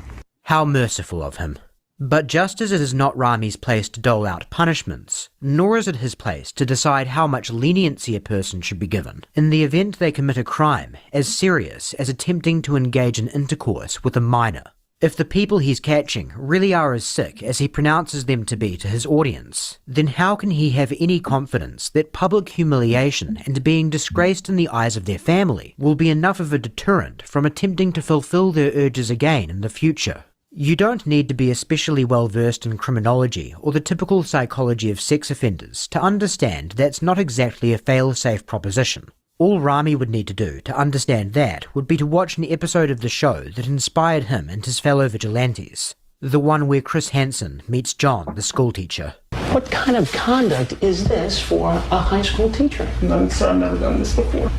How merciful of him. But just as it is not Rami's place to dole out punishments, nor is it his place to decide how much leniency a person should be given in the event they commit a crime as serious as attempting to engage in intercourse with a minor. If the people he's catching really are as sick as he pronounces them to be to his audience, then how can he have any confidence that public humiliation and being disgraced in the eyes of their family will be enough of a deterrent from attempting to fulfill their urges again in the future? You don't need to be especially well versed in criminology or the typical psychology of sex offenders to understand that's not exactly a fail-safe proposition. All Rami would need to do to understand that would be to watch an episode of the show that inspired him and his fellow vigilantes, the one where Chris Hansen meets John, the schoolteacher. What kind of conduct is this for a high school teacher? No, sir, I've never done this before.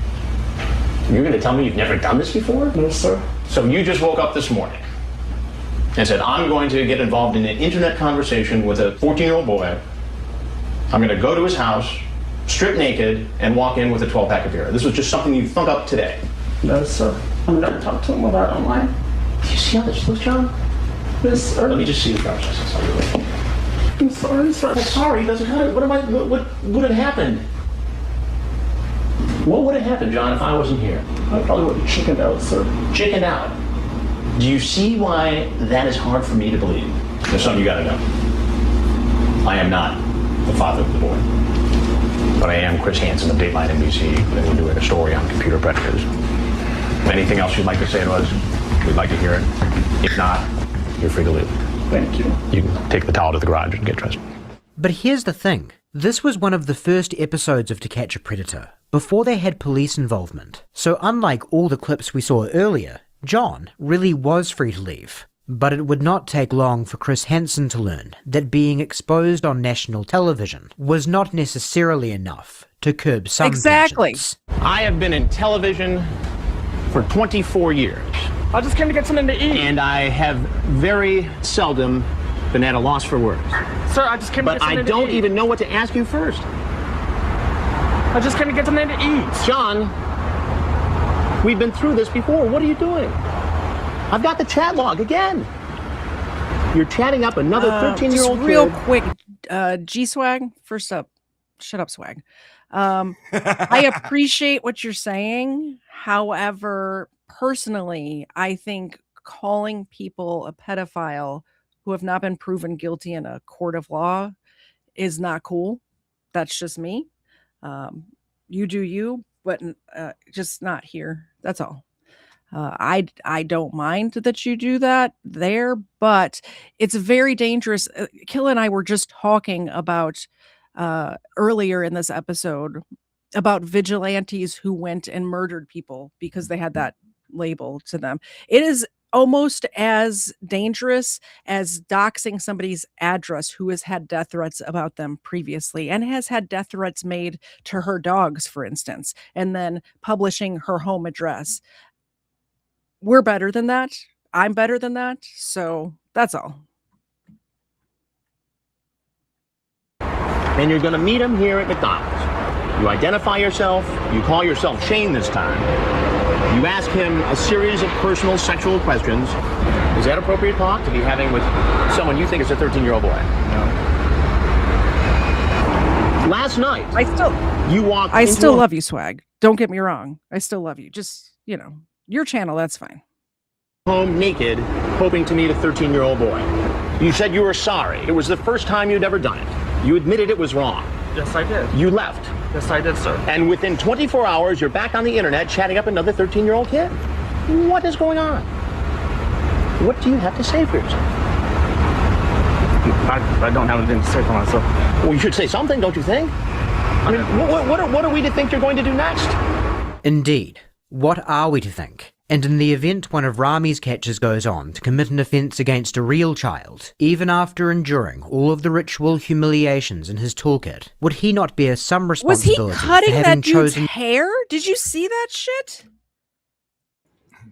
You're going to tell me you've never done this before? No, sir. So you just woke up this morning and said, I'm going to get involved in an internet conversation with a 14-year-old boy. I'm going to go to his house, strip naked, and walk in with a 12-pack of beer. This was just something you thunk up today. No, sir. I'm never talked to him about it online. Do you see how this looks, John? Yes, sir. Let me just see the driver's license. I'm sorry, sir. I'm sorry, doesn't matter. What would have happened? What would have happened, John, if I wasn't here? I probably would have chickened out, sir. Chickened out? Do you see why that is hard for me to believe? There's something you gotta know. I am not the father of the boy. But I am Chris Hansen of Dateline NBC, and we're doing a story on computer predators. Anything else you'd like to say to us? We'd like to hear it. If not, you're free to leave. Thank you. You can take the towel to the garage and get dressed. But here's the thing. This was one of the first episodes of To Catch a Predator, before they had police involvement. So unlike all the clips we saw earlier, John really was free to leave. But it would not take long for Chris Hansen to learn that being exposed on national television was not necessarily enough to curb some passions. I have been in television for 24 years. I just came to get something to eat. And I have very seldom been at a loss for words. Sir, I just came to get something to eat. But I don't even know what to ask you first. I just came to get something to eat. John, we've been through this before. What are you doing? I've got the chat log again. You're chatting up another 13-year-old kid. Real quick, G-Swag, first up, shut up, Swag. I appreciate what you're saying. However, personally, I think calling people a pedophile who have not been proven guilty in a court of law is not cool. That's just me. You do you, but just not here. That's all. I don't mind that you do that there, but it's very dangerous. Killa and I were just talking about earlier in this episode about vigilantes who went and murdered people because they had that label to them. It is almost as dangerous as doxing somebody's address who has had death threats about them previously and has had death threats made to her dogs, for instance, and then publishing her home address. We're better than that. I'm better than that. So that's all. And you're going to meet him here at McDonald's. You identify yourself. You call yourself Shane this time. You ask him a series of personal sexual questions. Is that appropriate talk to be having with someone you think is a 13-year-old boy? No. Last night, I still love you, Swag. Don't get me wrong. I still love you. Just, your channel, that's fine. Home naked, hoping to meet a 13-year-old boy. You said you were sorry. It was the first time you'd ever done it. You admitted it was wrong. Yes, I did. You left. Yes, I did, sir. And within 24 hours, you're back on the internet chatting up another 13-year-old kid. What is going on? What do you have to say for yourself? I don't have anything to say for myself. Well, you should say something, don't you think? I mean, what are we to think you're going to do next? Indeed. What are we to think? And in the event one of Rami's catchers goes on to commit an offence against a real child, even after enduring all of the ritual humiliations in his toolkit, would he not bear some responsibility Was he cutting for having that dude's chosen... hair? Did you see that shit?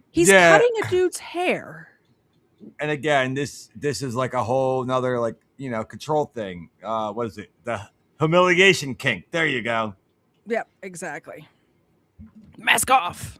He's cutting a dude's hair. And again, this is like a whole nother control thing. What is it? The humiliation kink. There you go. Yep, exactly. Mask off.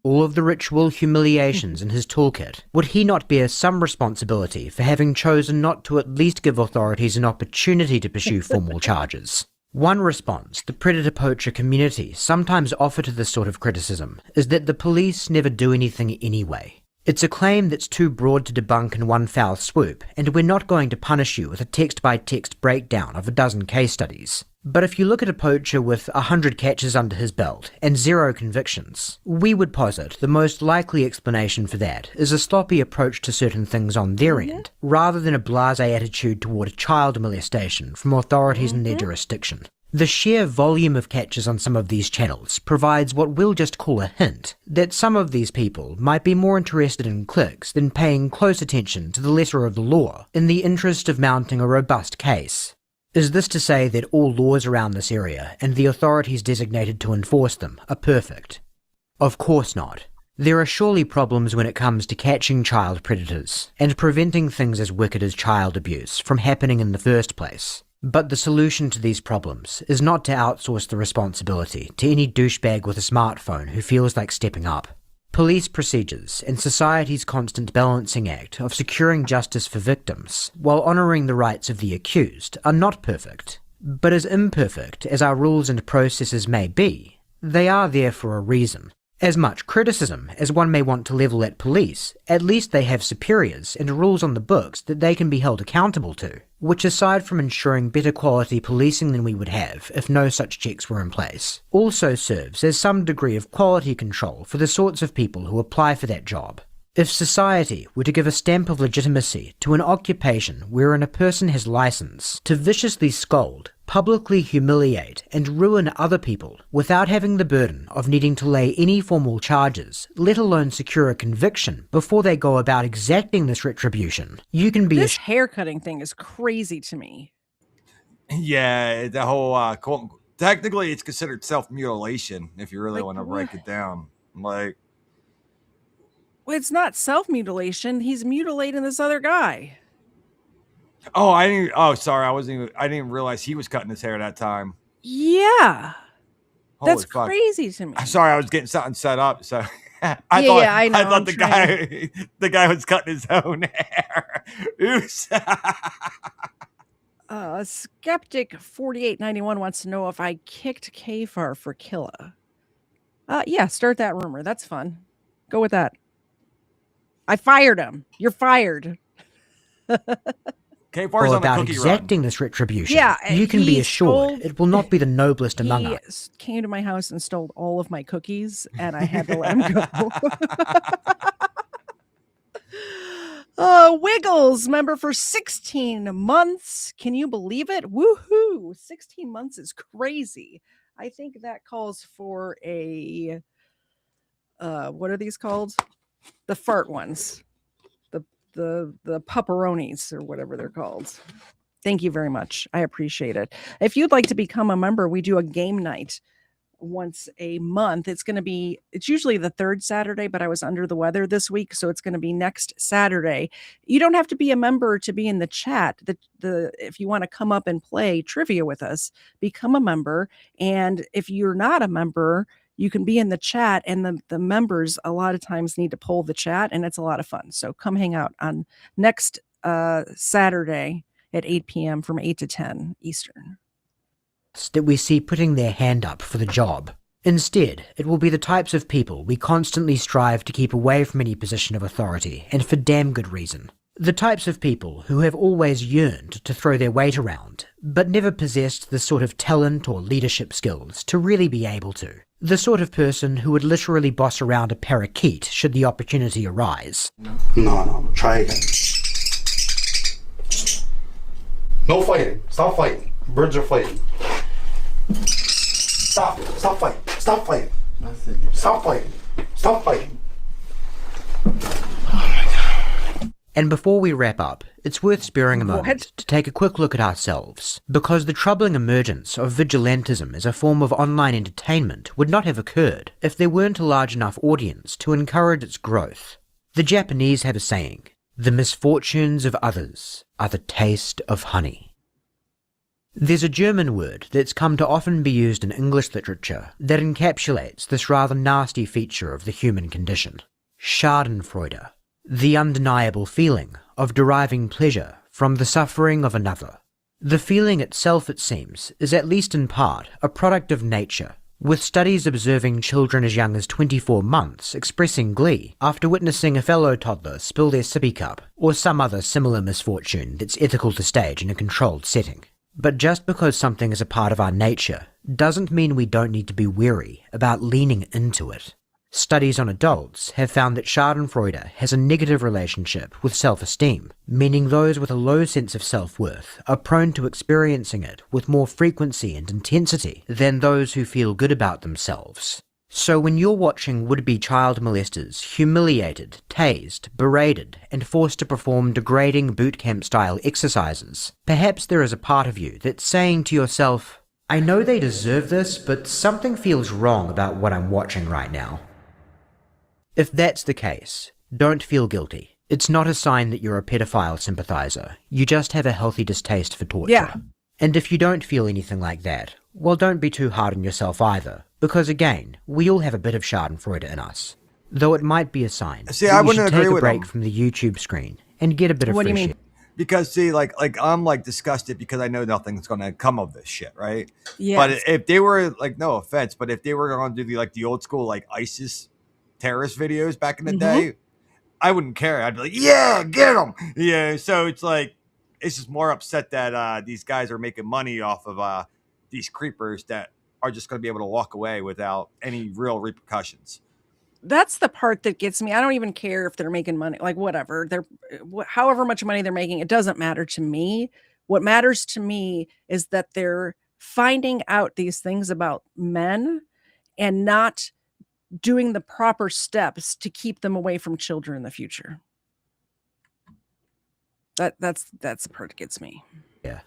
All of the ritual humiliations in his toolkit, would he not bear some responsibility for having chosen not to at least give authorities an opportunity to pursue formal charges? One response the predator-poacher community sometimes offer to this sort of criticism is that the police never do anything anyway. It's a claim that's too broad to debunk in one foul swoop, and we're not going to punish you with a text-by-text breakdown of a dozen case studies. But if you look at a poacher with 100 catches under his belt and 0 convictions, we would posit the most likely explanation for that is a sloppy approach to certain things on their end, rather than a blasé attitude toward child molestation from authorities in their jurisdiction. The sheer volume of catches on some of these channels provides what we'll just call a hint that some of these people might be more interested in clicks than paying close attention to the letter of the law in the interest of mounting a robust case. Is this to say that all laws around this area and the authorities designated to enforce them are perfect? Of course not. There are surely problems when it comes to catching child predators and preventing things as wicked as child abuse from happening in the first place. But the solution to these problems is not to outsource the responsibility to any douchebag with a smartphone who feels like stepping up. Police procedures and society's constant balancing act of securing justice for victims while honouring the rights of the accused are not perfect. But as imperfect as our rules and processes may be, they are there for a reason. As much criticism as one may want to level at police, at least they have superiors and rules on the books that they can be held accountable to, which aside from ensuring better quality policing than we would have if no such checks were in place, also serves as some degree of quality control for the sorts of people who apply for that job. If society were to give a stamp of legitimacy to an occupation wherein a person has license to viciously scold, publicly humiliate and ruin other people without having the burden of needing to lay any formal charges, let alone secure a conviction before they go about exacting this retribution, you can be This haircutting thing is crazy to me. Yeah, the whole technically it's considered self-mutilation if you really want to break it down. Like, Well, it's not self-mutilation. He's mutilating this other guy. oh, I didn't. Oh, sorry, I didn't even realize he was cutting his hair that time. Yeah. Holy That's fuck. crazy to me. I'm sorry, I was getting something set up. So I I know, thought the guy was cutting his own hair. Oops. Skeptic 4891 wants to know if I kicked Kfar for Killa. Yeah, start that rumor. That's fun. Go with that. I fired him. You're fired. Kfar's on about the cookie exacting run. this retribution, Yeah, you can be he assured stole- it will not be the noblest among He us. came to my house and stole all of my cookies, and I had to let him go. Wiggles, member for 16 months. Can you believe it? Woohoo! 16 months is crazy. I think that calls for a what are these called? The fart ones. The pepperonis or whatever they're called. Thank you very much. I appreciate it. If you'd like to become a member, we do a game night once a month. It's usually the third Saturday, but I was under the weather this week, so it's going to be next Saturday. You don't have to be a member to be in the chat. If you want to come up and play trivia with us, become a member. And if you're not a member, you can be in the chat, and the members a lot of times need to poll the chat, and it's a lot of fun. So come hang out on next Saturday at 8 p.m. from 8 to 10 Eastern. That we see putting their hand up for the job. Instead, it will be the types of people we constantly strive to keep away from any position of authority, and for damn good reason. The types of people who have always yearned to throw their weight around, but never possessed the sort of talent or leadership skills to really be able to. The sort of person who would literally boss around a parakeet should the opportunity arise. No, try again. No fighting. Stop fighting. Birds are fighting. Stop fighting. Stop fighting. Stop fighting. Stop fighting. And before we wrap up, it's worth sparing a moment to take a quick look at ourselves, because the troubling emergence of vigilantism as a form of online entertainment would not have occurred if there weren't a large enough audience to encourage its growth. The Japanese have a saying, "The misfortunes of others are the taste of honey." There's a German word that's come to often be used in English literature that encapsulates this rather nasty feature of the human condition: Schadenfreude. The undeniable feeling of deriving pleasure from the suffering of another. The feeling itself, it seems, is at least in part a product of nature, with studies observing children as young as 24 months expressing glee after witnessing a fellow toddler spill their sippy cup or some other similar misfortune that's ethical to stage in a controlled setting. But just because something is a part of our nature doesn't mean we don't need to be wary about leaning into it. Studies on adults have found that schadenfreude has a negative relationship with self-esteem, meaning those with a low sense of self-worth are prone to experiencing it with more frequency and intensity than those who feel good about themselves. So when you're watching would-be child molesters humiliated, tased, berated, and forced to perform degrading boot camp-style exercises, perhaps there is a part of you that's saying to yourself, I know they deserve this, but something feels wrong about what I'm watching right now. If that's the case, don't feel guilty. It's not a sign that you're a pedophile sympathizer. You just have a healthy distaste for torture. Yeah. And if you don't feel anything like that, well, don't be too hard on yourself either, because again, we all have a bit of schadenfreude in us. Though it might be a sign See, that I you wouldn't should agree take a with break him. from the YouTube screen and get a bit of What do you fresh mean? air. Because see, like I'm like disgusted because I know nothing's gonna come of this shit, right? Yes. But if they were like, no offense, but if they were going to do the old school like ISIS terrorist videos back in the day, I wouldn't care. I'd be like, yeah, get them. Yeah. So it's like it's just more upset that these guys are making money off of these creepers that are just going to be able to walk away without any real repercussions. That's the part that gets me. I don't even care if they're making money, like whatever. However much money they're making, it doesn't matter to me. What matters to me is that they're finding out these things about men and not doing the proper steps to keep them away from children in the future. That's the part that gets me. Yeah.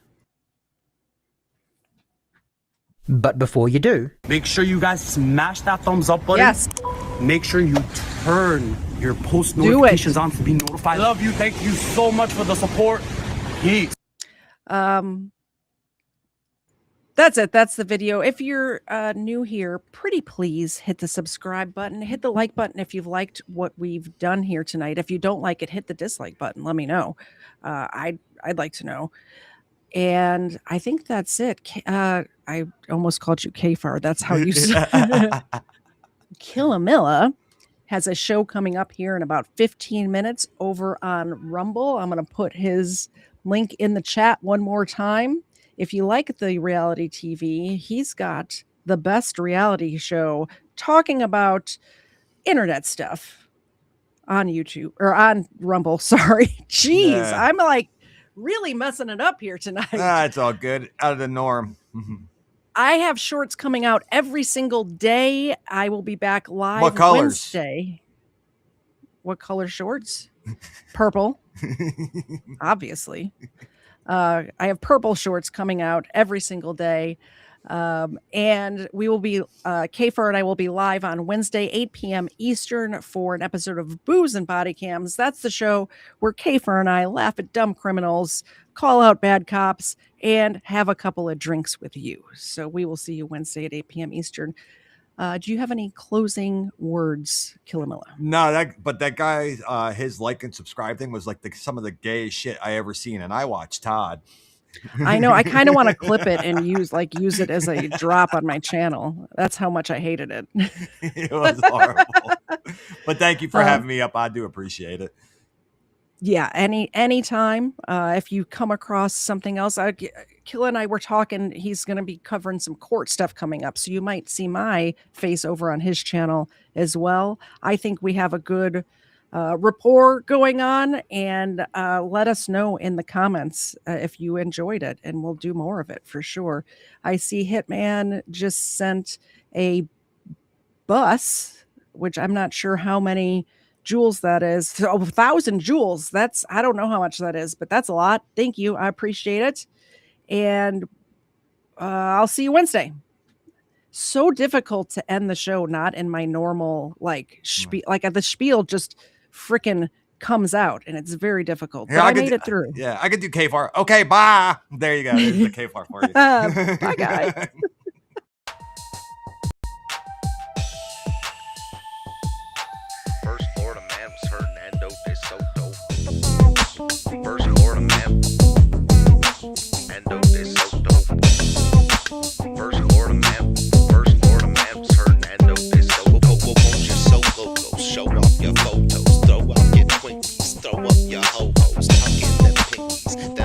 But before you do, Make sure you guys smash that thumbs up button. Yes. Make sure you turn your post notifications on to be notified. I love you. Thank you so much for the support. Peace. That's it. That's the video. If you're new here, pretty please hit the subscribe button. Hit the like button if you've liked what we've done here tonight. If you don't like it, hit the dislike button. Let me know. I'd like to know. And I think that's it. I almost called you Kfar. That's how you say Killamilla has a show coming up here in about 15 minutes over on Rumble. I'm going to put his link in the chat one more time. If you like the reality TV, he's got the best reality show talking about internet stuff on YouTube or on Rumble. Sorry. Jeez. Yeah. I'm like really messing it up here tonight. It's all good. Out of the norm. I have shorts coming out every single day. I will be back live What colors? Wednesday. What color shorts? Purple. Obviously. I have purple shorts coming out every single day. And we will be, Kfar and I will be live on Wednesday, 8 p.m. Eastern for an episode of Booze and Body Cams. That's the show where Kfar and I laugh at dumb criminals, call out bad cops, and have a couple of drinks with you. So we will see you Wednesday at 8 p.m. Eastern. Do you have any closing words, Killamilla? No, that guy, his like and subscribe thing was like some of the gayest shit I ever seen, and I watched Todd. I know. I kind of want to clip it and use it as a drop on my channel. That's how much I hated it. It was horrible. But thank you for having me up. I do appreciate it. Yeah, anytime. If you come across something else, Killa and I were talking. He's going to be covering some court stuff coming up, so you might see my face over on his channel as well. I think we have a good rapport going on, and let us know in the comments if you enjoyed it, and we'll do more of it for sure. I see Hitman just sent a bus, which I'm not sure how many joules that is. So 1,000 joules. I don't know how much that is, but that's a lot. Thank you. I appreciate it. And I'll see you Wednesday. So difficult to end the show not in my normal spiel. Like the spiel just freaking comes out, and it's very difficult. But I made it through. Yeah, I could do Kfar. Okay, bye. There you go. There's the Kfar for you. Bye, guys. First Florida man was Hernando de Soto. First Florida man, Hernando de Soto. First Florida man, ho-hos, tucking them pinkies.